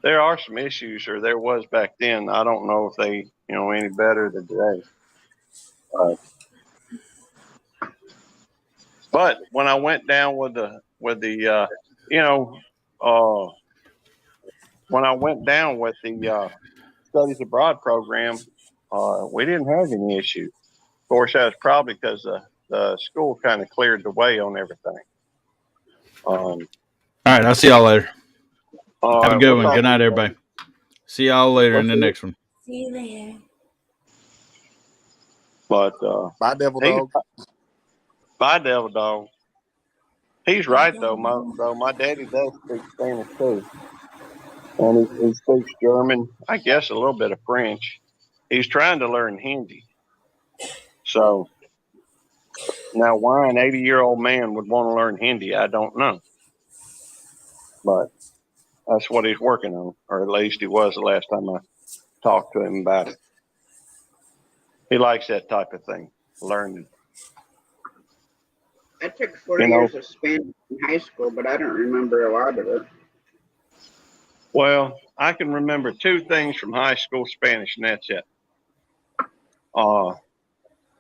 there are some issues, or there was back then. I don't know if they, any better than today. But when I went down with the when I went down with the studies abroad program, we didn't have any issues. Of course, that was probably because the school kind of cleared the way on everything. All right, I'll see y'all later. Have a good one. Good night, everybody. See y'all later in the next one. See you later. But bye, Devil Dog. Bye, Devil Dog. He's right though. My daddy does speak Spanish too, and he speaks German. I guess a little bit of French. He's trying to learn Hindi. So now, why an 80-year-old man would want to learn Hindi, I don't know. But that's what he's working on, or at least he was the last time I talked to him about it. He likes that type of thing, learning. I took 4 years of Spanish in high school, but I don't remember a lot of it. Well, I can remember 2 things from high school Spanish, and that's it.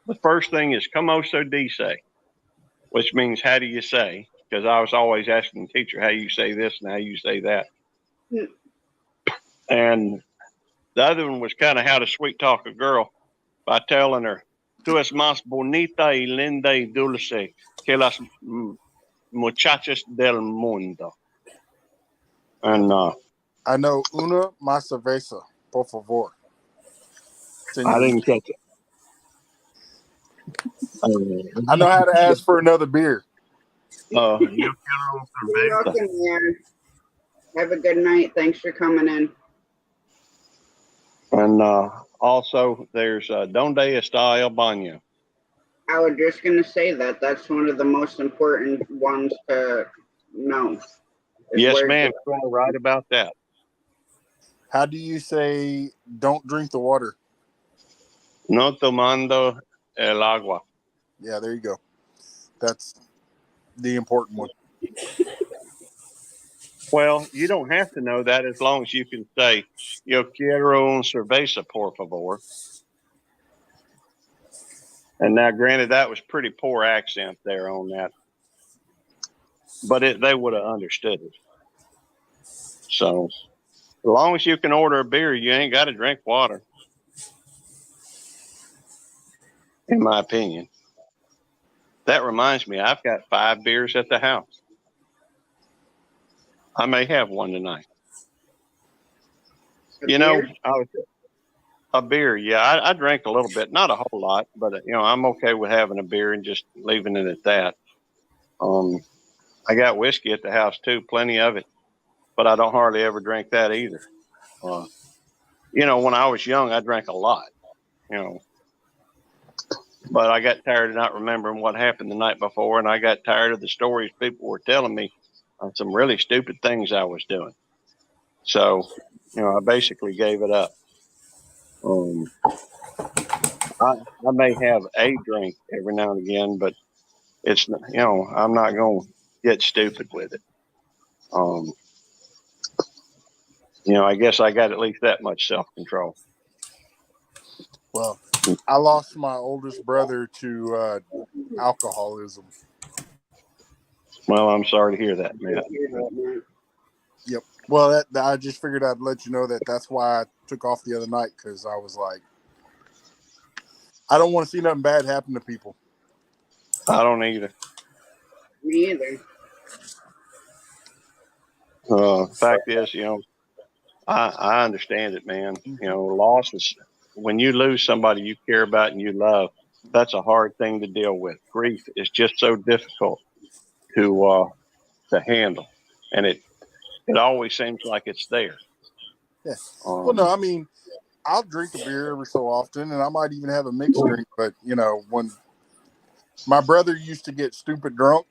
The first thing is "Como se dice," which means "how do you say?" Because I was always asking the teacher how you say this and how you say that. And the other one was kind of how to sweet talk a girl by telling her, "Tú es más bonita y linda y dulce que las muchachas del mundo." And I know una más cerveza, por favor. I didn't catch it. I know how to ask for another beer. You're welcome, man. Have a good night. Thanks for coming in. And also, there's "Donde está el baño?" I was just going to say that. That's one of the most important ones to know. Yes, ma'am. You're right about that. How do you say "don't drink the water"? No tomando el agua. Yeah, there you go. That's the important one. Well, you don't have to know that as long as you can say, "Yo quiero un cerveza, por favor." And now, granted, that was pretty poor accent there on that, but they would have understood it. So, as long as you can order a beer, you ain't got to drink water, in my opinion. That reminds me, I've got 5 beers at the house. I may have one tonight. A beer, yeah. I drank a little bit, not a whole lot, but I'm okay with having a beer and just leaving it at that. I got whiskey at the house too, plenty of it, but I don't hardly ever drink that either. When I was young, I drank a lot, but I got tired of not remembering what happened the night before, and I got tired of the stories people were telling me on some really stupid things I was doing. So, I basically gave it up. I may have a drink every now and again, but it's, I'm not going to get stupid with it. I guess I got at least that much self-control. Well, I lost my oldest brother to alcoholism. Well, I'm sorry to hear that, man. Yep. Well, I just figured I'd let you know that's why I took off the other night, because I was like, I don't want to see nothing bad happen to people. I don't either. Me either. Fact is, I understand it, man. Loss is when you lose somebody you care about and you love. That's a hard thing to deal with. Grief is just so difficult to handle, and it always seems like it's there. Yeah. Well, no, I mean, I'll drink a beer every so often, and I might even have a mixed drink. But when my brother used to get stupid drunk,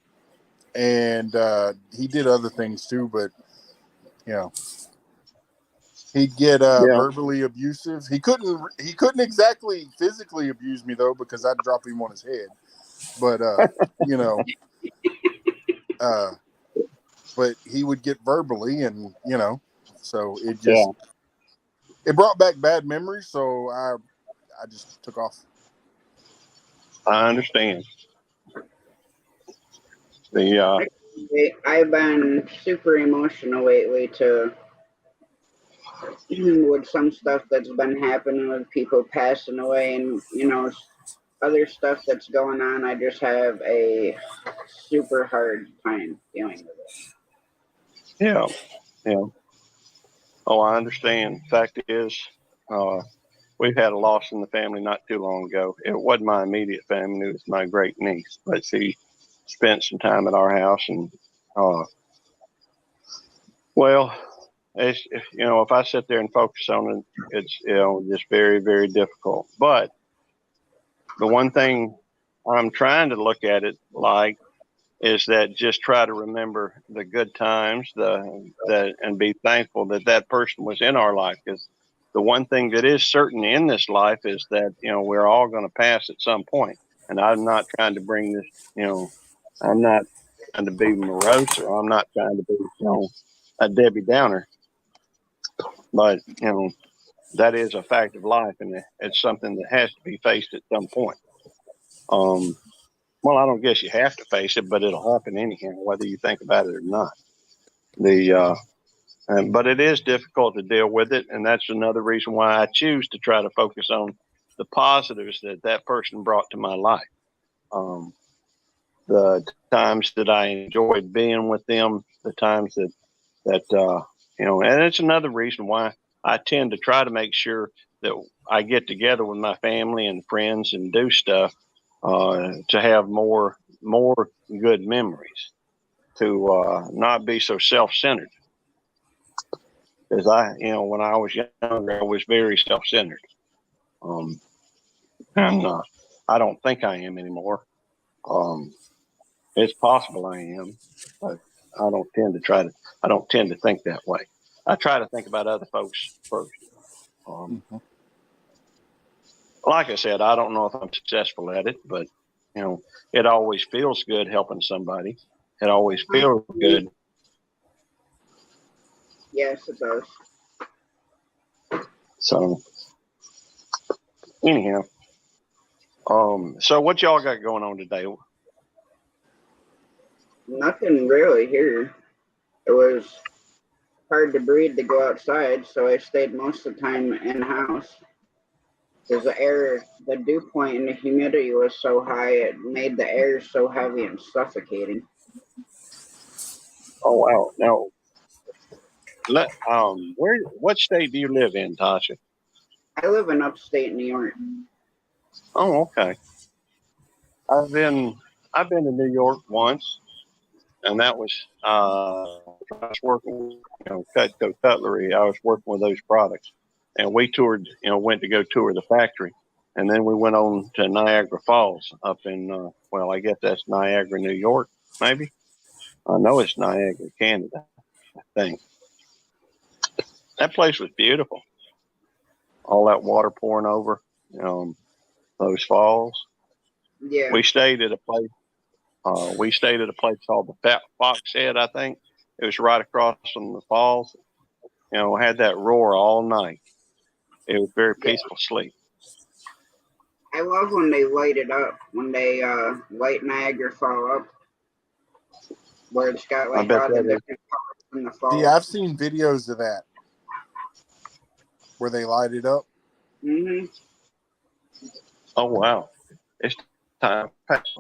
and he did other things too, but he'd get verbally abusive. He couldn't exactly physically abuse me though, because I'd drop him on his head. But but he would get verbally, and so it just it brought back bad memories. So I just took off. I understand. I've been super emotional lately with some stuff that's been happening with people passing away, and other stuff that's going on. I just have a super hard time dealing with it. Yeah. Oh, I understand. Fact is, we've had a loss in the family not too long ago. It wasn't my immediate family; it was my great niece. But she spent some time at our house, and if I sit there and focus on it, it's just very, very difficult. But the one thing I'm trying to look at it like is that just try to remember the good times, and be thankful that person was in our life. Because the one thing that is certain in this life is that we're all going to pass at some point. And I'm not trying to bring this, I'm not trying to be morose, or I'm not trying to be a Debbie Downer. But that is a fact of life, and it's something that has to be faced at some point. Well, I don't guess you have to face it, but it'll happen anyhow, whether you think about it or not. But it is difficult to deal with it, and that's another reason why I choose to try to focus on the positives that person brought to my life. The times that I enjoyed being with them, the times that and it's another reason why I tend to try to make sure that I get together with my family and friends and do stuff to have more good memories, to not be so self-centered. Because when I was younger, I was very self-centered. And I don't think I am anymore. It's possible I am, but I don't tend to think that way. I try to think about other folks first. Like I said, I don't know if I'm successful at it, but it always feels good helping somebody. It always feels good. Yes, it does. So anyhow, so what y'all got going on today? Nothing really here. It was hard to breathe to go outside, so I stayed most of the time in house. Because the dew point and the humidity was so high, it made the air so heavy and suffocating. Oh wow! Now, what state do you live in, Tasha? I live in upstate New York. Oh, okay. I've been to New York once, and that was I was working, Cutco Cutlery. I was working with those products, and we toured, went to go tour the factory, and then we went on to Niagara Falls up in, I guess that's Niagara, New York, maybe. I know it's Niagara, Canada, I think. That place was beautiful. All that water pouring over, those falls. Yeah. We stayed at a place. We stayed at a place called the Fat Fox Head, I think. It was right across from the falls. Had that roar all night. It was very peaceful sleep. I love when they light it up, when they light Niagara Fall up, where it's got like all the different colors in the fall. Yeah, I've seen videos of that where they light it up. Mm-hmm. Oh wow, it's time. It's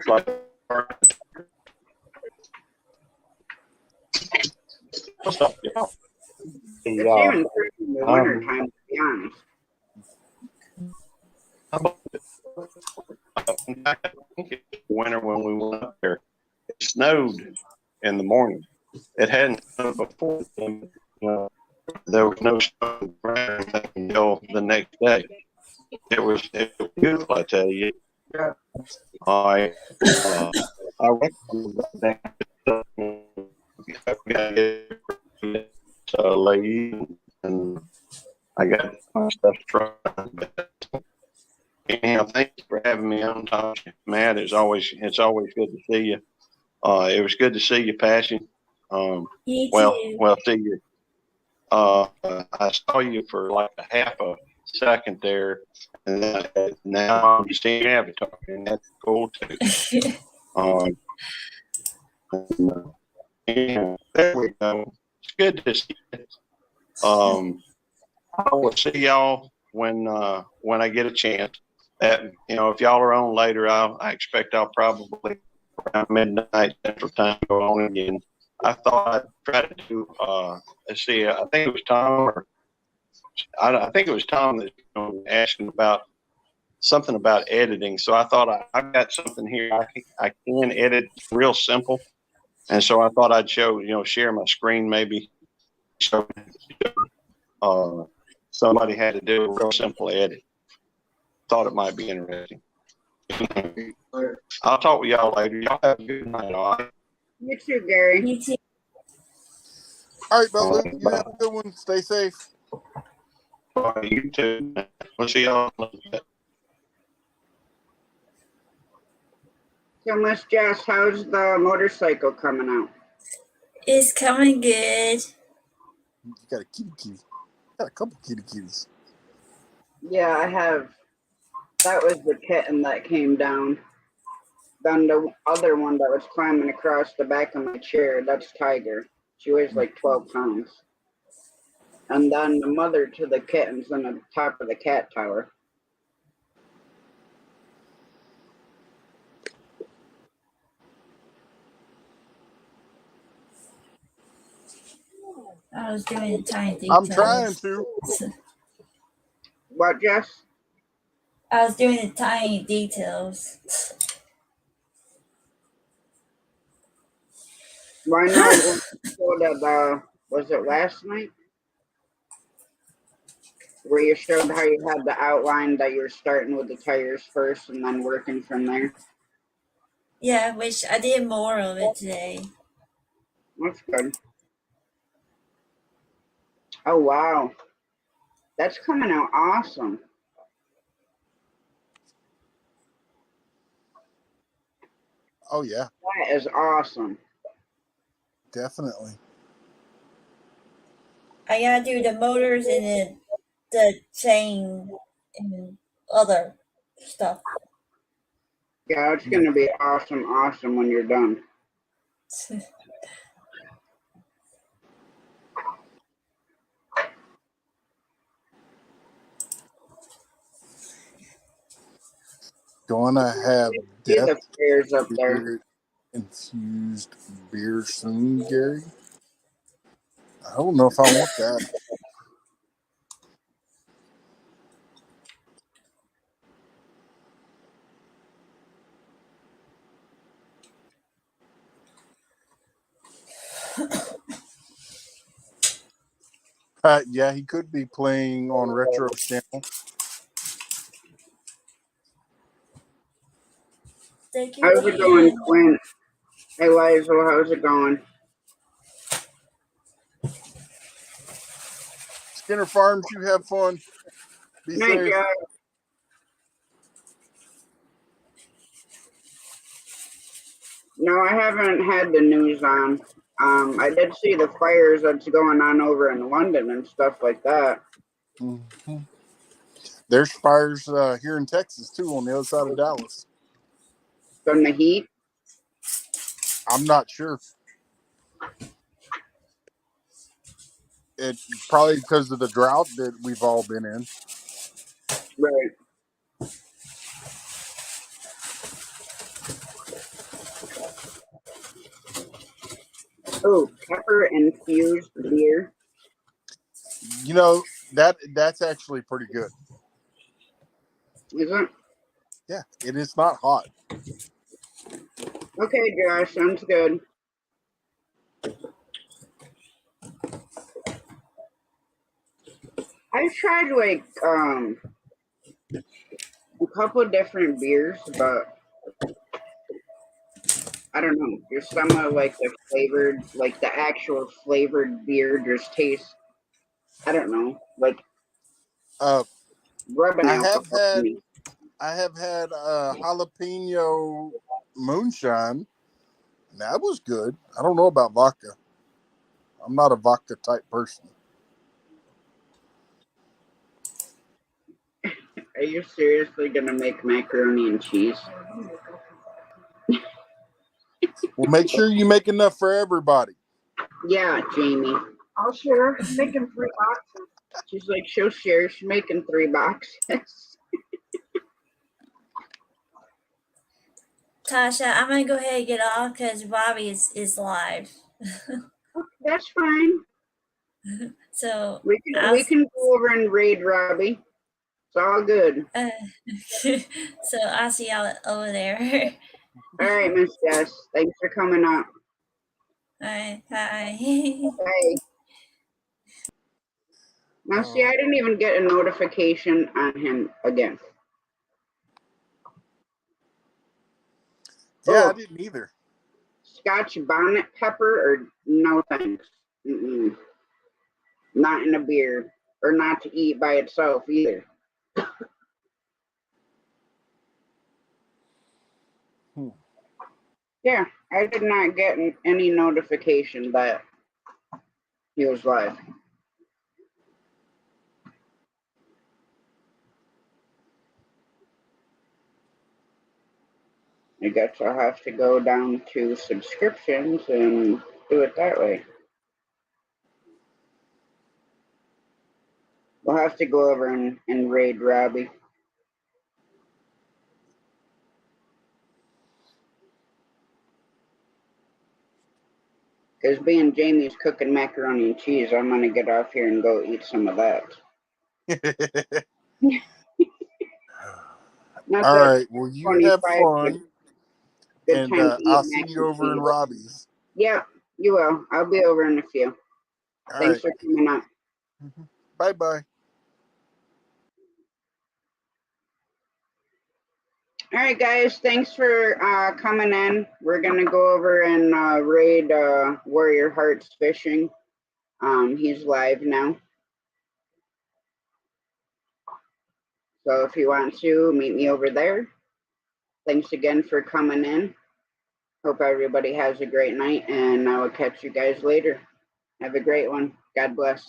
like what's up, y'all? It's even pretty in the winter time, to be honest. I think it was winter when we went up there. It snowed in the morning. It hadn't snowed before. There was no snow until the next day. It was beautiful, I tell you. I reckon lady and I got my stuff tried. Anyhow, thank you for having me on, Tasha. Matt, it's always good to see you. It was good to see you passing. You Well, too. see you. I saw you for like a half a second there, and then now I'm seeing your avatar, and that's cool too. Yeah, there we go. It's good to see you. I will see y'all when I get a chance. If y'all are on later, I expect I'll probably around midnight Central Time go on again. I thought I'd try to do. Let's see. I think it was Tom, I think it was Tom that was asking about something about editing. So I thought I've got something here I can edit real simple, and so I thought I'd share my screen maybe. So somebody had to do a real simple edit. Thought it might be interesting. I'll talk with y'all later. Y'all have a good night, all right? You too, Gary. You too. All right, Butler, you have a good one. Stay safe. All right, you too. We'll see y'all in a little bit. So, Miss Jess, how's the motorcycle coming out? It's coming good. You got a kitty. Got a couple kitties. Yeah, I have. That was the kitten that came down. Then the other one that was climbing across the back of my chair, that's Tiger. She weighs like 12 pounds. And then the mother to the kitten's on the top of the cat tower. I was doing the tiny details. I'm trying to. What, Jess? I was doing the tiny details. Why not? Was it last night? Where you showed how you had the outline that you're starting with the tires first and then working from there. Yeah, which I did more of it today. That's good. Oh, wow. That's coming out awesome. Oh, yeah. That is awesome. Definitely. I gotta do the motors and then the chain and other stuff. Yeah, it's going to be awesome when you're done. Gonna have the stairs up there. Infused beer soon, Gary. I don't know if I want that. Yeah, he could be playing on Retro's channel. Thank you. How's it going, Clint? Hey, Lizel, how's it going? Skinner Farms, you have fun. Be safe. Guys. No, I haven't had the news on. I did see the fires that's going on over in London and stuff like that. Mm-hmm. There's fires here in Texas, too, on the other side of Dallas. From the heat? I'm not sure. It probably because of the drought that we've all been in. Right. Oh, pepper infused beer. You know, that's actually pretty good. Is it? Yeah, it is not hot. Okay, Josh, sounds good. I've tried like a couple of different beers, but I don't know. There's some like the flavored, like the actual flavored beer just tastes. I don't know, like rubbing I alcohol to me. have had jalapeno moonshine. And that was good. I don't know about vodka. I'm not a vodka type person. Are you seriously gonna make macaroni and cheese? Well, make sure you make enough for everybody. Yeah, Jamie. I'll share. I'm making 3 boxes. She's like, she'll share. She's making 3 boxes. Tasha, I'm gonna go ahead and get off because Bobby is live. That's fine. So we can go over and raid Robbie. It's all good. So I'll see y'all over there. All right, Miss Jess. Thanks for coming up. All right, bye. Bye. Now, see, I didn't even get a notification on him again. Yeah, I didn't either. Scotch bonnet pepper or no thanks. Not in a beer or not to eat by itself either. Yeah, I did not get any notification that he was live. I guess I'll have to go down to subscriptions and do it that way. We'll have to go over and raid Robbie. Because being Jamie's cooking macaroni and cheese, I'm going to get off here and go eat some of that. All right. Well, you have fun. And I'll see you over in Robbie's. Yeah, you will. I'll be over in a few. Thanks for coming up. Bye-bye. All right, guys. Thanks for coming in. We're going to go over and raid Warrior Hearts Fishing. He's live now. So if you want to, meet me over there. Thanks again for coming in. Hope everybody has a great night, and I will catch you guys later. Have a great one. God bless.